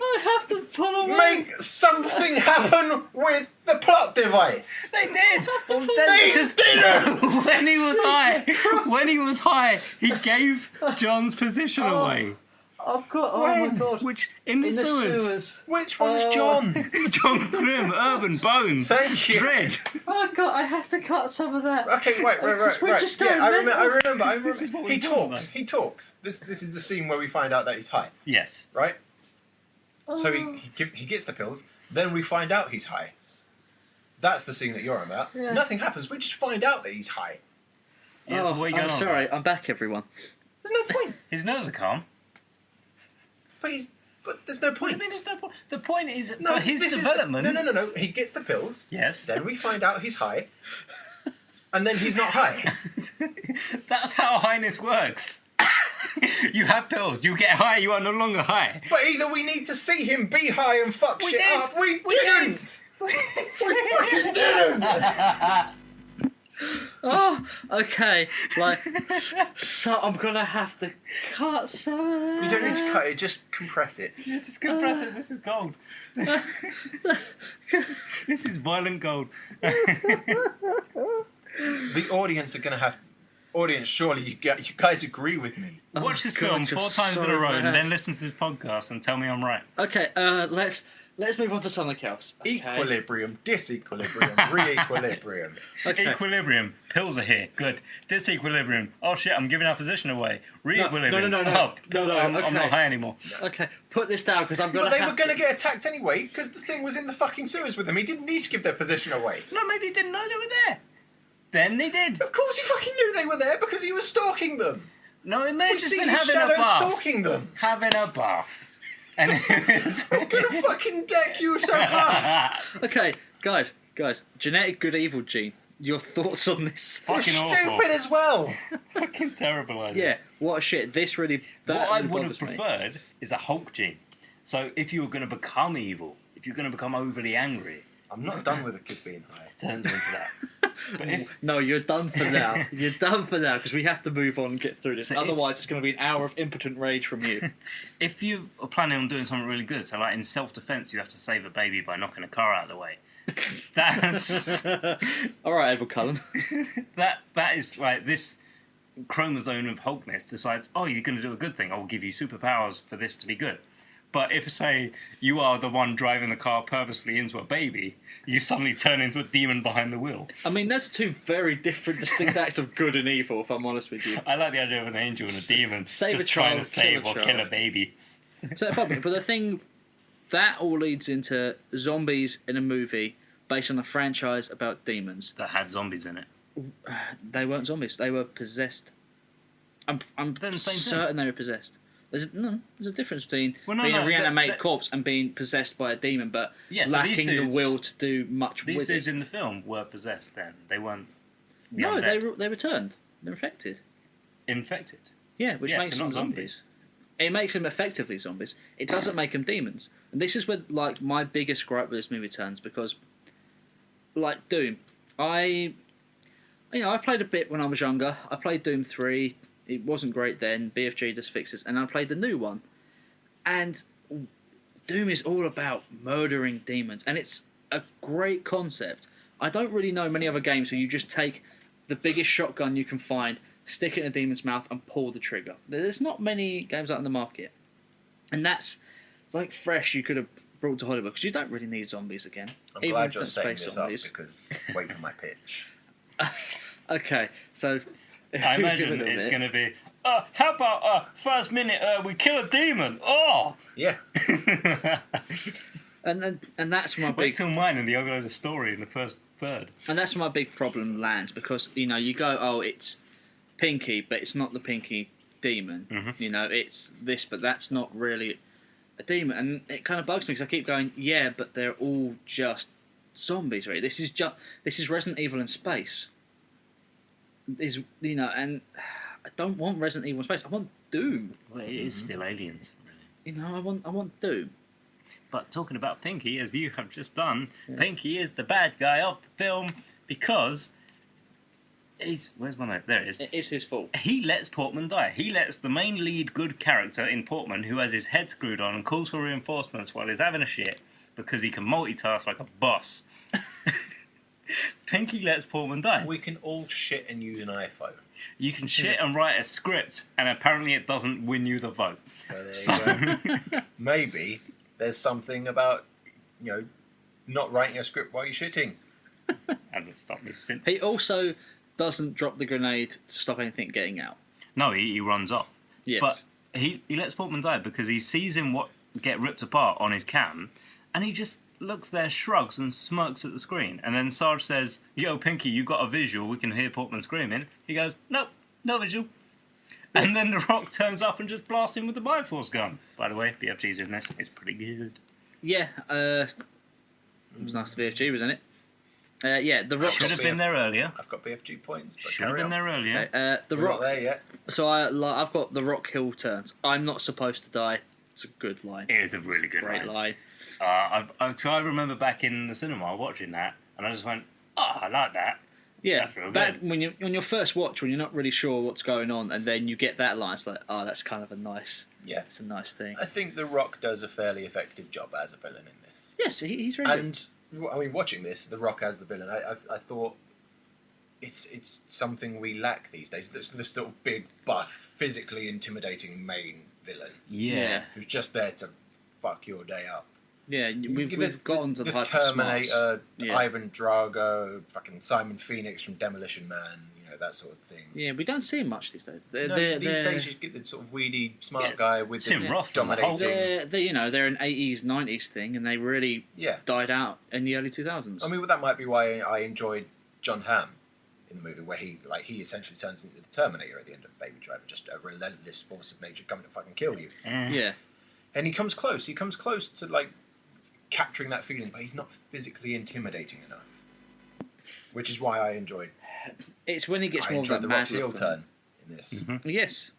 S3: I have to pull away.
S2: Make something happen with the plot device.
S1: They did.
S2: They didn't.
S1: When he was high, he gave John's position away.
S3: I've got. Oh my
S2: When?
S3: god!
S1: Which in the sewers.
S2: Which one's John?
S1: John Grimm, Urban Bones.
S2: Thank you.
S1: Dread.
S3: Oh god! I have to cut some of that.
S2: Okay, right.
S3: We're just going
S2: Yeah, I
S3: mental.
S2: remember.
S1: This is what we're
S2: He
S1: talking
S2: talks.
S1: about.
S2: He talks. This is the scene where we find out that he's high,
S1: Yes.
S2: right? So
S3: Oh.
S2: he gets the pills. Then we find out he's high. That's the scene that you're on about.
S3: Yeah.
S2: Nothing happens. We just find out that he's high.
S1: Yes, what are you going
S3: I'm
S1: on
S3: sorry.
S1: about?
S3: I'm back, everyone.
S2: There's no point.
S1: His nerves are calm.
S2: But there's no
S1: What do
S2: point.
S1: you mean there's no point? The point is
S2: No,
S1: for his
S2: this is
S1: development.
S2: No. He gets the pills.
S1: Yes.
S2: Then we find out he's high. And then he's not high.
S1: That's how highness works. You have pills. You get high. You are no longer high.
S2: But either we need to see him be high and fuck
S1: We
S2: shit
S1: did.
S2: up. We
S1: didn't.
S2: didn't. We fucking didn't.
S3: Oh, okay. Like, so I'm gonna have to cut some of that.
S2: You don't need to cut it. Just compress it.
S1: Yeah, just compress it. This is gold. This is violent gold.
S2: The audience are going to have. Audience, surely you guys agree with me.
S1: Watch this
S3: God,
S1: film
S3: you're
S1: 4 times in
S3: so
S1: a row, and
S3: bad.
S1: then listen to this podcast and tell me I'm right.
S3: Okay. Let's move on to something else. Okay.
S2: Equilibrium, disequilibrium, re-equilibrium.
S3: Okay.
S1: Equilibrium. Pills are here. Good. Disequilibrium. Oh shit! I'm giving our position away. Re-equilibrium.
S3: no.
S1: Oh,
S3: No,
S1: I'm
S3: okay.
S1: not high anymore.
S3: Okay. Put this down because I'm gonna.
S2: But they were
S3: have
S2: going to get attacked anyway because the thing was in the fucking sewers with them. He didn't need to give their position away.
S1: No, maybe he didn't know they were there. Then they did.
S2: Of course he fucking knew they were there because he was stalking them.
S1: No, it may have
S2: We
S1: just
S2: see
S1: been
S2: his
S1: having a
S2: shadow
S1: bath.
S2: stalking them.
S1: Having a bath. And it was...
S2: I'm gonna fucking deck you so hard.
S3: Okay, guys, genetic good evil gene. Your thoughts on this?
S1: Fucking
S2: You're
S1: awful.
S2: stupid as well.
S1: Fucking terrible idea.
S3: Yeah, what a shit. This really. That
S1: What I
S3: really
S1: would have
S3: bothers me.
S1: preferred is a Hulk gene. So if you were going to become evil, if you're going to become overly angry,
S2: I'm not done with the kid being high.
S1: it turns into that. But if
S3: No, you're done for now. You're done for now because we have to move on and get through this.
S1: So if-
S3: Otherwise, it's going to be an hour of impotent rage from you.
S1: if you are planning on doing something really good, so like in self-defense, you have to save a baby by knocking a car out of the way. That's
S3: All right, Edward Cullen.
S1: that is like this chromosome of Hulkness decides, oh, you're going to do a good thing. I'll give you superpowers for this to be good. But if, say, you are the one driving the car purposefully into a baby, you suddenly turn into a demon behind the wheel.
S3: I mean, those are two very different, distinct acts of good and evil. If I'm honest with you.
S1: I like the idea of an angel and a demon
S3: Save
S1: just
S3: a
S1: trying
S3: child,
S1: to save
S3: kill a
S1: or kill a
S3: child.
S1: baby.
S3: So, but the thing that all leads into zombies in a movie based on a franchise about demons.
S1: That had zombies in it.
S3: They weren't zombies. They were possessed. I'm
S1: They're the same thing.
S3: certain they were possessed. There's a difference between
S1: Well, no,
S3: being
S1: no,
S3: a reanimated
S1: that-
S3: corpse and being possessed by a demon, but
S1: Yeah, so these
S3: lacking the
S1: dudes-
S3: will to do much
S1: These
S3: with
S1: dudes
S3: it.
S1: in the film were possessed then. They weren't the
S3: No,
S1: undead.
S3: they returned. They're infected.
S1: Infected.
S3: Yeah, which
S1: Yeah,
S3: makes
S1: so
S3: them
S1: not
S3: zombies. It makes them effectively zombies. It doesn't make them demons. And this is where, like, my biggest gripe with this movie turns, because, like, Doom, I played a bit when I was younger. I played Doom 3. It wasn't great then. BFG just fixes, and I played the new one. And Doom is all about murdering demons, and it's a great concept. I don't really know many other games where you just take the biggest shotgun you can find, stick it in a demon's mouth, and pull the trigger. There's not many games out in the market, and it's like fresh. You could have brought to Hollywood, because you don't really need zombies again.
S2: I'm
S3: Even
S2: glad you're
S3: don't
S2: setting
S3: space
S2: this
S3: zombies.
S2: up because wait for my pitch.
S3: Okay, so
S1: I imagine it's going to be, how about first minute we kill a demon? Oh!
S2: Yeah.
S3: and that's my
S1: Wait
S3: big.
S1: till mine and the other of the story in the first third.
S3: And that's where my big problem lands, because, you go, oh, it's Pinky, but it's not the Pinky demon.
S1: Mm-hmm.
S3: It's this, but that's not really a demon. And it kind of bugs me, because I keep going, yeah, but they're all just zombies, right? This is Resident Evil in space. And I don't want Resident Evil in space. I want Doom.
S1: Well, it is still aliens.
S3: I want Doom.
S1: But talking about Pinky, as you have just done, Pinky is the bad guy of the film because where's my note? There it is.
S3: It is his fault.
S1: He lets Portman die. He lets the main lead good character in Portman, who has his head screwed on and calls for reinforcements while he's having a shit because he can multitask like a boss. Pinky lets Portman die.
S2: We can all shit and use an iPhone.
S1: You can shit and write a script, and apparently it doesn't win you the vote.
S2: Well, there you go. Maybe there's something about, not writing a script while you're shitting.
S1: And stop me since.
S3: He also doesn't drop the grenade to stop anything getting out.
S1: No, he runs off.
S3: Yes.
S1: But he lets Portman die because he sees him get ripped apart on his cam, and he just looks there, shrugs, and smirks at the screen. And then Sarge says, "Yo, Pinky, you got a visual? We can hear Portman screaming." He goes, "Nope, no visual." And then The Rock turns up and just blasts him with the Bifrost gun. By the way, BFG's in this. It's pretty good.
S3: Yeah, it was nice to be BFG, wasn't it? Yeah, The Rock
S1: Should have been there earlier.
S2: I've got BFG points, but
S1: Should have been there earlier.
S3: The
S2: We're
S3: Rock.
S2: not there yet.
S3: So I've got The Rock hill turns. I'm not supposed to die. It's a good line.
S1: It is a really good
S3: Great line.
S1: So I remember back in the cinema watching that, and I just went, "Oh, I like that."
S3: Yeah,
S1: That's real
S3: back
S1: good.
S3: when you on your first watch, when you're not really sure what's going on, and then you get that line, it's like, oh, that's kind of a nice.
S2: Yeah,
S3: it's a nice thing.
S2: I think The Rock does a fairly effective job as a villain in this.
S3: Yes, he's really good.
S2: And I mean, watching this, The Rock as the villain, I thought it's something we lack these days. There's this sort of big, buff, physically intimidating main villain.
S1: Yeah.
S2: Who's just there to fuck your day up.
S3: Yeah, we've gotten to the hype of
S2: Terminator,
S3: smarts. Yeah.
S2: Ivan Drago, fucking Simon Phoenix from Demolition Man, that sort of thing.
S3: Yeah, we don't see him much these days.
S2: These days you get the sort of weedy, smart guy with
S1: Tim
S2: the
S1: Roth from the whole
S2: dominating.
S3: They're an 80s, 90s thing, and they really died out in the early 2000s.
S2: I mean, that might be why I enjoyed John Hamm in the movie, where he essentially turns into the Terminator at the end of Baby Driver, just a relentless force of nature coming to fucking kill you.
S3: Yeah.
S2: And he comes close. He comes close to capturing that feeling, but he's not physically intimidating enough. Which is why I enjoyed.
S3: It's when he gets
S2: I
S3: more of
S2: enjoyed
S3: that
S2: the
S3: mad
S2: Rock's heel
S3: look on
S2: turn
S3: him.
S2: in this.
S1: Mm-hmm.
S3: Yes,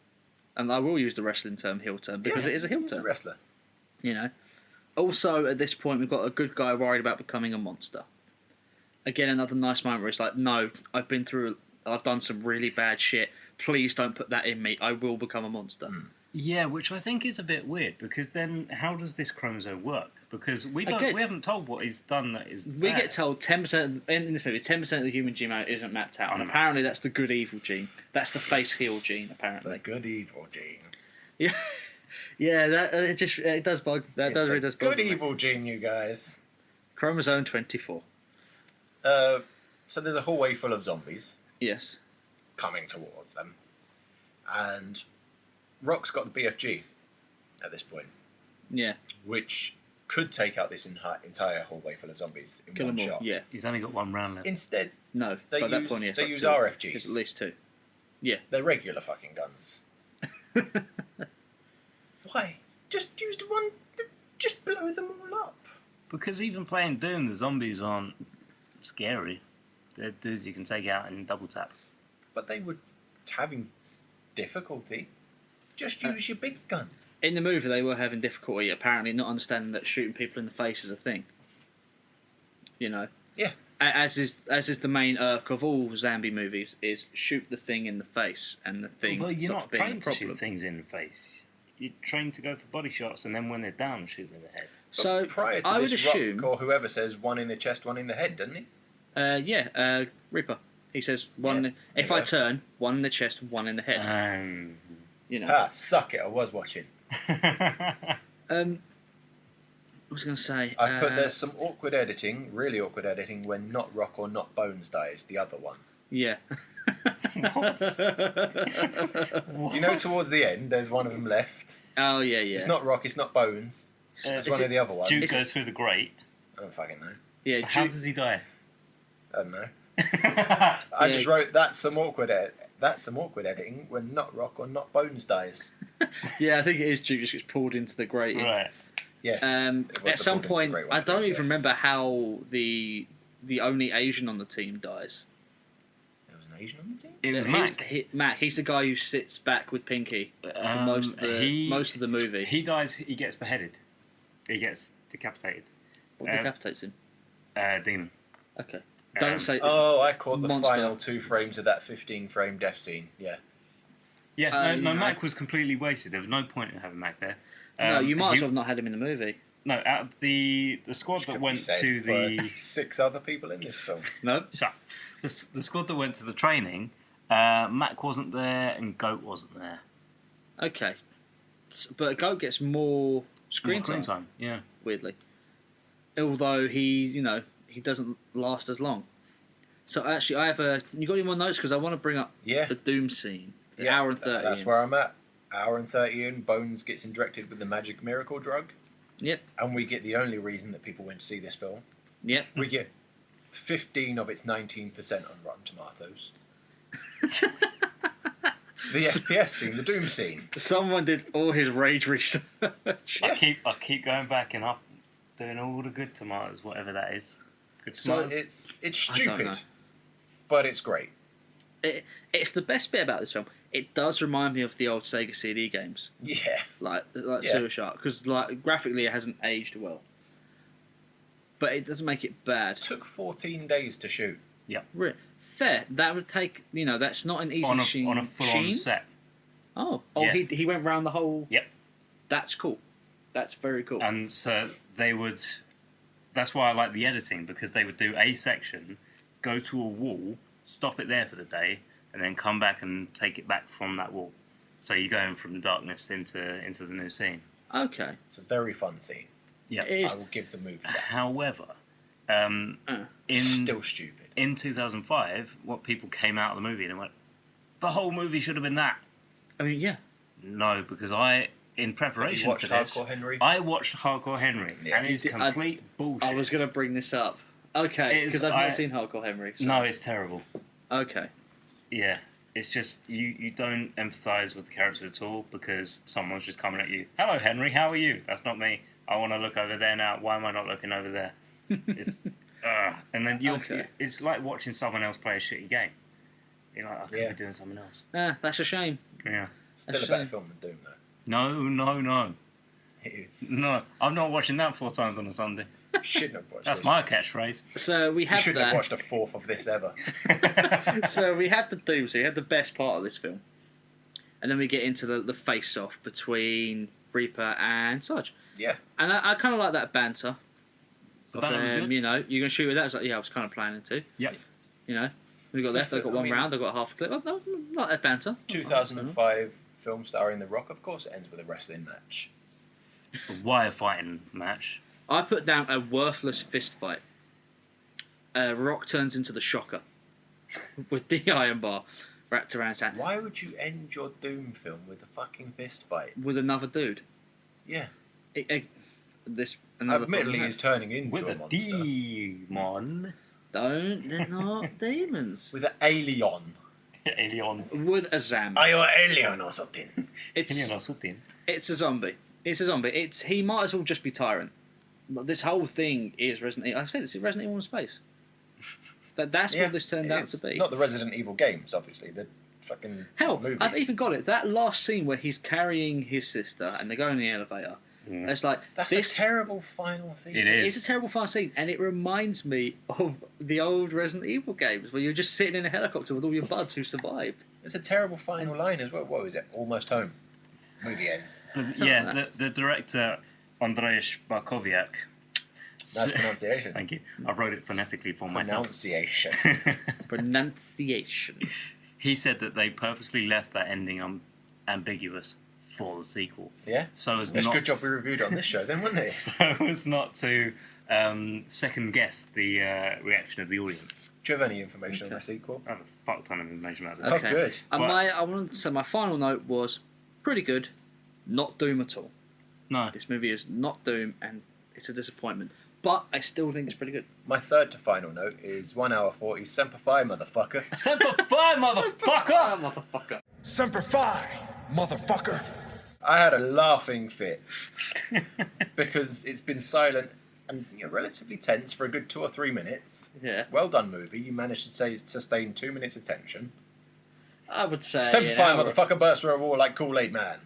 S3: and I will use the wrestling term heel turn because it is a heel
S2: he's
S3: turn.
S2: a wrestler.
S3: Also, at this point, we've got a good guy worried about becoming a monster. Again, another nice moment where it's like, no, I've done some really bad shit. Please don't put that in me. I will become a monster.
S1: Yeah, which I think is a bit weird, because then how does this chromosome work? Because we haven't told what he's done that is
S3: We
S1: bad.
S3: get told 10% in this movie, 10% of the human genome isn't mapped out, and apparently that's the good evil gene. That's the face heel gene, apparently.
S2: The good evil gene.
S3: Yeah, yeah. It does bug. That really does bug.
S2: Good evil gene, you guys.
S3: Chromosome 24.
S2: So there's a hallway full of zombies.
S3: Yes.
S2: Coming towards them, and Rock's got the BFG at this point.
S3: Yeah.
S2: Which could take out this entire hallway full of zombies in
S3: Kill
S2: one
S3: them all.
S2: shot.
S3: Yeah.
S1: He's only got one round left.
S2: Instead,
S3: No.
S2: they
S3: by
S2: use,
S3: that point, yes,
S2: they
S3: like
S2: use
S3: two.
S2: RFGs.
S3: It's at least two. Yeah.
S2: They're regular fucking guns. Why? Just use the one. Just blow them all up.
S1: Because even playing Doom, the zombies aren't scary. They're dudes you can take out in double tap.
S2: But they were having difficulty. Just use your big gun.
S3: In the movie, they were having difficulty, apparently, not understanding that shooting people in the face is a thing. You know?
S2: Yeah.
S3: As is the main irk of all zombie movies, is shoot the thing in the face, and the thing
S1: Well, you're
S3: stops
S1: not
S3: being a
S1: trained to
S3: problem.
S1: shoot things in the face. You're trained to go for body shots, and then when they're down, shoot them in the head.
S3: So,
S2: Prior to
S3: I would
S2: this,
S3: assume...
S2: Rock or whoever says one in the chest, one in the head, doesn't he?
S3: Reaper. He says, one. If I turn, one in the chest, one in the head. You know.
S2: Ah, suck it, I was watching.
S3: What was I going to say?
S2: I put there's some awkward editing, really awkward editing, when Not Rock or Not Bones dies, the other one.
S3: Yeah.
S2: You know, towards the end, there's one of them left.
S3: Oh, yeah.
S2: It's not Rock, it's not Bones. It's one of the other ones.
S1: Duke goes through the grate.
S2: I don't fucking know.
S3: Yeah,
S1: How does he die?
S2: I don't know. I just wrote that's some awkward editing when Not Rock or Not Bones dies.
S3: Yeah, I think it is Duke just gets pulled into the grating.
S1: Right.
S2: Yes. it was
S3: At
S2: the
S3: some
S2: pulled into
S3: point,
S2: the grate one,
S3: I don't even
S2: yes.
S3: remember how the only Asian on the team dies.
S2: There was an Asian on the team?
S1: It was Mac.
S3: Mac. He's the guy who sits back with Pinky for most of the movie.
S1: He dies. He gets beheaded. He gets decapitated.
S3: What decapitates him?
S1: Demon.
S3: Okay. Don't say.
S2: I caught the
S3: monster.
S2: final 2 frames of that 15-frame death scene. Yeah.
S1: Yeah. No, Mac was completely wasted. There was no point in having Mac there.
S3: No, you might as well have not had him in the movie.
S1: No, out of the squad that went to the
S2: 6 other people in this film.
S3: No.
S1: Shut. The squad that went to the training, Mac wasn't there and Goat wasn't there.
S3: Okay. But Goat gets more screen time.
S1: Yeah.
S3: Weirdly. Although he doesn't last as long. So actually, I have you got any more notes? Because I want to bring up the Doom scene. An hour and 30.
S2: That's where I'm at. Hour and 30 in, Bones gets injected with the magic miracle drug.
S3: Yep.
S2: And we get the only reason that people went to see this film.
S3: Yep.
S2: We get 15 of its 19% on Rotten Tomatoes. The FPS scene, the Doom scene.
S3: Someone did all his rage research.
S1: I keep going back and up, doing all the good tomatoes, whatever that is. Good
S2: So
S1: tomatoes.
S2: it's
S3: I don't know.
S2: stupid, but it's great.
S3: It's the best bit about this film. It does remind me of the old Sega CD games,
S2: Yeah.
S3: like
S2: Yeah.
S3: Sewer Shark, because like graphically it hasn't aged well, but it doesn't make it bad.
S2: Took 14 days to shoot.
S3: Fair. That would take. That's not an easy
S1: on a
S3: sheen.
S1: full-on set.
S3: Oh,
S1: Yeah.
S3: he went round the whole.
S1: Yep.
S3: That's cool. That's very cool.
S1: And so they would. That's why I like the editing, because they would do a section, go to a wall, stop it there for the day, and then come back and take it back from that wall. So you're going from the darkness into the new scene.
S3: Okay.
S2: It's a very fun scene.
S1: Yeah.
S2: I will give the movie that.
S1: However,
S2: Still stupid.
S1: in 2005, what people came out of the movie and went, the whole movie should have been that.
S3: I mean, yeah.
S1: No, because in preparation
S2: watched
S1: for this,
S2: Hardcore Henry?
S1: I watched Hardcore Henry,
S2: Yeah.
S1: and it's complete bullshit.
S3: I was going to bring this up. Okay, because I've
S1: I-
S3: not seen Hardcore Henry. So.
S1: No, it's terrible.
S3: Okay.
S1: Yeah, it's just you don't empathise with the character at all, because someone's just coming at you. Hello, Henry. How are you? That's not me. I want to look over there now. Why am I not looking over there? It's, and then it's like watching someone else play a shitty game. You're like, I could be doing something else.
S3: That's a shame.
S1: Yeah.
S2: Still a better film than Doom, though.
S1: No.
S2: It is.
S1: No, I'm not watching that 4 times on a Sunday.
S2: Shouldn't have watched
S1: That's
S2: this.
S1: my catchphase.
S3: So we
S2: You
S3: have
S2: shouldn't have
S3: that.
S2: watched a fourth of this ever.
S3: So we have the Doom. So we have the best part of this film, and then we get into the face-off between Reaper and Sarge.
S2: Yeah.
S3: And I kind of like that banter.
S1: The banter was good.
S3: You're going to shoot with that. I was like, yeah, I was kind of planning to.
S1: Yep.
S3: We got left. I got one round. I got half a clip. Oh, not that banter.
S2: 2005 film starring The Rock, of course, ends with a wrestling match.
S1: A wire fighting match.
S3: I put down a worthless fist fight. Rock turns into the Shocker with the iron bar wrapped around his hand
S2: Why would you end your Doom film with a fucking fist fight?
S3: with another dude.
S2: Yeah.
S3: Another
S2: Admittedly,
S3: problem
S2: he's turning into
S1: With
S2: a
S1: a
S2: monster.
S1: demon.
S3: they're not demons.
S2: With an alien.
S1: Alien.
S3: With a zombie.
S2: Are you an alien or something?
S1: Alien or something.
S3: It's a zombie. He might as well just be Tyrant. This whole thing is Resident Evil. I said it's Resident Evil in space. That's what this turned out to be.
S2: Not the Resident Evil games, obviously. The fucking
S3: Hell,
S2: movies.
S3: I've even got it. That last scene where he's carrying his sister and they go in the elevator. It's like
S2: That's a terrible final scene.
S1: It is.
S3: It's a terrible final scene, and it reminds me of the old Resident Evil games where you're just sitting in a helicopter with all your buds who survived.
S2: It's a terrible final line as well. What was it? Almost home. Movie ends.
S1: The director, Andrzej Barkowiak.
S2: Nice pronunciation.
S1: Thank you. I wrote it phonetically for myself.
S3: Pronunciation.
S1: He said that they purposely left that ending ambiguous for the sequel.
S2: Yeah?
S1: So as
S2: It's a
S1: not,
S2: good job we reviewed it on this show then, wasn't it?
S1: So as not to second guess the reaction of the audience.
S2: Do you have any information on the sequel?
S1: I have a fuck ton of information about this.
S2: Oh, good.
S3: And I want to say my final note was pretty good, not Doom at all.
S1: No.
S3: This movie is not Doom, and it's a disappointment. But I still think it's pretty good.
S2: My third to final note is 1 hour 40. Semper Fi, motherfucker.
S1: Semper Fi, motherfucker!
S6: Semper Fi, motherfucker!
S2: I had a laughing fit because it's been silent and relatively tense for a good 2 or 3 minutes.
S3: Yeah.
S2: Well done, movie. You managed to sustain 2 minutes of tension.
S3: I would say
S2: Semper Fi, motherfucker, burst through a wall like Kool-Aid Man.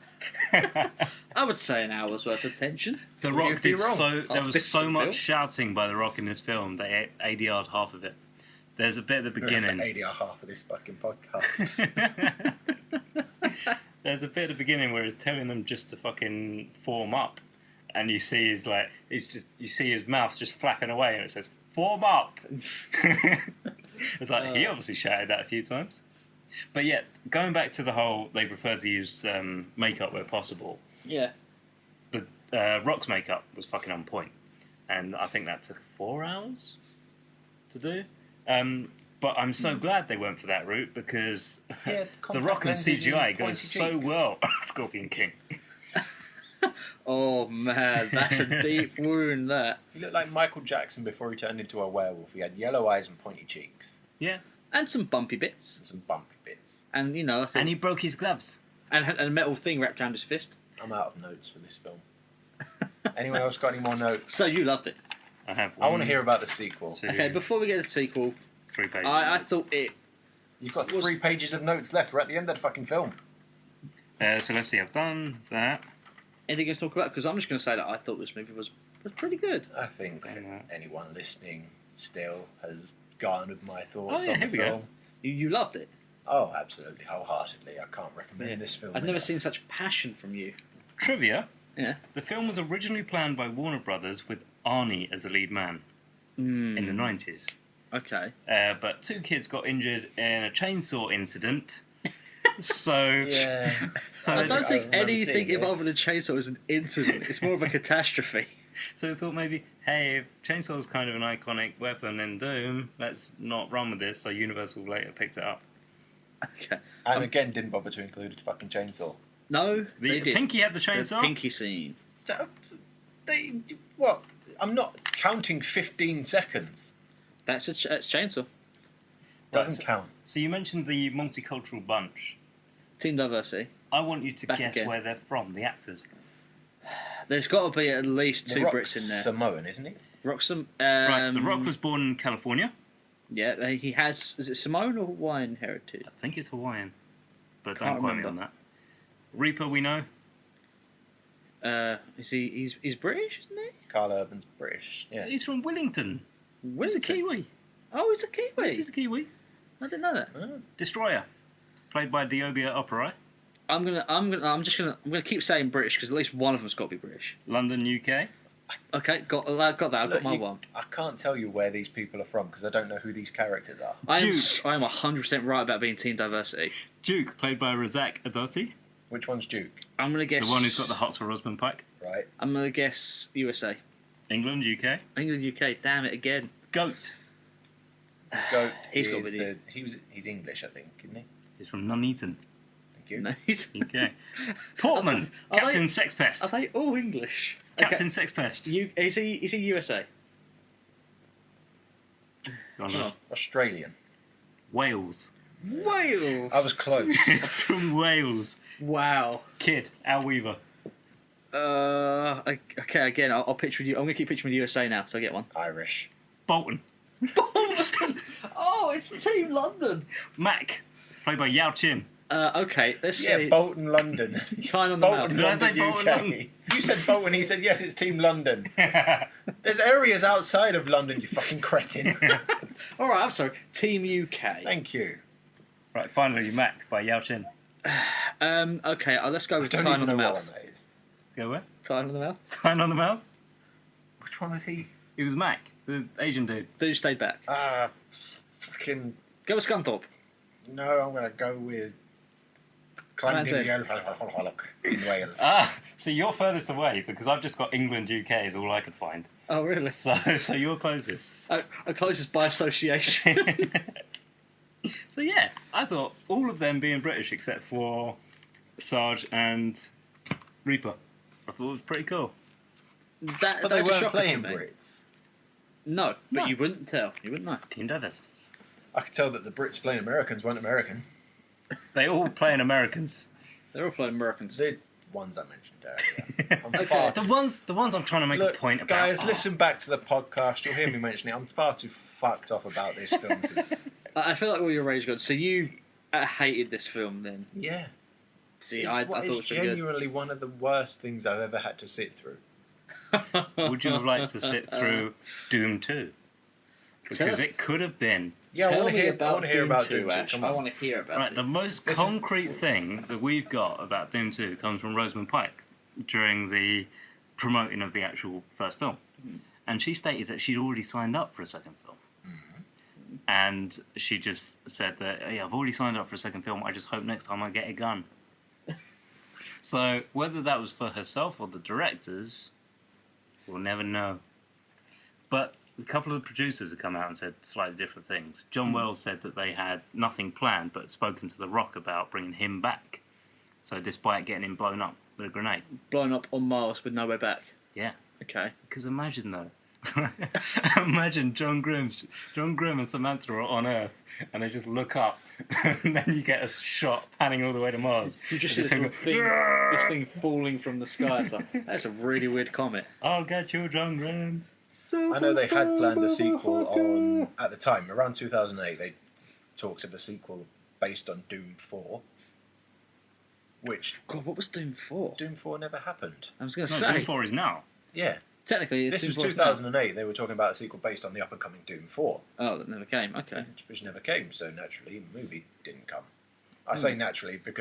S3: I would say an hour's worth of tension.
S1: The Rock did so. There
S3: After
S1: was so
S3: the
S1: much
S3: film.
S1: shouting by The Rock in this film that it ADR'd half of it. There's a bit at the beginning.
S2: ADR half of this fucking podcast.
S1: There's a bit at the beginning where he's telling them just to fucking form up, and you see his mouth just flapping away, and it says "form up." It's like he obviously shouted that a few times. But yeah, going back to the whole, they prefer to use makeup where possible.
S3: Yeah.
S1: But Rock's makeup was fucking on point, and I think that took 4 hours to do. But I'm so glad they went for that route because
S2: Yeah,
S1: the Rock and
S2: contact lenses
S1: CGI
S2: and
S1: goes
S2: pointy
S1: so
S2: cheeks.
S1: well. Scorpion King.
S3: Oh man, that's a deep wound. That.
S2: He looked like Michael Jackson before he turned into a werewolf. He had yellow eyes and pointy cheeks.
S1: Yeah.
S3: And some bumpy bits.
S2: And some bumpy bits.
S3: And
S1: And he broke his gloves.
S3: And a metal thing wrapped around his fist.
S2: I'm out of notes for this film. Anyone else got any more notes?
S3: So you loved it.
S1: I have.
S2: I want to hear about the sequel.
S3: Okay, before we get to the sequel,
S1: 3 pages.
S3: I thought it.
S2: You've got 3 pages of notes left. We're at the end of the fucking film.
S1: So let's see. I've done that.
S3: Anything to talk about? Because I'm just going to say that I thought this movie was pretty good.
S2: I think anyone listening still has garnered my thoughts
S3: Oh, yeah,
S2: on the
S3: here we
S2: film.
S3: go. You loved it.
S2: Oh, absolutely, wholeheartedly. I can't recommend this film.
S3: I've never
S2: enough.
S3: seen such passion from you.
S1: Trivia.
S3: Yeah.
S1: The film was originally planned by Warner Brothers with Arnie as the lead man in the 90s.
S3: Okay.
S1: But 2 kids got injured in a chainsaw incident. So,
S2: Yeah.
S1: so
S3: I don't think
S2: remember
S3: anything
S2: seeing
S3: involving a
S2: this.
S3: chainsaw is an incident. It's more of a catastrophe.
S1: So they thought maybe, hey, if chainsaw's kind of an iconic weapon in Doom, let's not run with this. So Universal later picked it up.
S3: Okay.
S2: And again, didn't bother to include a fucking chainsaw.
S3: No,
S1: The
S3: they did.
S1: Pinky had the
S3: The
S1: chainsaw.
S3: pinky scene.
S2: So, what? I'm not counting 15 seconds.
S3: That's chainsaw.
S2: Doesn't count.
S1: So you mentioned the multicultural bunch.
S3: Team diversity.
S1: I want you to
S3: Back
S1: guess
S3: again.
S1: where they're from, the actors.
S3: There's got to be at least
S2: The
S3: 2
S2: Rock's
S3: Brits in there.
S2: Samoan, isn't he?
S3: Roxham.
S1: Right, The Rock was born in California.
S3: Yeah, he has. Is it Samoan or Hawaiian heritage?
S1: I think it's Hawaiian, but
S3: Can't
S1: don't quote me
S3: remember.
S1: on that. Reaper, we know.
S3: Is he? He's British, isn't he?
S2: Carl Urban's British. Yeah.
S1: He's from Wellington. He's a Kiwi.
S3: Oh, he's a Kiwi.
S1: He's a Kiwi.
S3: I didn't know that.
S1: Destroyer, played by Diobia Operai.
S3: I'm gonna keep saying British because at least one of them's got to be British.
S1: London, UK.
S3: Okay, got that. I've got
S2: Look,
S3: my one.
S2: I can't tell you where these people are from because I don't know who these characters are.
S3: I am
S1: Duke.
S3: 100% right about being team diversity.
S1: Duke, played by Razak Adoti.
S2: Which one's Duke?
S3: I'm gonna guess
S1: The one who's got the hots for Rosamund Pike.
S2: Right.
S3: I'm gonna guess USA.
S1: England, UK.
S3: England, UK. Damn it again.
S1: Goat.
S2: Goat.
S3: He's got
S2: is
S3: video.
S2: He's English, I think, isn't he?
S1: He's from Nuneaton,
S2: Thank you.
S3: No, he's.
S1: UK. Portman,
S3: Are they-
S1: Captain Sexpest.
S3: Are they all English?
S1: Captain Sexpest.
S3: Is he USA?
S1: Go on,
S3: Oh.
S1: Liz.
S2: Australian.
S1: Wales.
S3: Wales.
S2: I was close.
S1: From Wales.
S3: Wow.
S1: Kid, Al Weaver.
S3: Okay. Again, I'll pitch with you. I'm gonna keep pitching with USA now, so I get one.
S2: Irish.
S1: Bolton.
S3: Oh, it's Team London.
S1: Mac, played by Yao Chin.
S3: Okay, let's see.
S2: Bolton, London.
S3: Tyne on the
S2: Bolton,
S3: mouth.
S2: London, UK. You said Bolton, he said yes, it's Team London. There's areas outside of London, you fucking cretin.
S3: All right, I'm sorry. Team UK.
S2: Thank you.
S1: Right, finally, Mac by Yao Chin.
S3: Okay, let's go with
S2: Don't
S3: Tyne
S2: even
S3: on the
S2: know
S3: mouth.
S2: what that is.
S1: Let's go where?
S3: Tyne on the mouth.
S1: Tyne on the mouth?
S2: Which one was he?
S1: He was Mac, the Asian dude.
S3: Dude stayed back.
S2: Fucking...
S3: Go with Scunthorpe.
S2: No, I'm going to go with... in Wales.
S1: So you're furthest away because I've just got England, UK is all I could find.
S3: Oh, really?
S1: So you're closest.
S3: Closest by association.
S1: So yeah, I thought all of them being British except for Sarge and Reaper. I thought it was pretty cool.
S3: But
S2: they weren't playing Brits.
S3: No, but
S1: No.
S3: you wouldn't tell. You wouldn't know.
S1: Team Diversity.
S2: I could tell that the Brits playing Americans weren't American.
S1: They all playing Americans.
S3: They're all playing Americans.
S2: The ones I mentioned earlier. I'm
S3: Okay.
S2: far
S1: The
S2: too...
S1: ones I'm trying to make
S2: Look,
S1: a point about.
S2: guys,
S1: are-
S2: listen back to the podcast. You'll hear me mention it. I'm far too fucked off about this film.
S3: I feel like all your rage gods. So you hated this film then?
S2: Yeah.
S3: See, I thought it was
S2: it's
S3: pretty good.
S2: genuinely one of the worst things I've ever had to sit through.
S1: Would you have liked to sit through Doom 2?
S3: Tell
S1: Because
S3: us-
S1: it could have been.
S2: Yeah, I
S3: Tell
S2: want to
S3: me
S2: hear
S3: about
S2: I want to hear
S3: Doom
S2: about
S3: 2,
S2: Doom 2.
S3: Ash.
S2: Come
S3: I
S2: on.
S3: want to hear about
S1: Right,
S3: it.
S1: the most concrete thing that we've got about Doom 2 comes from Rosamund Pike during the promoting of the actual first film. And she stated that she'd already signed up for a second film. And she just said that, yeah, I've already signed up for a second film, I just hope next time I get a gun. So whether that was for herself or the directors, we'll never know. But a couple of the producers have come out and said slightly different things. John Wells said that they had nothing planned but spoken to The Rock about bringing him back. So despite getting him blown up with a grenade.
S3: Blown up on Mars with nowhere back.
S1: Yeah.
S3: Okay.
S1: Because imagine though. Imagine John Grimm and Samantha are on Earth and they just look up and then you get a shot panning all the way to Mars.
S3: You just see
S1: They
S3: this,
S1: go,
S3: this thing falling from the sky. It's like, that's a really weird comet.
S1: I'll get you, John Grimm.
S2: I know they had planned a sequel on, at the time, around 2008, they talked of a sequel based on Doom 4. Which...
S3: God, what was Doom 4?
S2: Doom 4 never happened.
S3: I was going to
S1: No,
S3: say.
S1: Doom 4 is now.
S2: Yeah.
S3: Technically, it's
S2: This was
S3: Doom 4 is now.
S2: 2008, they were talking about a sequel based on the up-and-coming Doom 4.
S3: Oh, that never came. Okay.
S2: Which never came, so naturally the movie didn't come. I say naturally the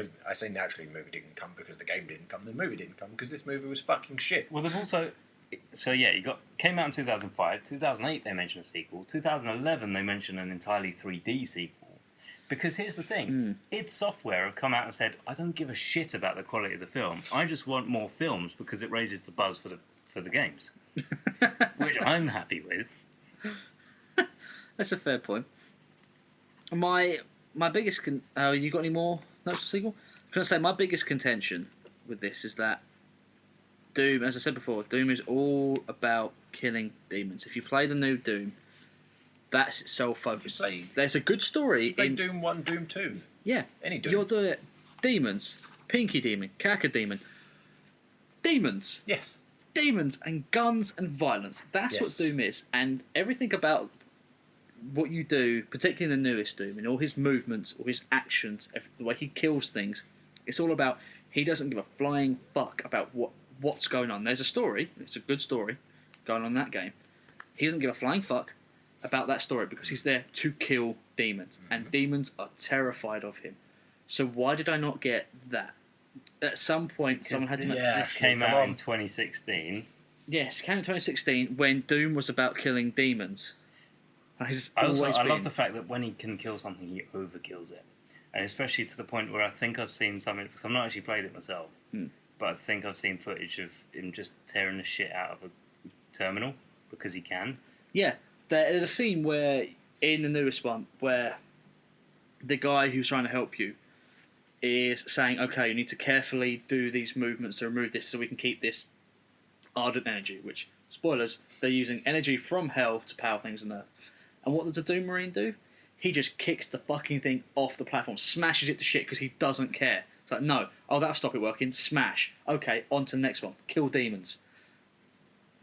S2: movie didn't come because the game didn't come, the movie didn't come because this movie was fucking shit.
S1: Well, they've also... So yeah, came out in 2005. 2008 they mentioned a sequel. 2011 they mentioned an entirely 3D sequel. Because here's the thing, id Software have come out and said, I don't give a shit about the quality of the film. I just want more films because it raises the buzz for the games, which I'm happy with.
S3: That's a fair point. My biggest... you got any more notes for sequel? Can I say my biggest contention with this is that Doom, as I said before, Doom is all about killing demons. If you play the new Doom, that's its sole focus. There's a good story in
S2: Doom 1, Doom 2.
S3: Yeah.
S2: Any Doom.
S3: You're the demons. Pinky Demon, Kaka Demon. Demons.
S2: Yes.
S3: Demons and guns and violence. That's what
S2: Yes.
S3: Doom is. And everything about what you do, particularly in the newest Doom, in all his movements, all his actions, the way he kills things, it's all about he doesn't give a flying fuck about what's going on. There's a story, it's a good story going on in that game. He doesn't give a flying fuck about that story because he's there to kill demons. And demons are terrified of him. So why did I not get that? At some point, someone had to...
S1: This came out in 2016.
S3: Yes, it came in 2016 when Doom was about killing demons.
S1: I love the fact that when he can kill something, he overkills it. And especially to the point where I think I've seen something, because I've not actually played it myself, but I think I've seen footage of him just tearing the shit out of a terminal because he can.
S3: Yeah, there's a scene where, in the newest one, where the guy who's trying to help you is saying, okay, you need to carefully do these movements to remove this so we can keep this ardent energy, which, spoilers, they're using energy from hell to power things on Earth. And what does the Doom Marine do? He just kicks the fucking thing off the platform, smashes it to shit because he doesn't care. It's like, no, that'll stop it working, smash. Okay, on to the next one, kill demons.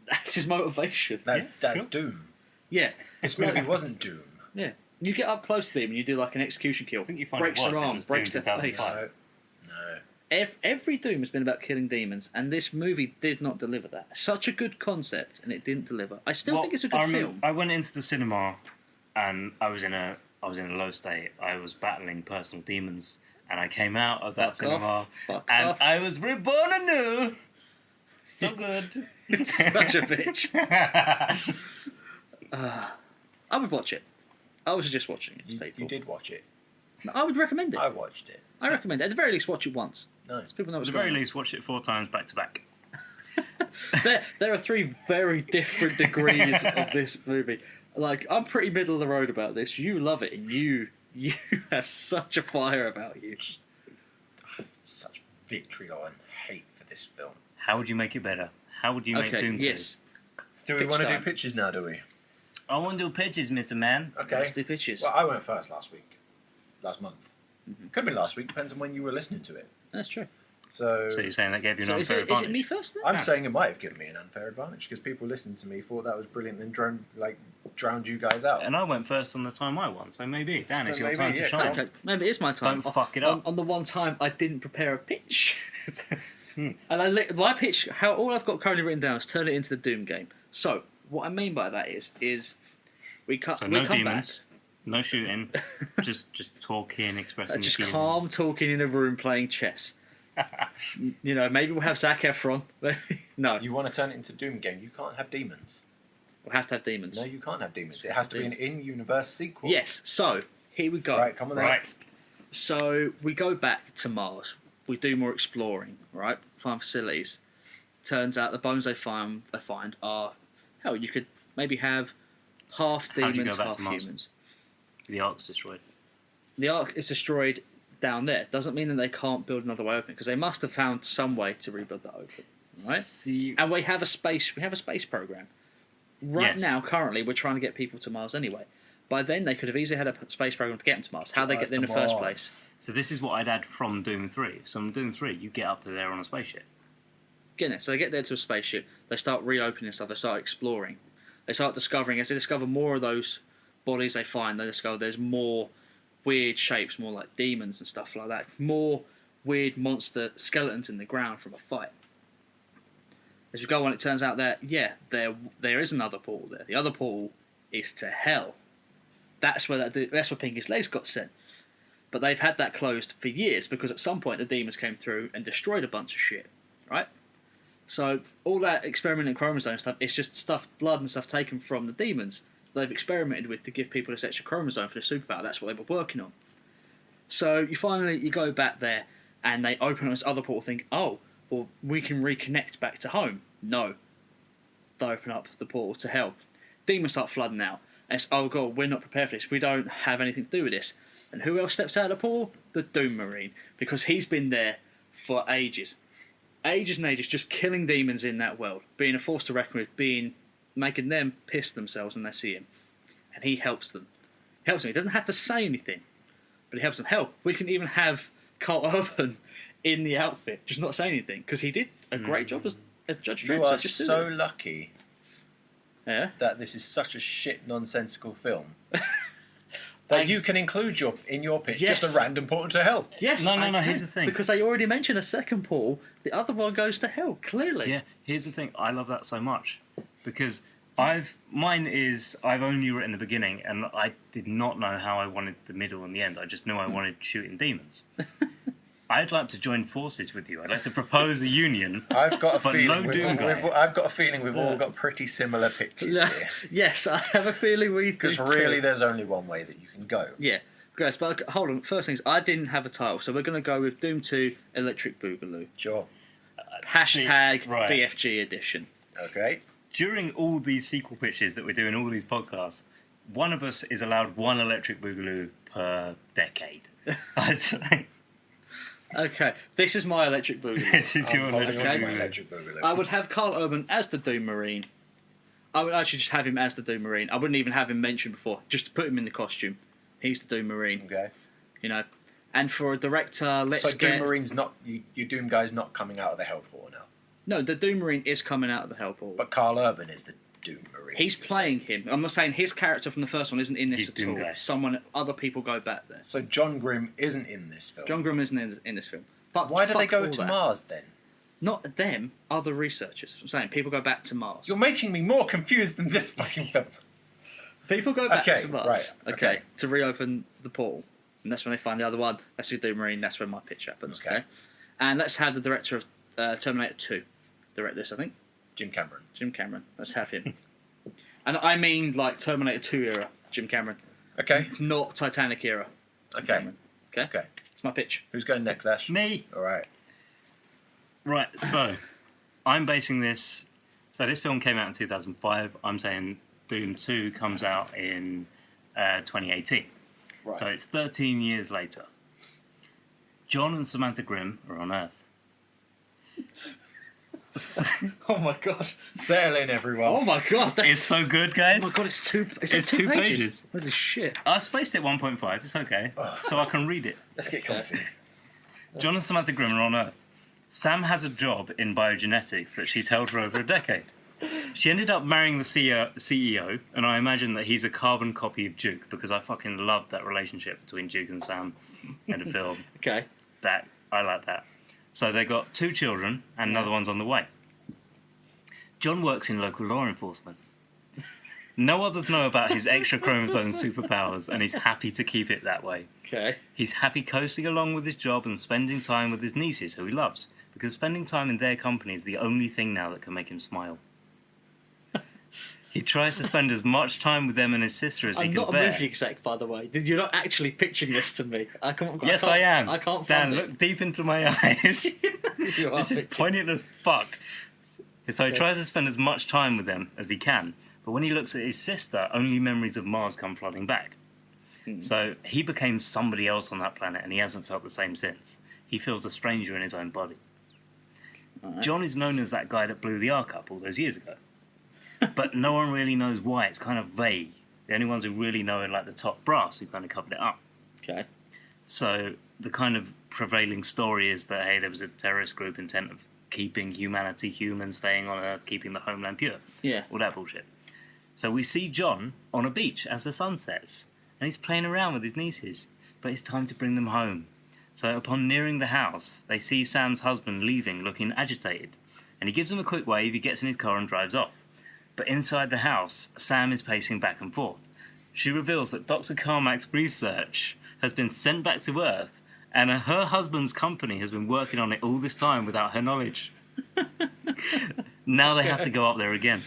S3: That's his motivation.
S2: That's Doom.
S3: Yeah.
S2: This movie wasn't Doom.
S3: Yeah. You get up close to him and you do like an execution kill.
S1: I think you find
S3: breaks
S1: it was.
S3: their
S1: It
S3: arm,
S1: was
S3: breaks
S1: Doom
S3: their face.
S1: 2005.
S2: No.
S3: Every Doom has been about killing demons, and this movie did not deliver that. Such a good concept, and it didn't deliver. I still think it's a good film.
S1: I went into the cinema, and I was in a low state. I was battling personal demons, and I came out of that cinema, and I was reborn anew. So good.
S3: Such a bitch. I would watch it. I was just watching it.
S2: You did watch it.
S3: I would recommend it.
S2: I watched it.
S3: I recommend it. At the very least, watch it once.
S2: Nice.
S3: People know
S1: At
S3: what's
S1: the
S3: going
S1: very
S3: on.
S1: least, watch it 4 times back to back.
S3: There are 3 very different degrees of this movie. Like, I'm pretty middle of the road about this. You love it, and you have such a fire about you.
S2: Such vitriol and hate for this film.
S1: How would you make it better? How would you make Doom 2?
S3: Yes.
S2: Do we
S3: Pitch
S2: want to do
S3: time.
S2: pitches now, do we?
S1: I want to do pitches, Mr. Man.
S2: Okay.
S3: Let's do pitches.
S2: Well, I went first last month. Could have been last week, depends on when you were listening to it.
S3: That's true.
S2: So
S1: you're saying that gave you an
S3: So
S1: unfair
S3: is
S1: advantage?
S3: it me first then?
S2: I'm saying it might have given me an unfair advantage because people listening to me thought that was brilliant and drowned you guys out.
S1: And I went first on the time I won, so maybe. Dan, it's
S2: So
S1: your
S2: maybe,
S1: time to
S2: yeah,
S1: shine.
S3: Okay, maybe it's my time.
S1: Don't fuck it up.
S3: On the one time I didn't prepare a pitch. And my pitch, all I've got currently written down is turn it into the Doom game. So, what I mean by that is we come
S1: So no
S3: back.
S1: demons, no shooting, just talking, expressing
S3: Just
S1: your feelings.
S3: calm talking in a room playing chess. Maybe we'll have Zac Efron. No,
S2: You want to turn it into Doom game, you can't have demons.
S3: we'll have to have demons.
S2: No, you can't have demons. It has to be an in-universe sequel.
S3: Yes, so here we go.
S2: Right, come on then.
S1: Right.
S3: So we go back to Mars. We do more exploring, right? Find facilities. Turns out the bones they find are hell. You could maybe have half
S1: How'd you
S3: demons,
S1: go back
S3: half
S1: to Mars?
S3: humans.
S1: The Ark's destroyed.
S3: The Ark is destroyed down there. Doesn't mean that they can't build another way open because they must have found some way to rebuild that open, right?
S1: See,
S3: And we have a space program. Right
S1: Yes.
S3: now, currently, we're trying to get people to Mars anyway. By then, they could have easily had a space program to get them to Mars. How they get there in the first place?
S1: so this is what I'd add from Doom 3. So from Doom 3, you get up to there on a spaceship.
S3: Getting there. So they get there to a spaceship. They start reopening stuff. They start exploring. They start discovering. As they discover more of those bodies they find, they discover there's more weird shapes, more like demons and stuff like that. More weird monster skeletons in the ground from a fight. As you go on, it turns out that there is another portal there. The other portal is to hell. That's where Pinky's legs got sent. But they've had that closed for years because at some point the demons came through and destroyed a bunch of shit, right? So all that experimenting chromosome stuff, it's just stuff, blood and stuff taken from the demons they've experimented with to give people this extra chromosome for the superpower. That's what they were working on. So you go back there and they open up this other portal, think, oh, well, we can reconnect back to home. No. They open up the portal to hell. Demons start flooding out. And it's, oh god, we're not prepared for this. We don't have anything to do with this. And who else steps out of the portal? The Doom Marine. Because he's been there for ages. Ages and ages, just killing demons in that world. Being a force to reckon with, making them piss themselves when they see him. And he helps them. He doesn't have to say anything. But he helps them. Hell, we can even have Carl Urban in the outfit, just not saying anything. Because he did a great job as Judge Dredd.
S2: You are
S3: just do
S2: so
S3: it.
S2: lucky that this is such a shit nonsensical film that you can include in your pitch just a random portal to hell.
S3: Yes.
S1: No,
S3: I can,
S1: here's the thing.
S3: Because they already mentioned a second portal. The other one goes to hell, clearly.
S1: Yeah, here's the thing. I love that so much because I've only written the beginning and I did not know how I wanted the middle and the end. I just knew I wanted shooting demons. I'd like to join forces with you. I'd like to propose a union.
S2: I've got a
S1: but
S2: feeling.
S1: no Doom guy.
S2: I've got a feeling we've all got pretty similar pitches here.
S3: Yes, I have a feeling we do.
S2: Because really, there's only one way that you can go.
S3: Yeah. Guys, but hold on. First things, I didn't have a title, so we're going to go with Doom 2 Electric Boogaloo.
S2: Sure.
S3: Hashtag
S1: right.
S3: BFG edition.
S2: Okay.
S1: During all these sequel pitches that we're doing, all these podcasts, one of us is allowed one Electric Boogaloo per decade.
S3: Okay, this is my Electric Boogaloo.
S1: This is your
S2: Electric Boogaloo.
S3: I would have Carl Urban as the Doom Marine. I would actually just have him as the Doom Marine. I wouldn't even have him mentioned before. Just put him in the costume. He's the Doom Marine.
S2: Okay.
S3: And for a director, let's
S2: So
S3: get...
S2: Doom Marine's not... You Doom guy's not coming out of the hell portal now.
S3: No, the Doom Marine is coming out of the hell portal.
S2: But Carl Urban is the Doom Marine.
S3: He's playing him. I'm not saying his character from the first one isn't in this
S1: He's
S3: at all.
S1: Doomguy.
S3: Other people go back there.
S2: So John Grimm isn't in this film.
S3: John Grimm isn't in this film. But
S2: Why do they
S3: fuck
S2: go
S3: all
S2: to
S3: that.
S2: Mars then?
S3: Not them, other researchers. I'm saying people go back to Mars.
S2: You're making me more confused than this fucking film.
S3: People go back
S2: Okay,
S3: to Mars.
S2: right, okay.
S3: To reopen the portal. And that's when they find the other one. That's with Doom Marine. That's when my pitch happens. Okay. And let's have the director of Terminator 2 direct this, I think.
S2: Jim Cameron.
S3: Jim Cameron. Let's have him. And I mean like Terminator 2 era Jim Cameron.
S2: Okay.
S3: Not Titanic era. Jim
S2: Okay.
S3: Cameron. Okay?
S2: Okay.
S3: It's my pitch.
S2: Who's going next, Ash?
S1: Me.
S2: All right.
S1: Right, so I'm basing this. So this film came out in 2005. I'm saying Doom 2 comes out in 2018.
S3: Right.
S1: So it's 13 years later. John and Samantha Grimm are on Earth.
S3: Oh my god.
S2: Settle in, everyone.
S3: Oh my god.
S1: It's so good, guys.
S3: Oh my god, it's two pages. Holy shit.
S1: I spaced it 1.5. It's okay, so I can read it.
S2: Let's get comfy.
S1: John and Samantha Grimm are on Earth. Sam has a job in biogenetics that she's held for over a decade. She ended up marrying the CEO, and I imagine that he's a carbon copy of Duke, because I fucking loved that relationship between Duke and Sam in the film.
S3: Okay.
S1: I like that. So they got 2 children, and another one's on the way. John works in local law enforcement. No others know about his extra chromosome superpowers, and he's happy to keep it that way.
S3: Okay.
S1: He's happy coasting along with his job and spending time with his nieces, who he loves, because spending time in their company is the only thing now that can make him smile. He tries to spend as much time with them and his sister as he
S3: I'm
S1: can
S3: not a
S1: bear.
S3: movie exec, by the way. You're not actually pitching this to me.
S1: Yes, I am.
S3: I can't
S1: Dan,
S3: fund
S1: look deep into my eyes.
S3: You are
S1: This is
S3: pitching.
S1: poignant as fuck. So he
S3: Okay.
S1: tries to spend as much time with them as he can, but when he looks at his sister, only memories of Mars come flooding back. So he became somebody else on that planet, and he hasn't felt the same since. He feels a stranger in his own body.
S3: Alright.
S1: John is known as that guy that blew the Ark up all those years ago. But no one really knows why. It's kind of vague. The only ones who really know are like the top brass who kind of covered it up.
S3: Okay.
S1: So the kind of prevailing story is that, hey, there was a terrorist group intent of keeping humanity human, staying on Earth, keeping the homeland pure.
S3: Yeah.
S1: All that bullshit. So we see John on a beach as the sun sets, and he's playing around with his nieces, but it's time to bring them home. So upon nearing the house, they see Sam's husband leaving, looking agitated, and he gives them a quick wave, he gets in his car and drives off. But inside the house, Sam is pacing back and forth. She reveals that Dr. Carmack's research has been sent back to Earth, and her husband's company has been working on it all this time without her knowledge. Now they have to go up there again.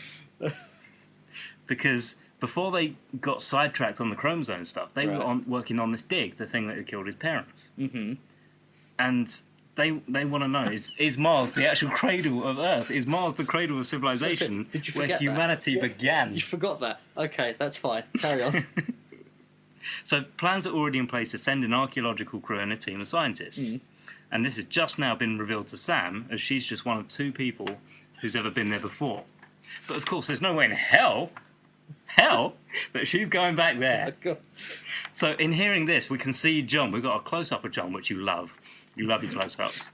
S1: Because before they got sidetracked on the chromosome stuff, they were working on this dig, the thing that had killed his parents.
S3: Mm-hmm.
S1: And they want to know, is Mars the actual cradle of Earth? Is Mars the cradle of civilization
S3: Did you
S1: where
S3: forget that?
S1: humanity began?
S3: You forgot that. Okay, that's fine. Carry on.
S1: So plans are already in place to send an archaeological crew and a team of scientists. And this has just now been revealed to Sam, as she's just one of 2 people who's ever been there before. But of course, there's no way in hell, that she's going back there.
S3: Oh, God.
S1: So in hearing this, we can see John. We've got a close-up of John, which you love. You love your close-ups.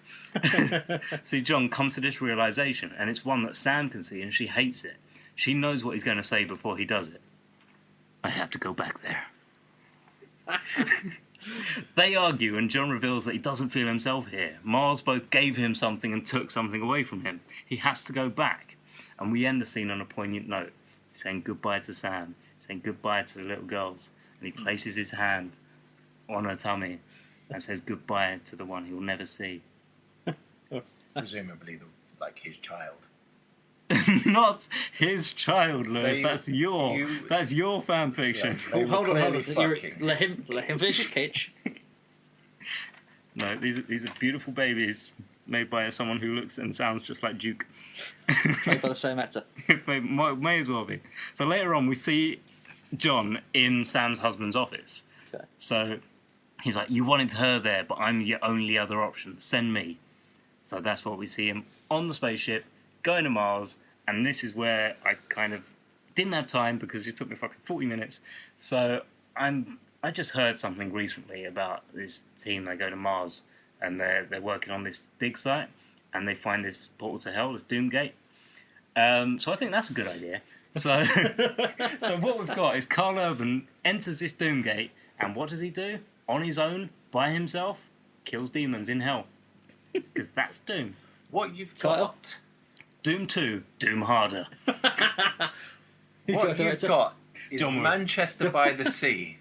S1: See, John comes to this realization, and it's one that Sam can see, and she hates it. She knows what he's going to say before he does it. I have to go back there. They argue, and John reveals that he doesn't feel himself here. Mars both gave him something and took something away from him. He has to go back. And we end the scene on a poignant note. He's saying goodbye to Sam, saying goodbye to the little girls. And he places his hand on her tummy and says goodbye to the one he will never see.
S2: Presumably, like his child.
S1: Not his child, Lewis.
S2: They-
S1: That's your fan fiction.
S2: They were
S3: Hold on.
S2: clearly fucking.
S3: Let him finish his pitch.
S1: No, these are beautiful babies made by someone who looks and sounds just like Duke.
S3: Played by the same actor.
S1: may as well be. So later on, we see John in Sam's husband's office.
S3: Okay.
S1: So he's like, "You wanted her there, but I'm your only other option. Send me." So that's what we see him on the spaceship going to Mars, and this is where I kind of didn't have time because it took me fucking 40 minutes. So I just heard something recently about this team. They go to Mars and they're working on this dig site, and they find this portal to hell, this Doomgate. So I think that's a good idea. So, so what we've got is Carl Urban enters this Doomgate, and what does he do? On his own, by himself, kills demons in hell. Because that's Doom.
S2: What you've
S3: Title?
S2: got,
S1: Doom 2, Doom Harder.
S2: what you've got is
S1: John Woo.
S2: Manchester by the Sea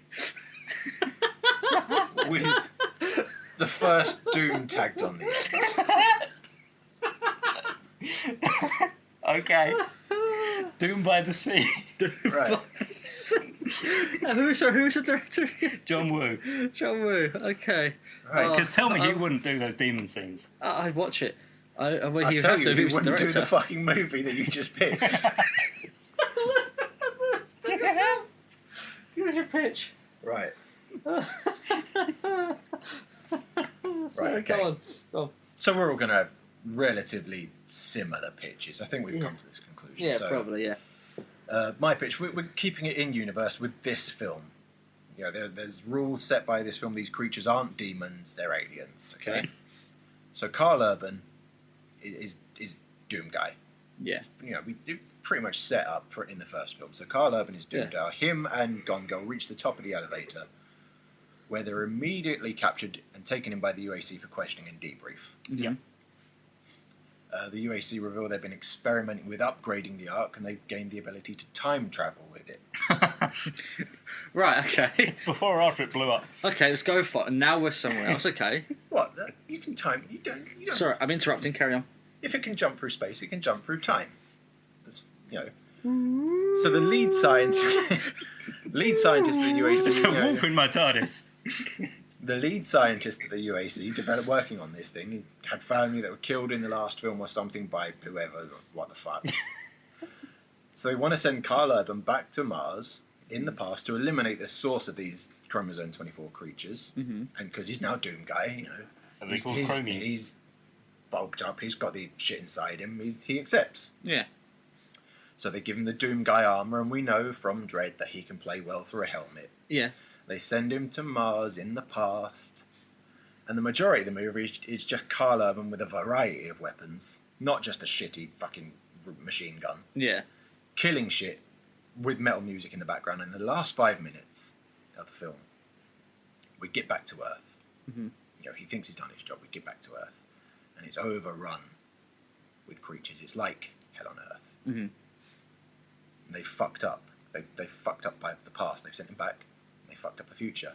S2: with the first Doom tagged on the end.
S1: Okay. Doom by the Sea.
S2: Right.
S3: Who's the director?
S1: John Woo.
S3: John Woo. Okay.
S2: Right.
S1: Because tell me he wouldn't do those demon scenes.
S3: I'd watch it. Well,
S2: I
S3: he'd
S2: tell
S3: have
S2: you,
S3: to if he
S2: you
S3: was the
S2: wouldn't do
S3: director.
S2: the fucking movie that you just pitched.
S3: Here's your pitch.
S2: Right.
S3: Sorry,
S2: okay.
S3: Go on.
S2: So we're all going to have relatively similar pitches. I think we've come to this conclusion.
S3: Yeah,
S2: So,
S3: probably, yeah.
S2: my pitch, we're keeping it in universe with this film. You know, there's rules set by this film. These creatures aren't demons, they're aliens. Okay? So Carl Urban is Doom Guy.
S3: Yeah.
S2: You know, we do pretty much set up in the first film. So Carl Urban is Doom Guy. Him and Gone Girl reach the top of the elevator, where they're immediately captured and taken in by the UAC for questioning and debrief.
S3: Yeah.
S2: The UAC reveal they've been experimenting with upgrading the Ark, and they've gained the ability to time travel with it.
S3: Right, okay.
S1: Before or after it blew up.
S3: Okay, let's go for it. Now we're somewhere else, okay.
S2: What? You can time. You don't.
S3: Sorry, I'm interrupting. Carry on.
S2: If it can jump through space, it can jump through time. That's, you know. So the lead scientist of the UAC.
S1: There's
S2: you
S1: a
S2: know,
S1: wolf in my TARDIS.
S2: The lead scientist of the UAC developed working on this thing. He had family that were killed in the last film or something by whoever. What the fuck? So they want to send Carl Urban back to Mars in the past to eliminate the source of these chromosome 24 creatures. And because he's now Doom Guy, you know,
S1: And they're called chromies.
S2: he's bulked up. He's got the shit inside him. He accepts.
S3: Yeah.
S2: So they give him the Doom Guy armor, and we know from Dredd that he can play well through a helmet.
S3: Yeah.
S2: They send him to Mars in the past, and the majority of the movie is just Carl Urban with a variety of weapons, not just a shitty fucking machine gun.
S3: Yeah.
S2: Killing shit with metal music in the background. And in the last 5 minutes of the film, we get back to Earth. You know, he thinks he's done his job. We get back to Earth, and it's overrun with creatures. It's like hell on Earth. And they fucked up. They fucked up by the past. They've sent him back. They fucked up the future.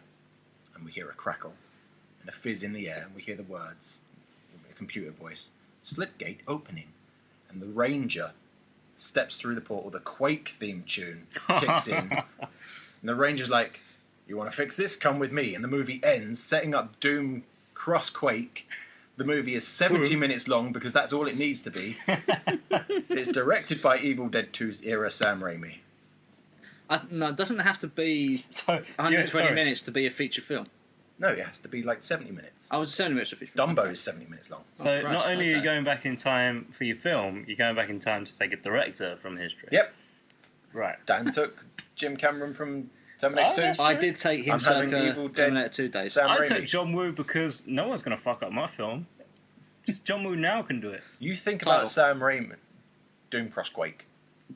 S2: And we hear a crackle and a fizz in the air, and we hear the words, a computer voice, Slipgate opening. And the Ranger steps through the portal. The Quake theme tune kicks in. And the Ranger's like, you want to fix this? Come with me. And the movie ends, setting up Doom cross Quake. The movie is 70 minutes long because that's all it needs to be. It's directed by Evil Dead 2 era Sam Raimi.
S3: No, it doesn't have to be 120 minutes to be a feature film.
S2: No, it has to be like 70 minutes.
S3: I was 70 minutes of a feature film.
S2: Dumbo is 70 minutes long.
S1: So
S3: Christ,
S1: not only are you
S3: okay.
S1: going back in time for your film, you're going back in time to take a director from history.
S2: Yep.
S1: Right.
S2: Dan took Jim Cameron from Terminator 2.
S3: I did take him
S2: I'm having
S3: circa
S2: Evil Dead
S3: Terminator 2 days.
S2: Sam
S1: I
S2: Raimi.
S1: took John Woo because no one's going to fuck up my film. Just John Woo now can do it.
S2: You think
S3: Title.
S2: about Sam Raimi. Doom Cross Quake.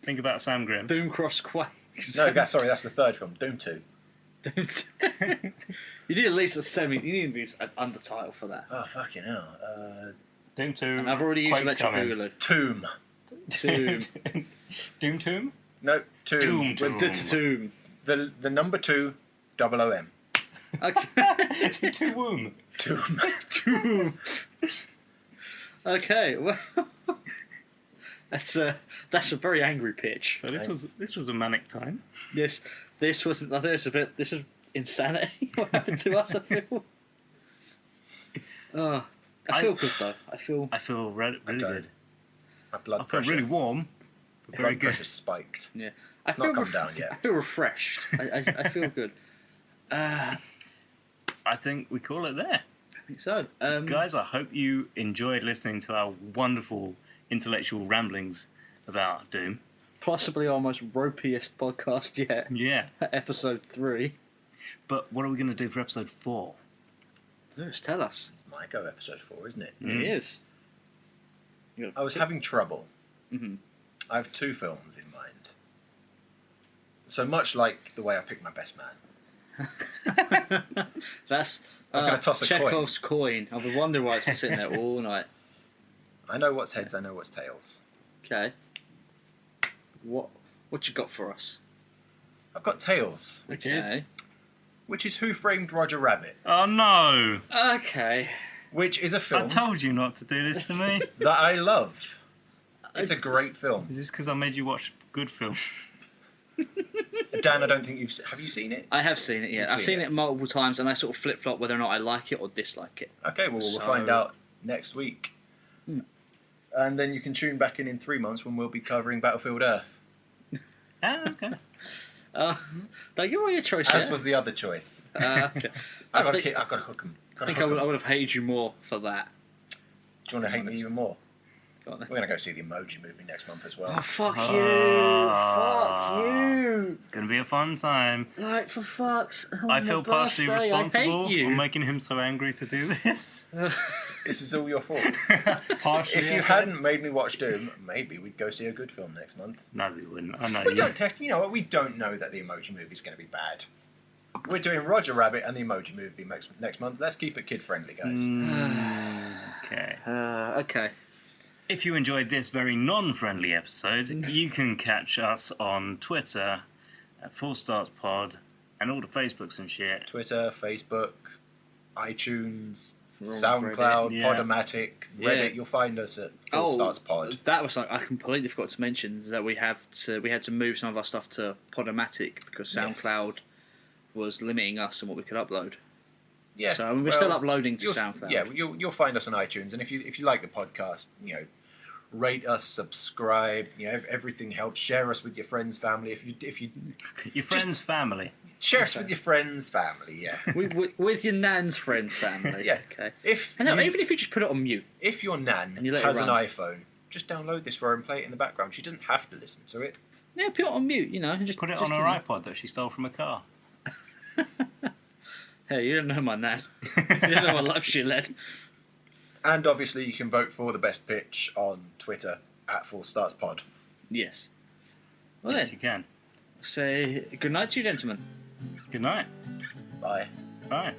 S1: Think about Sam Grimm.
S3: Doom Cross Quake.
S2: No, that's the third film. Doom 2.
S3: You need at least a semi. You need at least an undertitle for that.
S2: Oh, fucking hell.
S1: Doom 2.
S3: And I've already used
S1: Quake's
S3: Electric
S1: coming.
S3: Boogaloo.
S2: Tomb.
S3: Tomb.
S1: Doom Tomb?
S2: No, Tomb.
S1: Doom Tomb.
S3: Tomb.
S2: The number 2, OOM.
S3: Okay.
S1: Two Womb.
S2: Tomb.
S3: Tomb. Okay. Well, that's a very angry pitch.
S1: So this was a manic time.
S3: This wasn't. I think it's a bit. This is insanity. What happened to us? I feel. Oh, I feel good though. I feel
S1: really good.
S2: My blood
S1: I feel
S2: pressure.
S1: really warm. But very
S2: blood
S1: good.
S2: pressure spiked.
S3: Yeah.
S2: It's not come down yet.
S3: I feel refreshed. I feel good.
S1: I think we call it there.
S3: I think so.
S1: Guys, I hope you enjoyed listening to our wonderful intellectual ramblings about Doom.
S3: Possibly our most ropiest podcast yet.
S1: Yeah.
S3: Episode 3.
S1: But what are we going to do for episode 4?
S3: Just tell us.
S2: It's my go, episode 4, isn't it?
S3: It is.
S2: I was having trouble.
S3: Mm-hmm.
S2: I have 2 films in mind. So much like the way I picked my best man.
S3: That's
S2: I'm going to toss a coin.
S3: Chekhov's coin. I've been wondering why it's been sitting there all night.
S2: I know what's heads, I know what's tails.
S3: Okay. What you got for us?
S2: I've got tails.
S3: Okay.
S2: Which is Who Framed Roger Rabbit?
S1: Oh no!
S3: Okay.
S2: Which is a film
S1: I told you not to do this to me.
S2: that I love. It's a great film.
S1: Is this because I made you watch good film?
S2: Dan, I don't think have you seen it?
S3: I have seen it, yeah.
S2: You've
S3: I've
S2: seen
S3: seen
S2: it.
S3: it multiple times and I sort of flip-flop whether or not I like it or dislike it.
S2: Okay, well, we'll
S3: So-
S2: find out next week.
S3: Hmm.
S2: And then you can tune back in 3 months when we'll be covering Battlefield Earth.
S1: Ah, okay.
S3: No, you're on your choice,
S2: As
S3: yeah?
S2: was the other choice.
S3: Okay.
S2: I've got
S3: think-
S2: to hook 'em.
S3: I think I would have hated you more for that.
S2: Do you want to hate me even more?
S3: Go on then.
S2: We're going to go see the Emoji Movie next month as well.
S3: Oh, fuck you!
S1: Ah.
S3: Fuck you!
S1: It's going to be a fun time.
S3: Like, for fuck's...
S1: I feel partially responsible
S3: I hate you.
S1: for making him so angry to do this.
S2: This is all your fault.
S1: Partially.
S2: If you hadn't made me watch Doom, maybe we'd go see a good film next month.
S1: No, we wouldn't. I know
S2: We
S1: you.
S2: don't you know what? We don't know that the Emoji Movie is going to be bad. We're doing Roger Rabbit and the Emoji Movie next month. Let's keep it kid friendly, guys.
S1: Okay.
S3: Okay.
S1: If you enjoyed this very non-friendly episode, you can catch us on Twitter at 4StartsPod and all the Facebooks and shit.
S2: Twitter, Facebook, iTunes,
S3: We're on
S2: SoundCloud,
S1: Reddit, yeah.
S2: Podomatic, Reddit.
S3: Yeah.
S2: You'll find us at
S3: Oh,
S2: 4StartsPod.
S3: that was something I completely forgot to mention, is that we had to move some of our stuff to Podomatic because SoundCloud was limiting us on what we could upload.
S2: Yeah,
S3: So we're still uploading to SoundCloud.
S2: Yeah, you'll find us on iTunes, and if you like the podcast, rate us, subscribe. Everything helps. Share us with your friends, family. If you
S1: Your friends' family.
S2: share us with your friends, family. Yeah.
S3: with your nan's friends, family.
S2: Yeah.
S3: Okay.
S2: Even
S3: if you just put it on mute.
S2: if your nan
S3: And you let it
S2: has an
S3: run.
S2: iPhone, just download this for her and play it in the background. She doesn't have to listen to it.
S3: Yeah, put it on mute. And just
S1: Put it
S3: just,
S1: on her iPod that she stole from a car.
S3: Hey, you don't know my nan. You don't know what life she led.
S2: And obviously, you can vote for the best pitch on Twitter at 4StartsPod.
S3: Yes. Well
S1: Yes,
S3: then,
S1: you can.
S3: say good night to you, gentlemen.
S1: Good night.
S2: Bye.
S1: Bye.